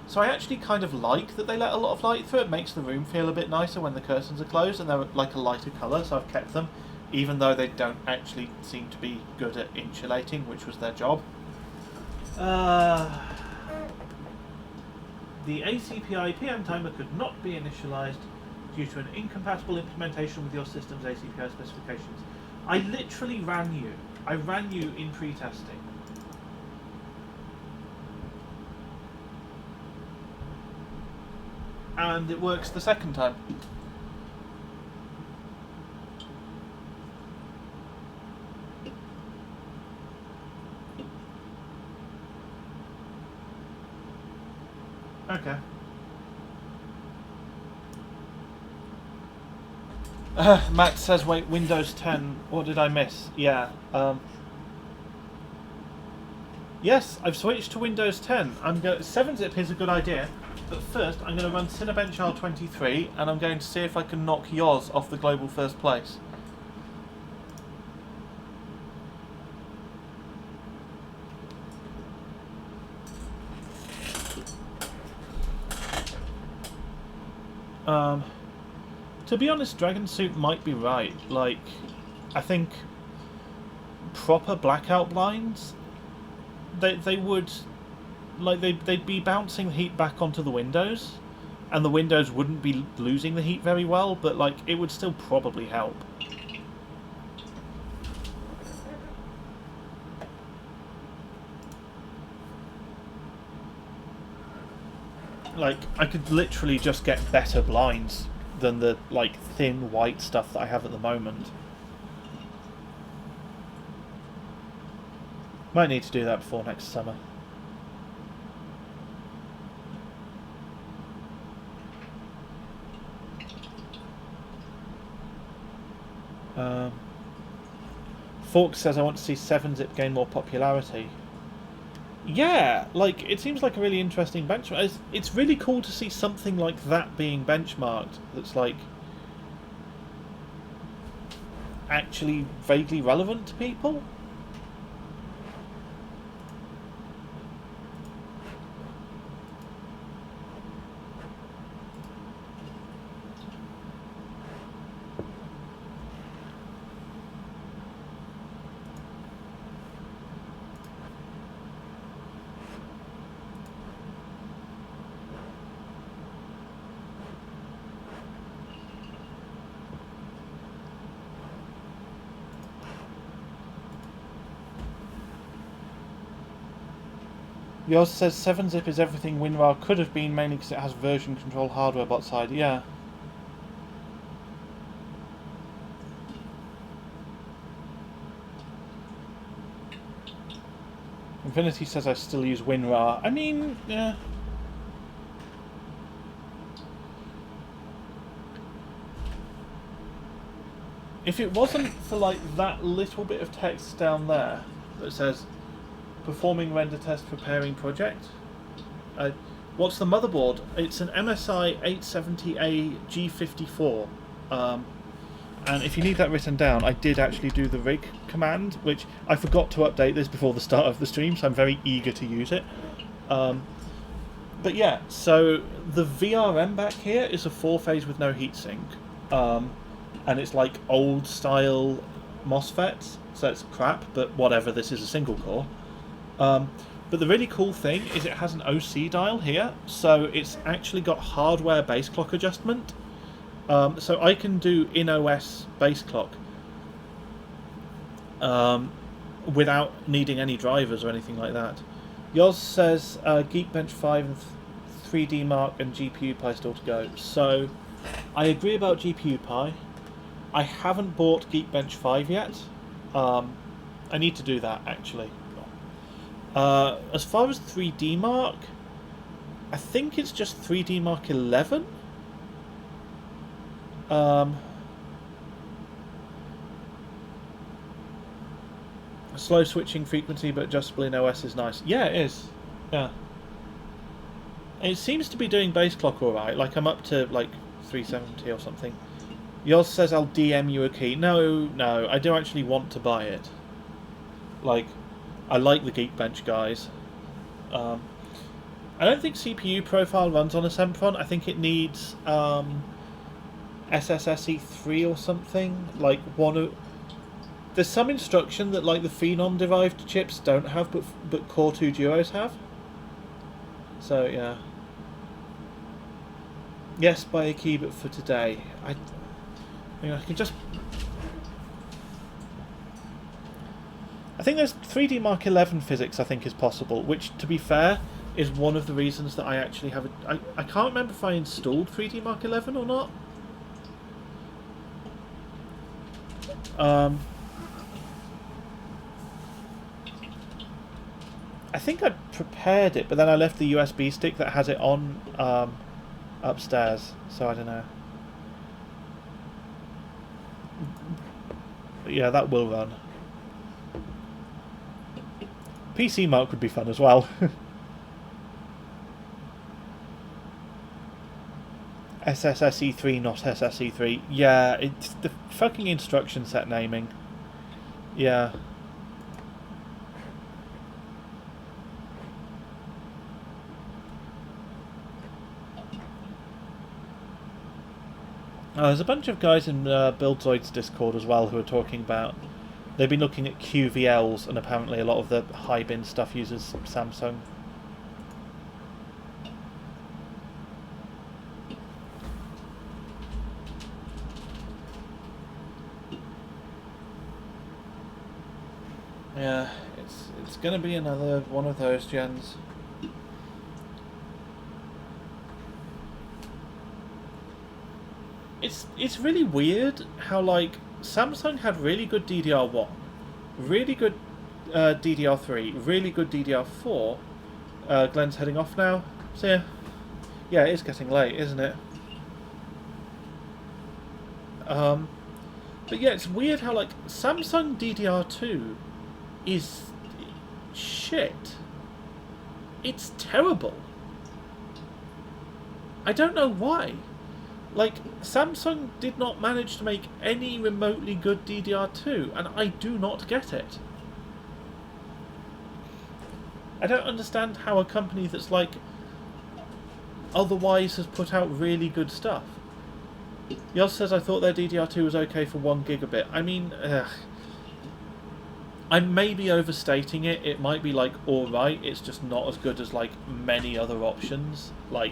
So I actually kind of like that they let a lot of light through. It makes the room feel a bit nicer when the curtains are closed, and they're like a lighter colour, so I've kept them, even though they don't actually seem to be good at insulating, which was their job. The ACPI PM timer could not be initialized due to an incompatible implementation with your system's ACPI specifications. I literally ran you. I ran you in pre-testing. And it works the second time. Okay. Matt says, wait, Windows 10, what did I miss? Yeah, yes, I've switched to Windows 10. 7-zip is a good idea, but first I'm going to run Cinebench R23, and I'm going to see if I can knock yours off the global first place. To be honest, Dragon Suit might be right. Like, I think proper blackout blinds, they would, like, they'd be bouncing the heat back onto the windows, and the windows wouldn't be losing the heat very well, but like it would still probably help. Like, I could literally just get better blinds than the, like, thin white stuff that I have at the moment. Might need to do that before next summer. Fork says, I want to see 7-zip gain more popularity. Yeah, like, it seems like a really interesting benchmark. It's really cool to see something like that being benchmarked that's, like, actually vaguely relevant to people. Yours says 7-zip is everything WinRAR could have been, mainly because it has version control hardware bot side. Yeah. Infinity says I still use WinRAR. I mean, yeah. If it wasn't for, like, that little bit of text down there that says performing render test preparing project. What's the motherboard? It's an MSI 870A G54. And if you need that written down, I did actually do the rig command, which I forgot to update this before the start of the stream, so I'm very eager to use it. But yeah, so the VRM back here is a 4-phase with no heatsink. And it's like old style MOSFETs, so it's crap, but whatever, this is a single core. But the really cool thing is it has an OC dial here, so it's actually got hardware base clock adjustment. So I can do in-OS base clock without needing any drivers or anything like that. Yours says Geekbench 5 and 3D Mark and GPU Pi still to go. So I agree about GPU Pi. I haven't bought Geekbench 5 yet. I need to do that actually. As far as 3D Mark, I think it's just 3D Mark 11. Slow switching frequency but adjustable in OS is nice. Yeah, it is. Yeah. It seems to be doing base clock alright. Like, I'm up to like 370 or something. Yours says I'll DM you a key. No, I do actually want to buy it. Like, I like the Geekbench guys. I don't think CPU profile runs on a Sempron. I think it needs SSSE3 or something. Like there's some instruction that like the Phenom derived chips don't have, but Core 2 Duos have. So yeah. Yes, buy a keyboard for today. I can just. I think there's 3D Mark 11 physics. I think is possible, which, to be fair, is one of the reasons that I actually have I can't remember if I installed 3D Mark 11 or not. I think I prepared it, but then I left the USB stick that has it on upstairs, so I don't know. But yeah, that will run. PC Mark would be fun as well. SSSE3, not SSE3. Yeah, it's the fucking instruction set naming. Yeah. There's a bunch of guys in Buildzoid's Discord as well who are talking about. They've been looking at QVLs, and apparently a lot of the high bin stuff uses Samsung. Yeah, it's gonna be another one of those gens. It's really weird how like Samsung had really good DDR1, really good DDR3, really good DDR4. Glenn's heading off now. So yeah, it is getting late, isn't it? But yeah, it's weird how like Samsung DDR2 is shit. It's terrible. I don't know why. Like, Samsung did not manage to make any remotely good DDR2, and I do not get it. I don't understand how a company that's, like, otherwise has put out really good stuff. Yoss says, I thought their DDR2 was okay for 1 gigabit. I mean, I may be overstating it. It might be, like, alright. It's just not as good as, like, many other options. Like,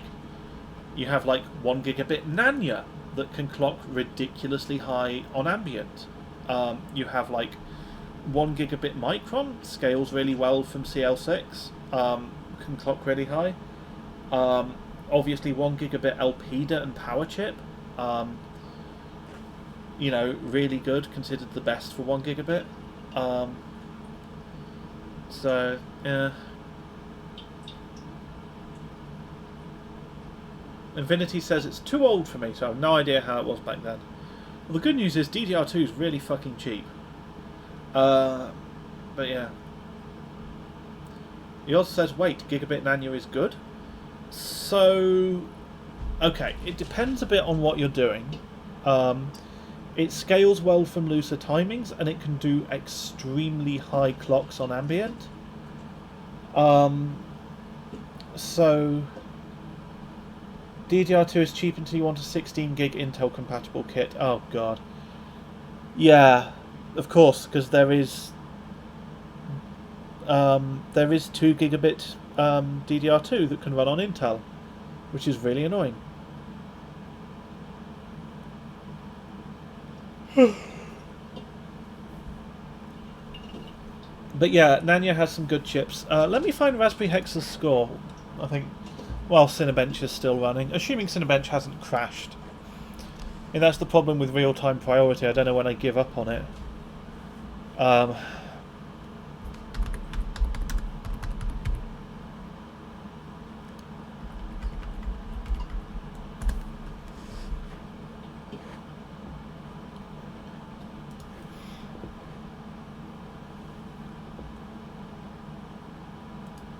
you have like 1 gigabit Nanya that can clock ridiculously high on ambient. You have like 1 gigabit Micron, scales really well from CL6, can clock really high. Obviously 1 gigabit Elpida and Power Chip, you know, really good, considered the best for 1 gigabit. So, yeah. Infinity says it's too old for me, so I have no idea how it was back then. Well, the good news is DDR2 is really fucking cheap. But yeah. He also says, wait, gigabit Nanya is good? So, okay, it depends a bit on what you're doing. It scales well from looser timings, and it can do extremely high clocks on ambient. So DDR2 is cheap until you want a 16 gig Intel compatible kit. Oh god. Yeah, of course, because there is 2 gigabit DDR2 that can run on Intel, which is really annoying. But yeah, Nanya has some good chips. Let me find Raspberry Hex's score. I think while Cinebench is still running, assuming Cinebench hasn't crashed. And that's the problem with real-time priority. I don't know when I give up on it.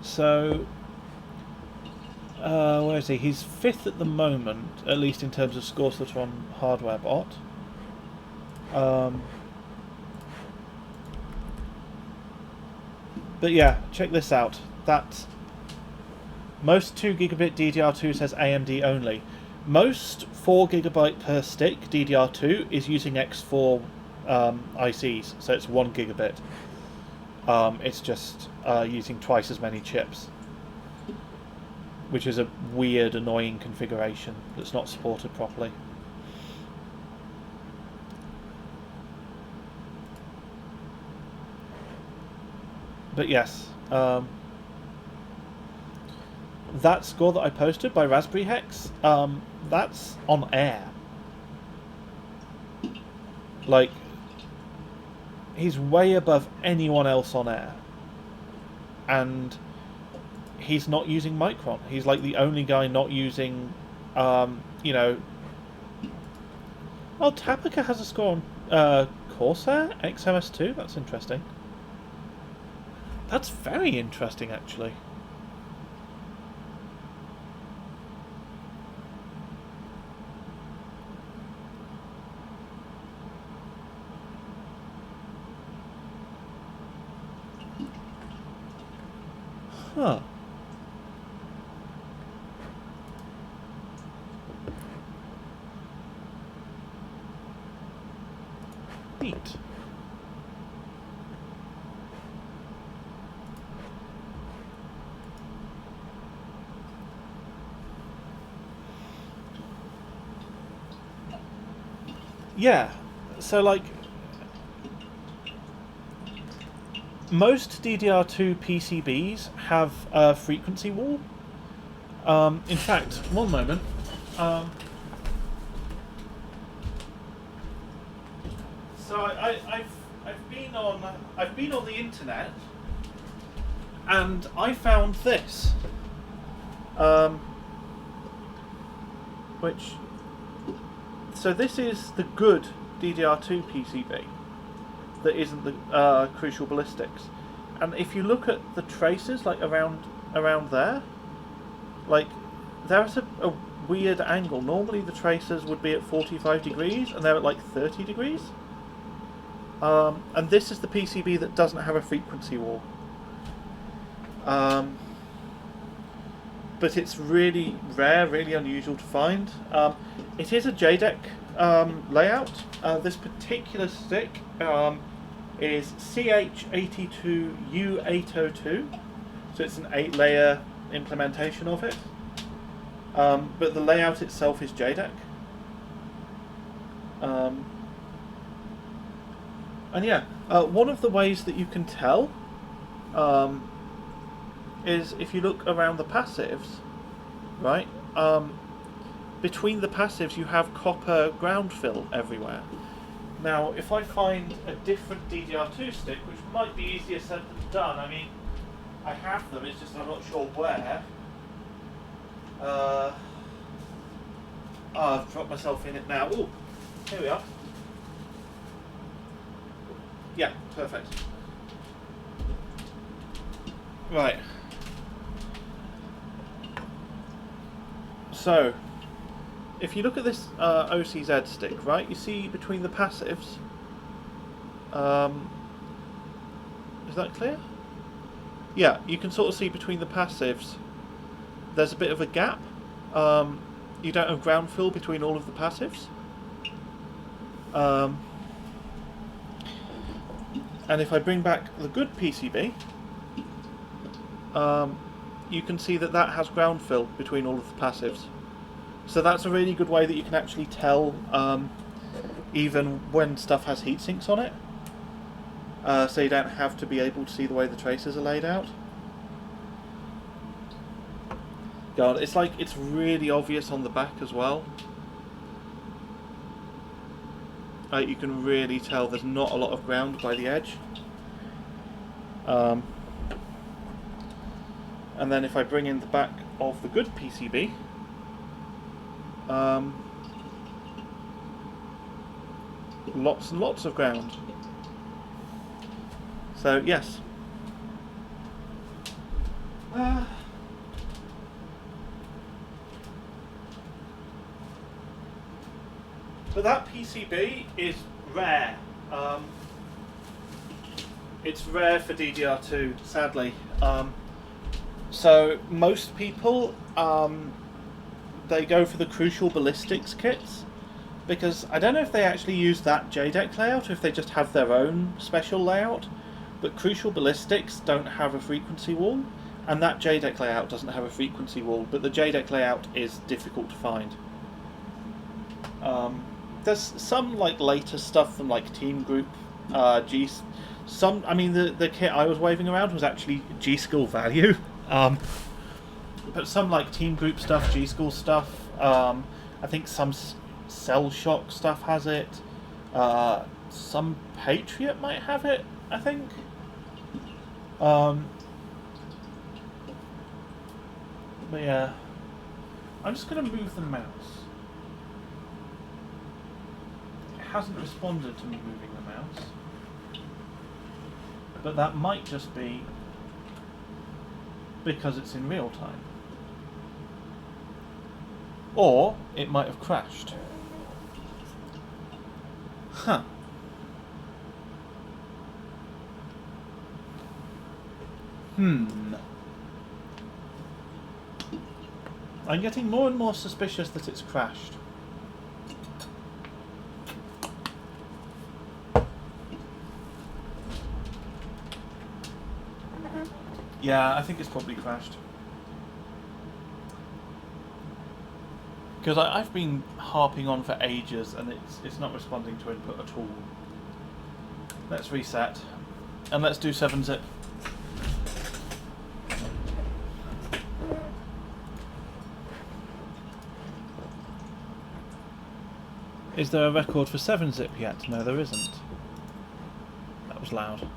So, where is he? He's 5th at the moment, at least in terms of scores that are on Hardware Bot. But yeah, check this out. That Most 2 gigabit DDR2 says AMD only. Most 4 gigabyte per stick DDR2 is using X4 ICs, so it's 1 gigabit. It's just using twice as many chips, which is a weird, annoying configuration that's not supported properly. But yes, that score that I posted by Raspberry Hex, that's on air. Like, he's way above anyone else on air. And he's not using Micron. He's like the only guy not using, you know... Oh, Tapaka has a score on Corsair XMS2? That's interesting. That's very interesting, actually. Huh. Neat. Yeah, so like most DDR2 PCBs have a frequency wall. In fact, one moment. So I've been on the internet, and I found this, which. So this is the good DDR2 PCB that isn't the Crucial Ballistics, and if you look at the traces, like around there, like there's a weird angle. Normally the traces would be at 45 degrees, and they're at like 30 degrees. And this is the PCB that doesn't have a frequency wall. But it's really rare, really unusual to find. It is a JDEC layout. This particular stick is CH82U802, so it's an 8-layer implementation of it. But the layout itself is JDEC. And yeah, one of the ways that you can tell is if you look around the passives, right? Between the passives you have copper ground fill everywhere. Now, if I find a different DDR2 stick, which might be easier said than done, I mean, I have them, it's just I'm not sure where. Oh, I've dropped myself in it now. Ooh, here we are. Yeah, perfect. Right. So, if you look at this OCZ stick, right, you see between the passives, is that clear? Yeah, you can sort of see between the passives, there's a bit of a gap. You don't have ground fill between all of the passives. And if I bring back the good PCB, you can see that that has ground fill between all of the passives. So that's a really good way that you can actually tell even when stuff has heat sinks on it. So you don't have to be able to see the way the traces are laid out. God, it's like it's really obvious on the back as well. You can really tell there's not a lot of ground by the edge. And then if I bring in the back of the good PCB, lots and lots of ground. So yes. But that PCB is rare. It's rare for DDR2, sadly. So most people, they go for the Crucial Ballistics kits, because I don't know if they actually use that JDEC layout or if they just have their own special layout, but Crucial Ballistics don't have a frequency wall, and that JDEC layout doesn't have a frequency wall, but the JDEC layout is difficult to find. There's some like later stuff from like Team Group, I mean the kit I was waving around was actually G-School value, but some like Team Group stuff, G-School stuff, I think some Cell Shock stuff has it, some Patriot might have it, I think. But yeah, I'm just going to move the mouse. It hasn't responded to me moving the mouse, but that might just be because it's in real time. Or it might have crashed. Huh. I'm getting more and more suspicious that it's crashed. Yeah, I think it's probably crashed. Because I've been harping on for ages and it's not responding to input at all. Let's reset. And let's do 7-zip. Is there a record for 7-zip yet? No, there isn't. That was loud.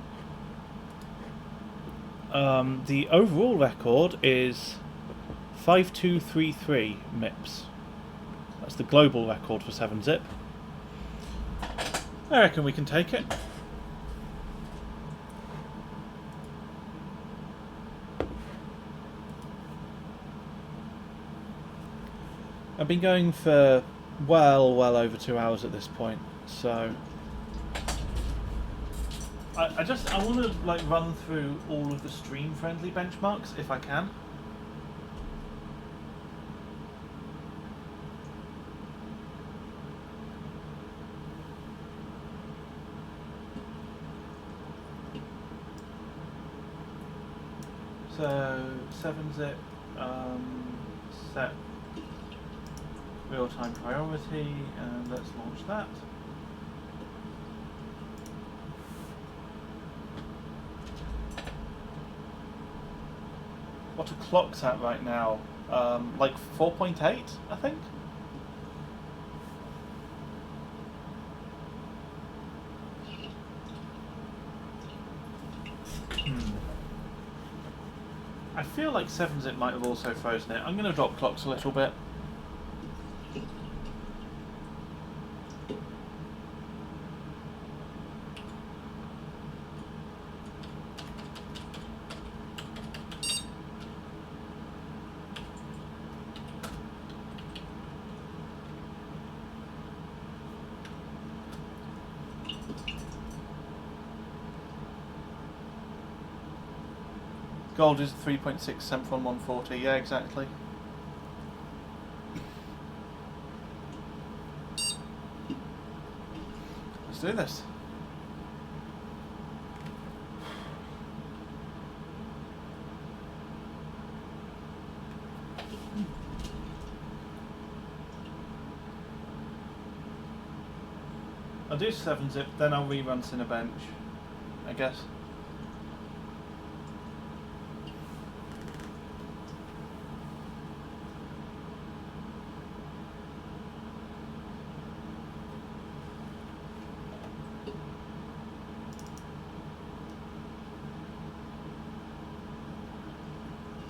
The overall record is 5233 MIPS. That's the global record for 7-zip. I reckon we can take it. I've been going for well over 2 hours at this point, so I want to like run through all of the stream friendly benchmarks if I can. So 7-zip, set real-time priority, and let's launch that. What a clock's at right now? Like 4.8, I think? I feel like 7-zip might have also frozen it. I'm going to drop clocks a little bit. Gold is 3.6 Sempron 140, yeah, exactly. Let's do this. I'll do 7-zip, then I'll rerun Cinebench, I guess.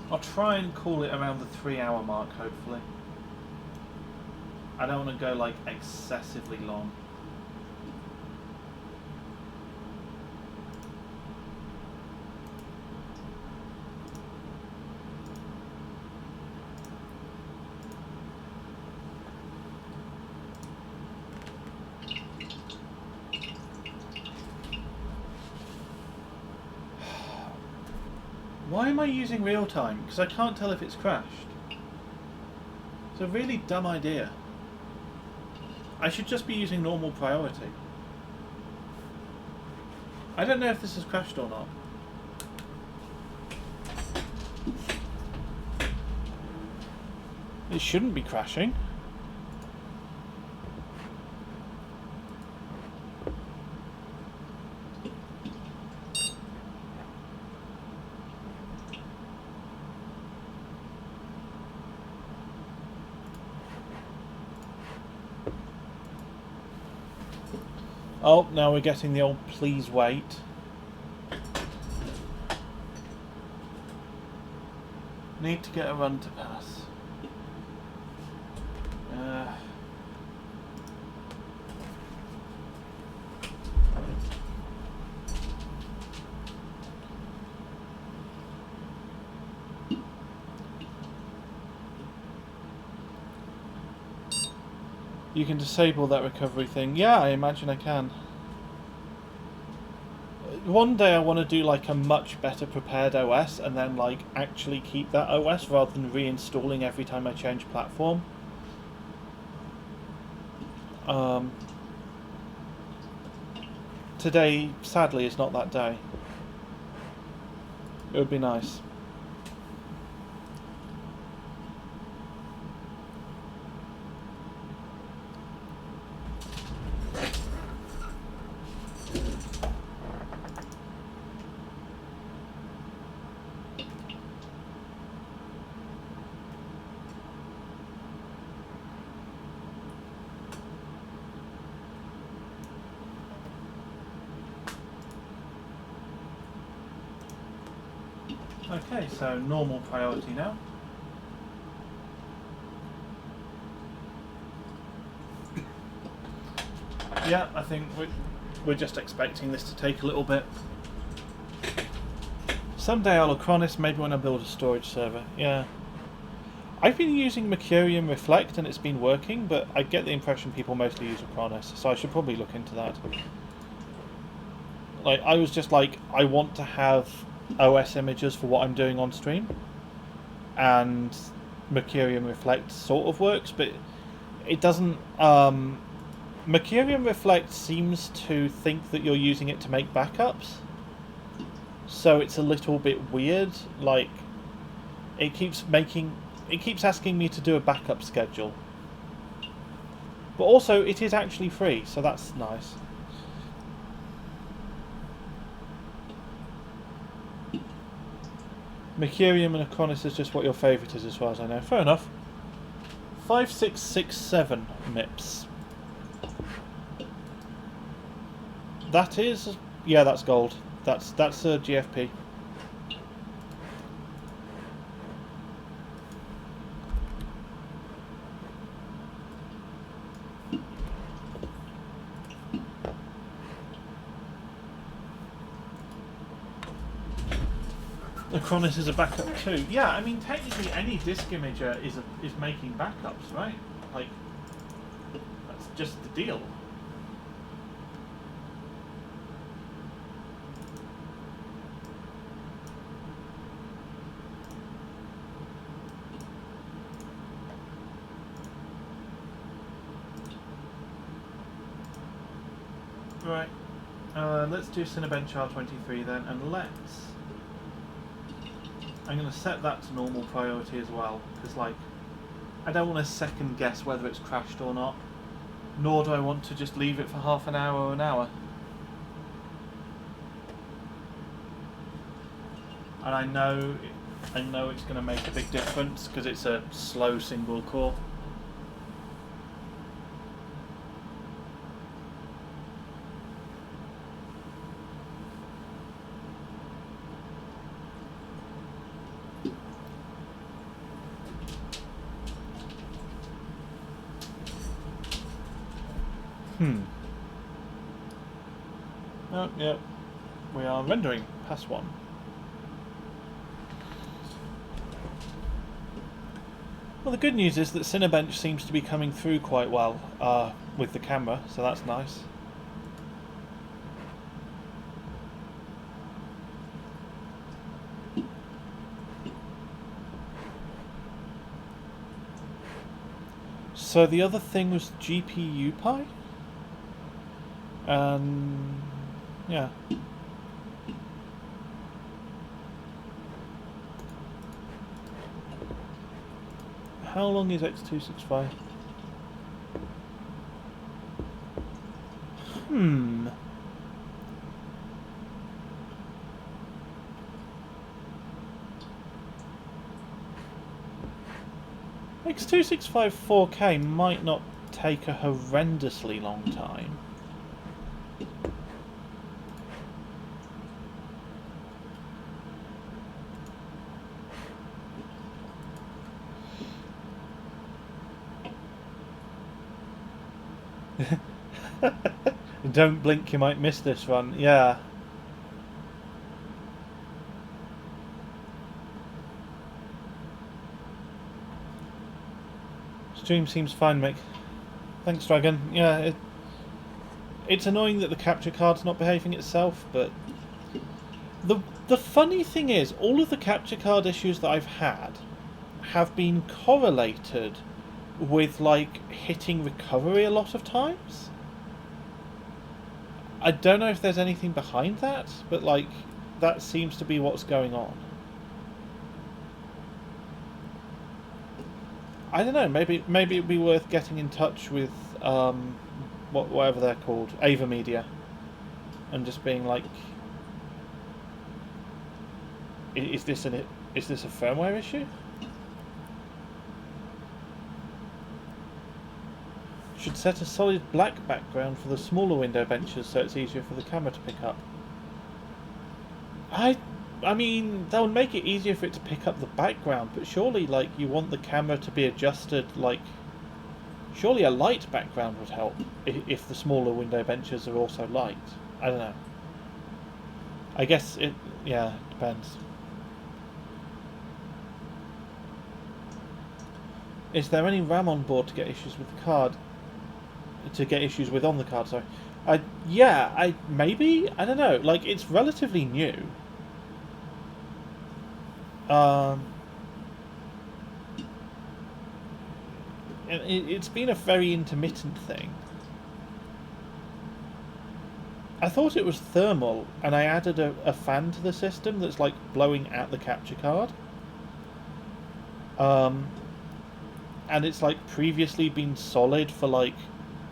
I'll try and call it around the 3-hour mark, hopefully. I don't want to go like excessively long. Why am I using real time? Because I can't tell if it's crashed. It's a really dumb idea. I should just be using normal priority. I don't know if this has crashed or not. It shouldn't be crashing. Oh, now we're getting the old please wait. Need to get a run to pass. You can disable that recovery thing. Yeah, I imagine I can. One day I want to do like a much better prepared OS and then like actually keep that OS rather than reinstalling every time I change platform. Today, sadly, is not that day. It would be nice. Okay, so normal priority now. Yeah, I think we're just expecting this to take a little bit. Someday I'll Acronis, maybe when I build a storage server. Yeah. I've been using Mercurium Reflect and it's been working, but I get the impression people mostly use Acronis, so I should probably look into that. Like, I was just like, I want to have OS images for what I'm doing on stream, and Mercurium Reflect sort of works, but it doesn't. Mercurium Reflect seems to think that you're using it to make backups, so it's a little bit weird. Like, it keeps asking me to do a backup schedule, but also it is actually free, so that's nice. Mercurium and Acronis is just what your favourite is, as far as I know. Fair enough. 5667 MIPS. That is... yeah, that's gold. That's a GFP. Acronis is a backup too. Yeah, I mean technically any disk imager is making backups, right? Like, that's just the deal. Right. Let's do Cinebench R23 then, and let's... I'm going to set that to normal priority as well, because like, I don't want to second guess whether it's crashed or not, nor do I want to just leave it for half an hour or an hour. And I know it's going to make a big difference because it's a slow single core. Oh, yep. We are rendering past one. Well, the good news is that Cinebench seems to be coming through quite well with the camera, so that's nice. So the other thing was GPU Pi? Yeah. How long is X265? X265 4K might not take a horrendously long time. Don't blink, you might miss this one. Yeah. Stream seems fine, Mick. Thanks, Dragon. Yeah, it's annoying that the capture card's not behaving itself, but the funny thing is, all of the capture card issues that I've had have been correlated with, like, hitting recovery a lot of times. I don't know if there's anything behind that, but, like, that seems to be what's going on. I don't know, maybe it'd be worth getting in touch with, whatever they're called, Avermedia, and just being like, is this a firmware issue? Should set a solid black background for the smaller window benches so it's easier for the camera to pick up. I mean, that would make it easier for it to pick up the background, but surely, like, you want the camera to be adjusted, like, surely a light background would help if the smaller window benches are also light. I don't know. I guess it depends. Is there any RAM on board to get issues with the card? To get issues with on the card, sorry. Maybe? I don't know. Like, it's relatively new. It's been a very intermittent thing. I thought it was thermal, and I added a fan to the system that's like blowing at the capture card. And it's like previously been solid for like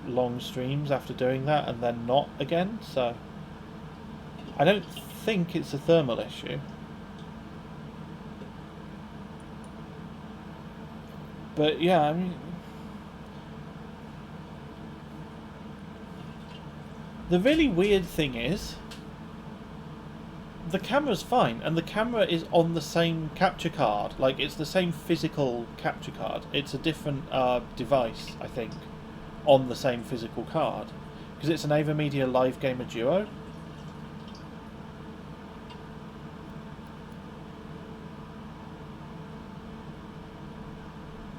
long streams after doing that, and then not again, so I don't think it's a thermal issue. But yeah, I mean, the really weird thing is the camera's fine, and the camera is on the same capture card. Like, it's the same physical capture card. It's a different device, I think, on the same physical card, because it's an Avermedia Live Gamer Duo.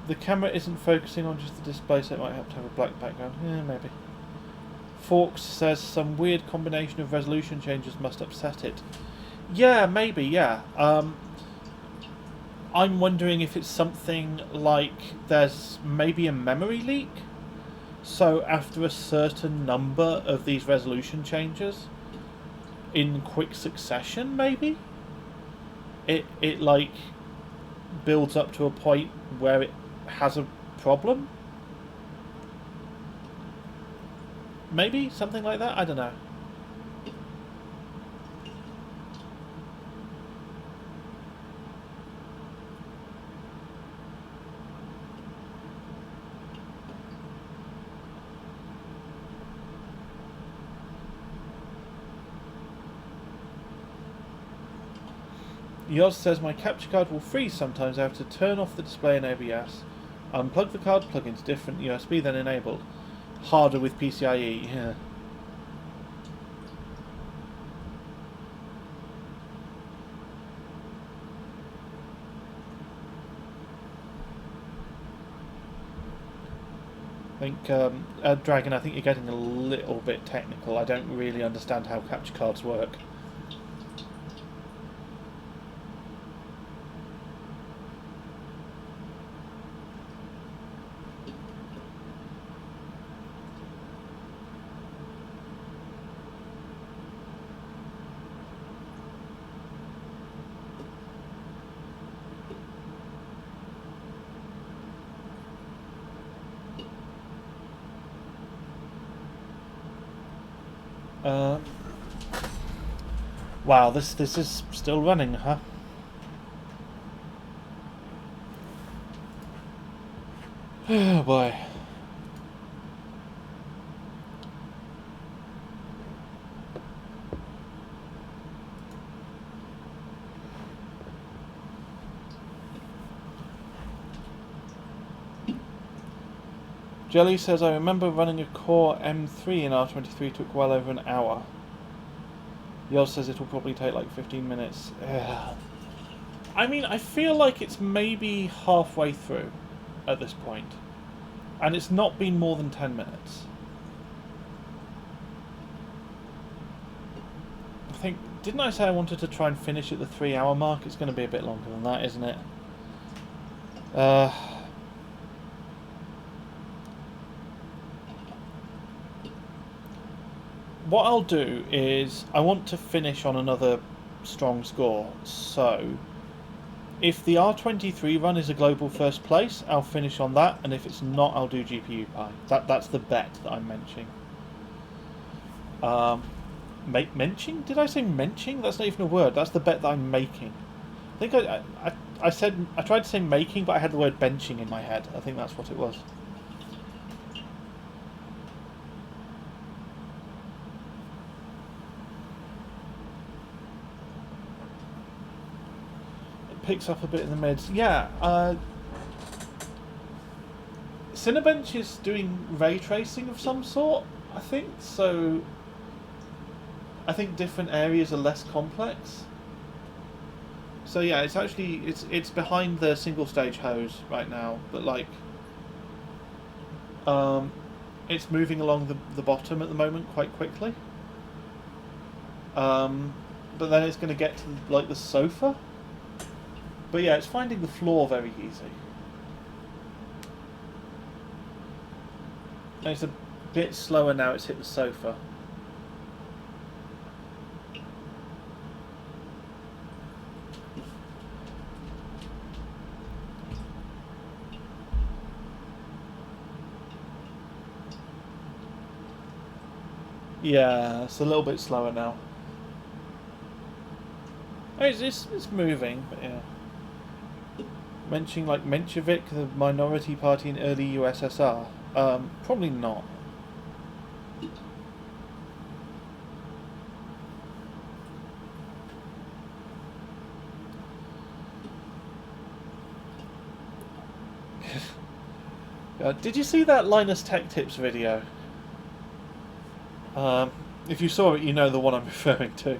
The camera isn't focusing on just the display, so it might have to have a black background. Yeah, maybe. Forks says some weird combination of resolution changes must upset it. Yeah, maybe, yeah. I'm wondering if it's something like there's maybe a memory leak. So after a certain number of these resolution changes in quick succession, maybe it like builds up to a point where it has a problem. Maybe something like that. I don't know. Yoz says my capture card will freeze sometimes. I have to turn off the display in OBS, unplug the card, plug into different USB, then enabled. Harder with PCIe, yeah. I think, Dragon, I think you're getting a little bit technical. I don't really understand how capture cards work. Wow, this is still running, huh? Oh boy. Jelly says, I remember running a Core M3 in R23 took well over an hour. Yours says it'll probably take like 15 minutes. Ugh. I mean, I feel like it's maybe halfway through at this point. And it's not been more than 10 minutes. I think, didn't I say I wanted to try and finish at the 3-hour mark? It's going to be a bit longer than that, isn't it? What I'll do is, I want to finish on another strong score, so if the R23 run is a global first place, I'll finish on that, and if it's not, I'll do GPU Pi. That's the bet that I'm mentioning. Menching? Did I say menching? That's not even a word. That's the bet that I'm making. I think I said, I tried to say making, but I had the word benching in my head. I think that's what it was. Picks up a bit in the mids. Yeah, Cinebench is doing ray tracing of some sort, I think, so I think different areas are less complex. So yeah, it's actually, it's behind the single stage hose right now, but like, it's moving along the bottom at the moment quite quickly. But then it's going to get to like the sofa. But yeah, it's finding the floor very easy. And it's a bit slower now it's hit the sofa. Yeah, it's a little bit slower now. It's moving, but yeah. Mentioning like Menshevik, the minority party in early USSR? Probably not. Did you see that Linus Tech Tips video? If you saw it, you know the one I'm referring to.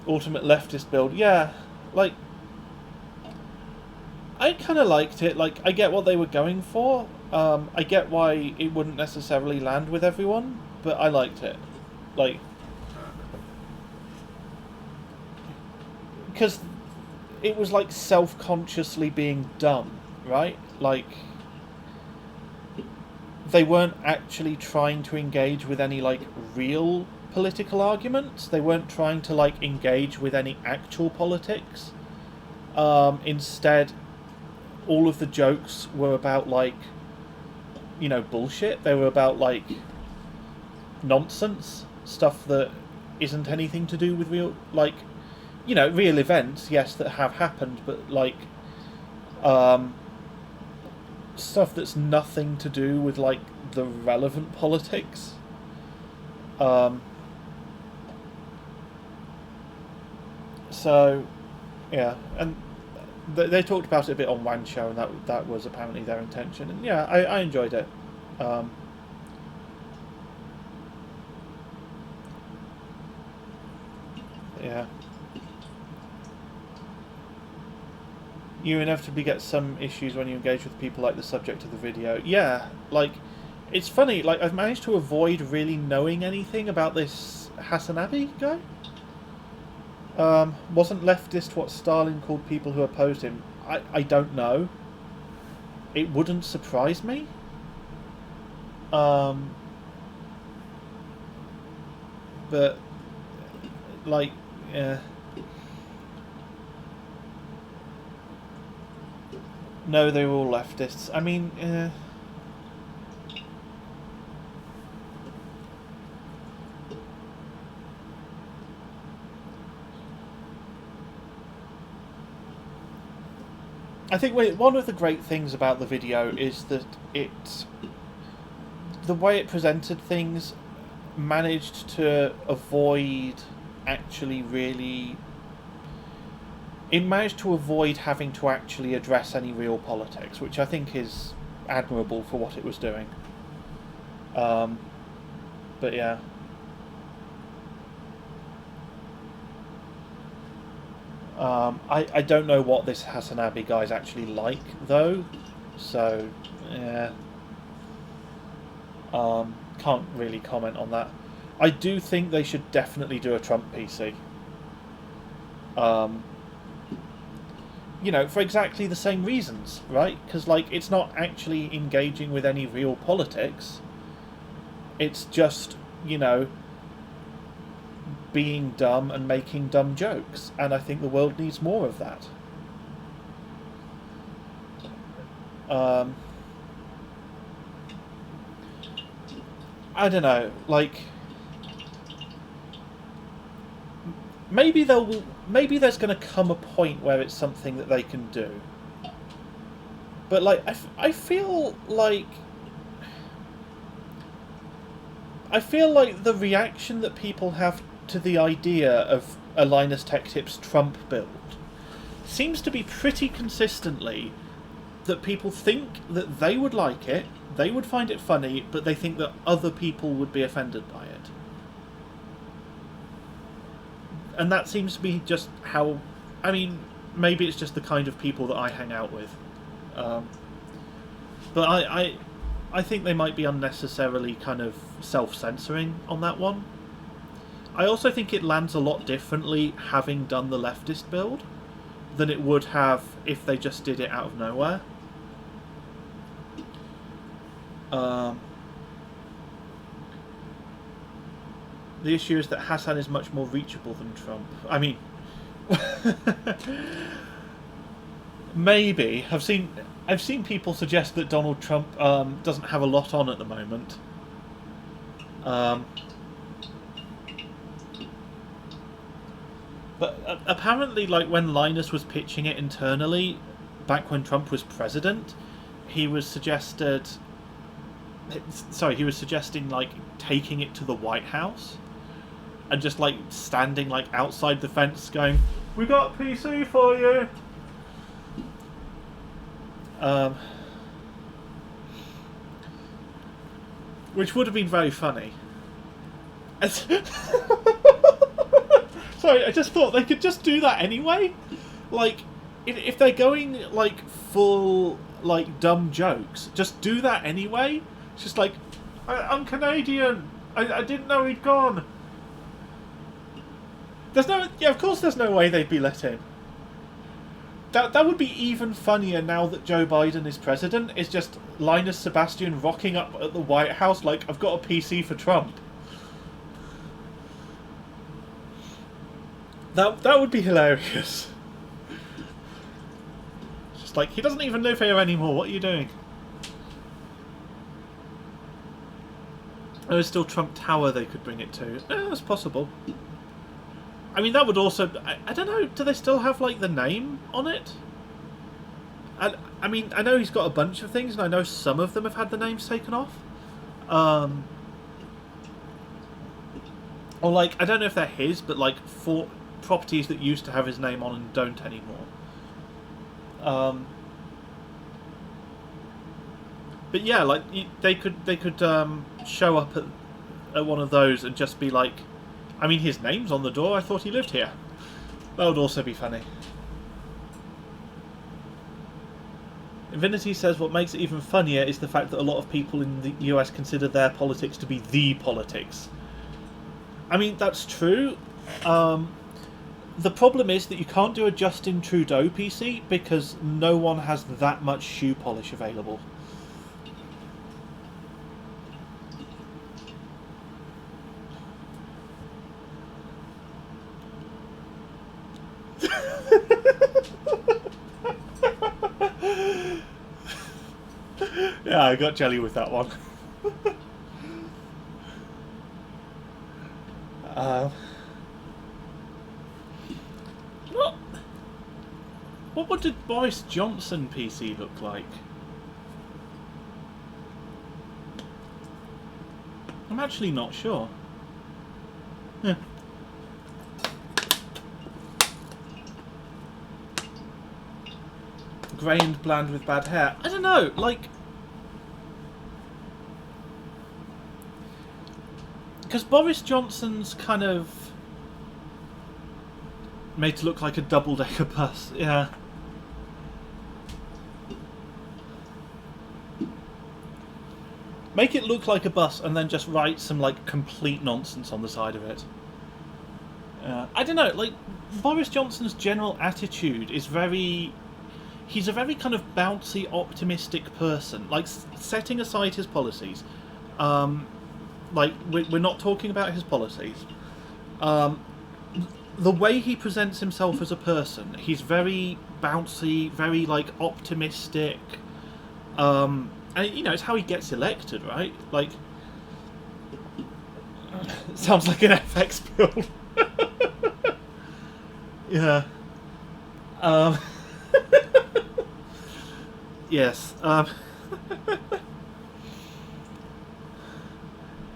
Ultimate leftist build, yeah, like, I kind of liked it. Like, I get what they were going for. I get why it wouldn't necessarily land with everyone, but I liked it. Like, because it was like self-consciously being done, right? Like, they weren't actually trying to engage with any like real political arguments. They weren't trying to like engage with any actual politics. Instead, all of the jokes were about like, you know, bullshit. They were about like nonsense stuff that isn't anything to do with real, like, you know, real events, yes, that have happened, but like stuff that's nothing to do with like the relevant politics. So, yeah, and they talked about it a bit on Wan Show, and that was apparently their intention. And yeah, I enjoyed it. Yeah. You inevitably get some issues when you engage with people like the subject of the video. Yeah, like, it's funny, like, I've managed to avoid really knowing anything about this Hasanabi guy. Wasn't leftist what Stalin called people who opposed him? I don't know. It wouldn't surprise me. But, like, yeah. No, they were all leftists. I mean, I think one of the great things about the video is that the way it presented things managed to avoid actually really... It managed to avoid having to actually address any real politics, which I think is admirable for what it was doing. But yeah. I don't know what this Hasanabi guy's actually like, though, so, yeah. Can't really comment on that. I do think they should definitely do a Trump PC. You know, for exactly the same reasons, right? Because, like, it's not actually engaging with any real politics. It's just, you know, being dumb and making dumb jokes. And I think the world needs more of that. I don't know, like... Maybe there's going to come a point where it's something that they can do. But, like, I feel like the reaction that people have to the idea of a Linus Tech Tips Trump build seems to be pretty consistently that people think that they would like it, they would find it funny, but they think that other people would be offended by it. And that seems to be just how... I mean, maybe it's just the kind of people that I hang out with. But I think they might be unnecessarily kind of self-censoring on that one. I also think it lands a lot differently having done the leftist build than it would have if they just did it out of nowhere. The issue is that Hassan is much more reachable than Trump. I mean, maybe. I've seen people suggest that Donald Trump doesn't have a lot on at the moment. But apparently, like, when Linus was pitching it internally, back when Trump was president, he was suggesting, like, taking it to the White House. And just, like, standing, like, outside the fence going, "We got a PC for you!" Which would have been very funny. Sorry, I just thought they could just do that anyway. Like, if they're going, like, full, like, dumb jokes, just do that anyway. It's just like, I'm Canadian. I didn't know he'd gone. Of course there's no way they'd be let in. That would be even funnier now that Joe Biden is president. It's just Linus Sebastian rocking up at the White House like, "I've got a PC for Trump." That would be hilarious. Just like, he doesn't even live here anymore. What are you doing? There's still Trump Tower they could bring it to. That's possible. I mean, that would also... I don't know, do they still have, like, the name on it? I mean, I know he's got a bunch of things, and I know some of them have had the names taken off. Or, like, I don't know if they're his, but, like, for properties that used to have his name on and don't anymore. But yeah, like, they could show up at one of those and just be like... I mean, his name's on the door. I thought he lived here. That would also be funny. Infinity says what makes it even funnier is the fact that a lot of people in the US consider their politics to be the politics. I mean, that's true. The problem is that you can't do a Justin Trudeau PC because no one has that much shoe polish available. Yeah, I got jelly with that one. What did Boris Johnson PC look like? I'm actually not sure. Yeah. Grey and bland with bad hair. I don't know, like... Because Boris Johnson's kind of... made to look like a double-decker bus, yeah. Make it look like a bus and then just write some, like, complete nonsense on the side of it. I don't know, like, Boris Johnson's general attitude is very... He's a very kind of bouncy, optimistic person. Like, setting aside his policies. Like, we're not talking about his policies. The way he presents himself as a person, he's very bouncy, very, like, optimistic. And, you know, it's how he gets elected, right? Like, sounds like an FX build. Yeah. Yes.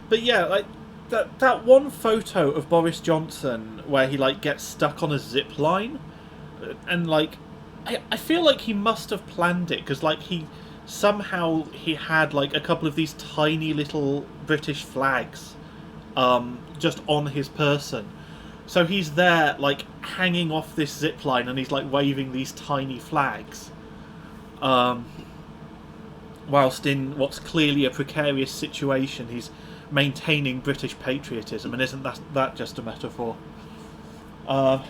But yeah, like, that one photo of Boris Johnson where he, like, gets stuck on a zip line, and, like, I feel like he must have planned it, because, like, he had, like, a couple of these tiny little British flags just on his person. So he's there, like, hanging off this zip line, and he's, like, waving these tiny flags. Whilst in what's clearly a precarious situation, he's maintaining British patriotism, and isn't that just a metaphor? But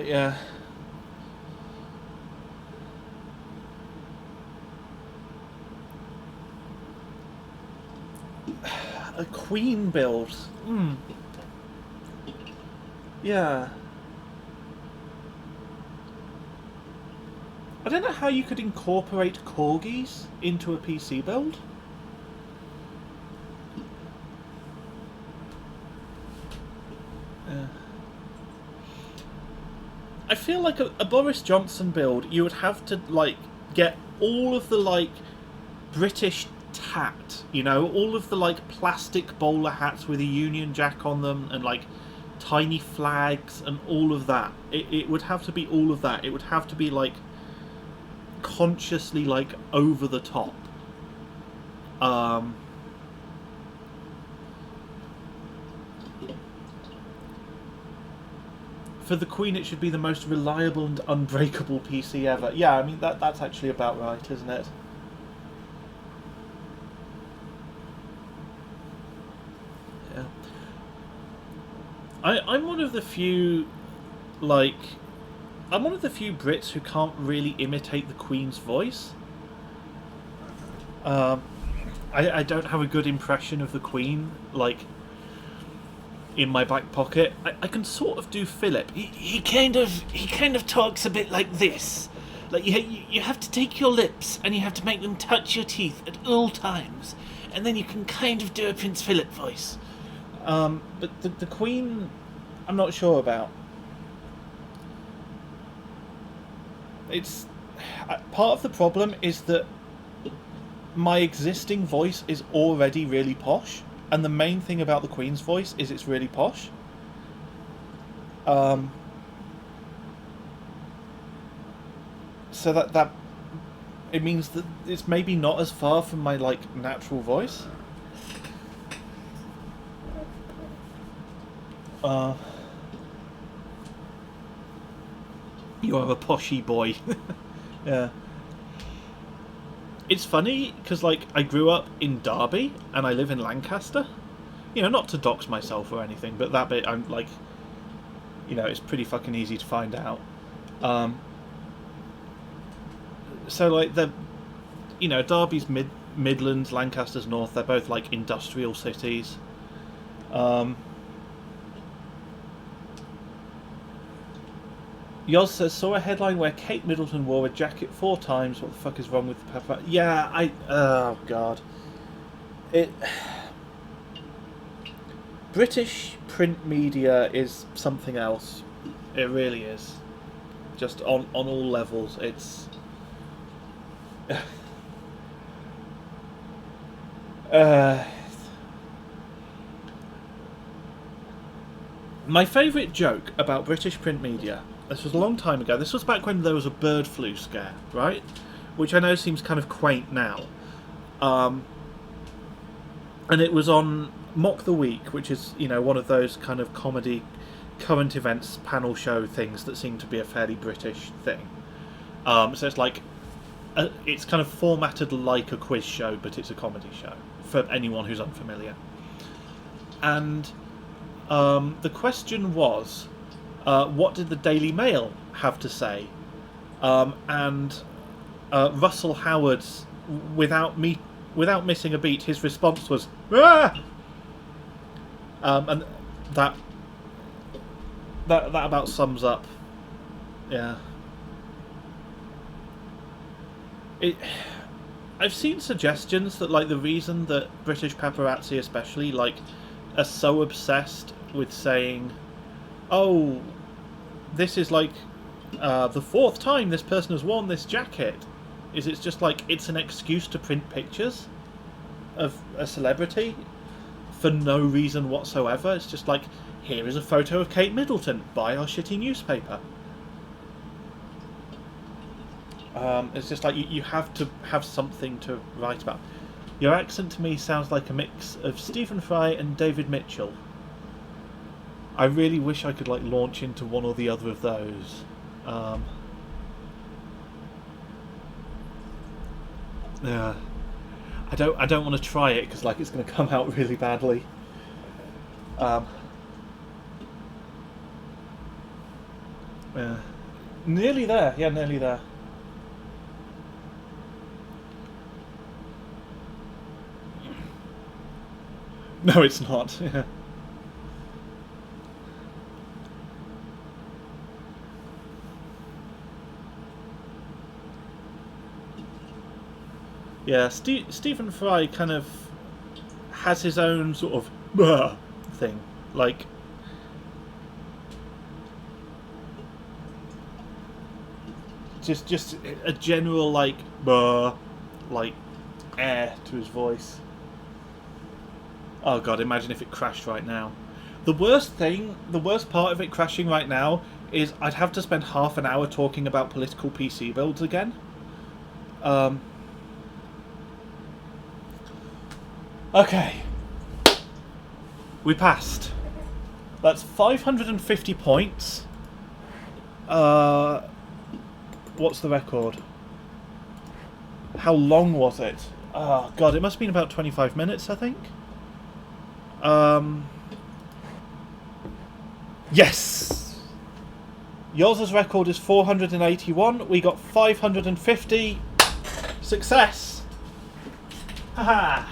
yeah. A Queen build. Yeah. I don't know how you could incorporate corgis into a PC build. I feel like a Boris Johnson build, you would have to, like, get all of the, like, British tat, you know, all of the, like, plastic bowler hats with a Union Jack on them, and, like, tiny flags and all of that. It would have to be all of that. It would have to be, like, consciously, like, over the top. For the Queen, it should be the most reliable and unbreakable PC ever. Yeah, I mean, that's actually about right, isn't it? Yeah. I'm one of the few, like... I'm one of the few Brits who can't really imitate the Queen's voice. I don't have a good impression of the Queen, like, in my back pocket. I can sort of do Philip. He kind of talks a bit like this. Like, you have to take your lips and you have to make them touch your teeth at all times, and then you can kind of do a Prince Philip voice. But the Queen, I'm not sure about. It's part of the problem is that my existing voice is already really posh, and the main thing about the Queen's voice is it's really posh. So that it means that it's maybe not as far from my, like, natural voice. You are a poshy boy. Yeah. It's funny, because, like, I grew up in Derby, and I live in Lancaster. You know, not to dox myself or anything, but that bit, I'm, like... You know, it's pretty fucking easy to find out. So, like, you know, Derby's Midlands, Lancaster's North, they're both, like, industrial cities. Yoz says, saw a headline where Kate Middleton wore a jacket 4 times. What the fuck is wrong with the pepper? Yeah, oh god. British print media is something else. It really is. Just on all levels. It's... My favourite joke about British print media, this was a long time ago, this was back when there was a bird flu scare, right? Which I know seems kind of quaint now. And it was on Mock the Week, which is, you know, one of those kind of comedy current events panel show things that seem to be a fairly British thing. So it's like, it's kind of formatted like a quiz show, but it's a comedy show, for anyone who's unfamiliar. And the question was, what did the Daily Mail have to say? And Russell Howard's, without missing a beat, his response was, "Ah!" And that about sums up, yeah. I've seen suggestions that, like, the reason that British paparazzi especially, like, are so obsessed with saying, oh, this is like the 4th time this person has worn this jacket, is it's just like, it's an excuse to print pictures of a celebrity for no reason whatsoever. It's just like, here is a photo of Kate Middleton, buy our shitty newspaper. It's just like, you have to have something to write about. Your accent to me sounds like a mix of Stephen Fry and David Mitchell. I really wish I could, like, launch into one or the other of those. Yeah, I don't want to try it because, like, it's going to come out really badly. Yeah, nearly there. Yeah, nearly there. No, it's not. Yeah. Yeah, Stephen Fry kind of has his own sort of thing, like, just a general, like, like, air to his voice. Oh god, imagine if it crashed right now. The worst part of it crashing right now is I'd have to spend half an hour talking about political PC builds again. Okay. We passed. That's 550 points. What's the record? How long was it? Oh god, it must have been about 25 minutes, I think. Yes! Yours' record is 481. We got 550. Success! Haha!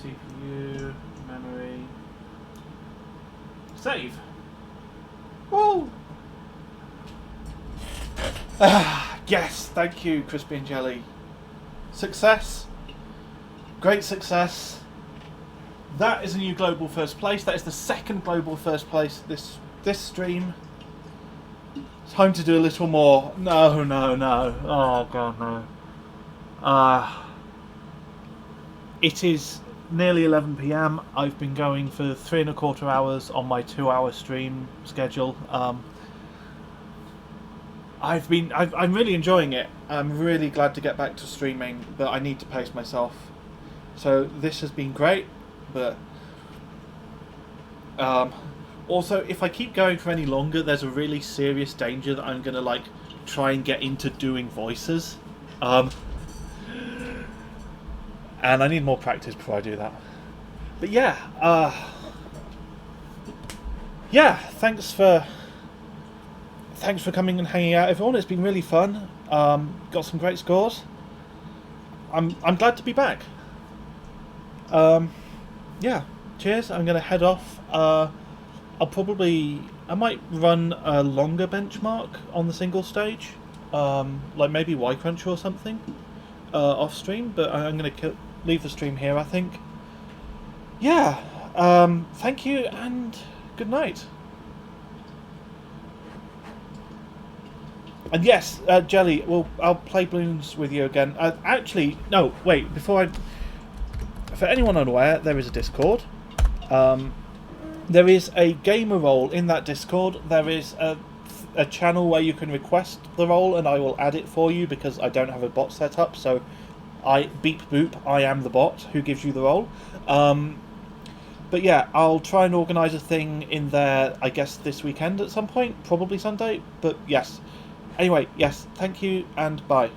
CPU, memory, save. Woo! Yes, thank you, Crispy and Jelly. Success. Great success. That is a new global first place. That is the second global first place this stream. Time to do a little more. No. Oh god, no. It is nearly 11 PM. I've been going for 3¼ hours on my 2-hour stream schedule. I'm really enjoying it. I'm really glad to get back to streaming, but I need to pace myself. So this has been great, but also, if I keep going for any longer, there's a really serious danger that I'm gonna, like, try and get into doing voices. and I need more practice before I do that. But yeah, thanks for coming and hanging out, everyone. It's been really fun. Got some great scores. I'm glad to be back. Yeah, cheers. I'm gonna head off. I might run a longer benchmark on the single stage, like maybe Y Crunch or something, off stream. But I'm gonna leave the stream here, I think. Yeah. Thank you and good night. And yes, Jelly, I'll play Bloons with you again. Actually, no, wait, for anyone unaware, there is a Discord. There is a gamer role in that Discord. There is a channel where you can request the role, and I will add it for you because I don't have a bot set up, so beep boop, I am the bot who gives you the role. But yeah, I'll try and organise a thing in there, I guess, this weekend at some point, probably Sunday, but yes. Anyway, yes, thank you, and bye.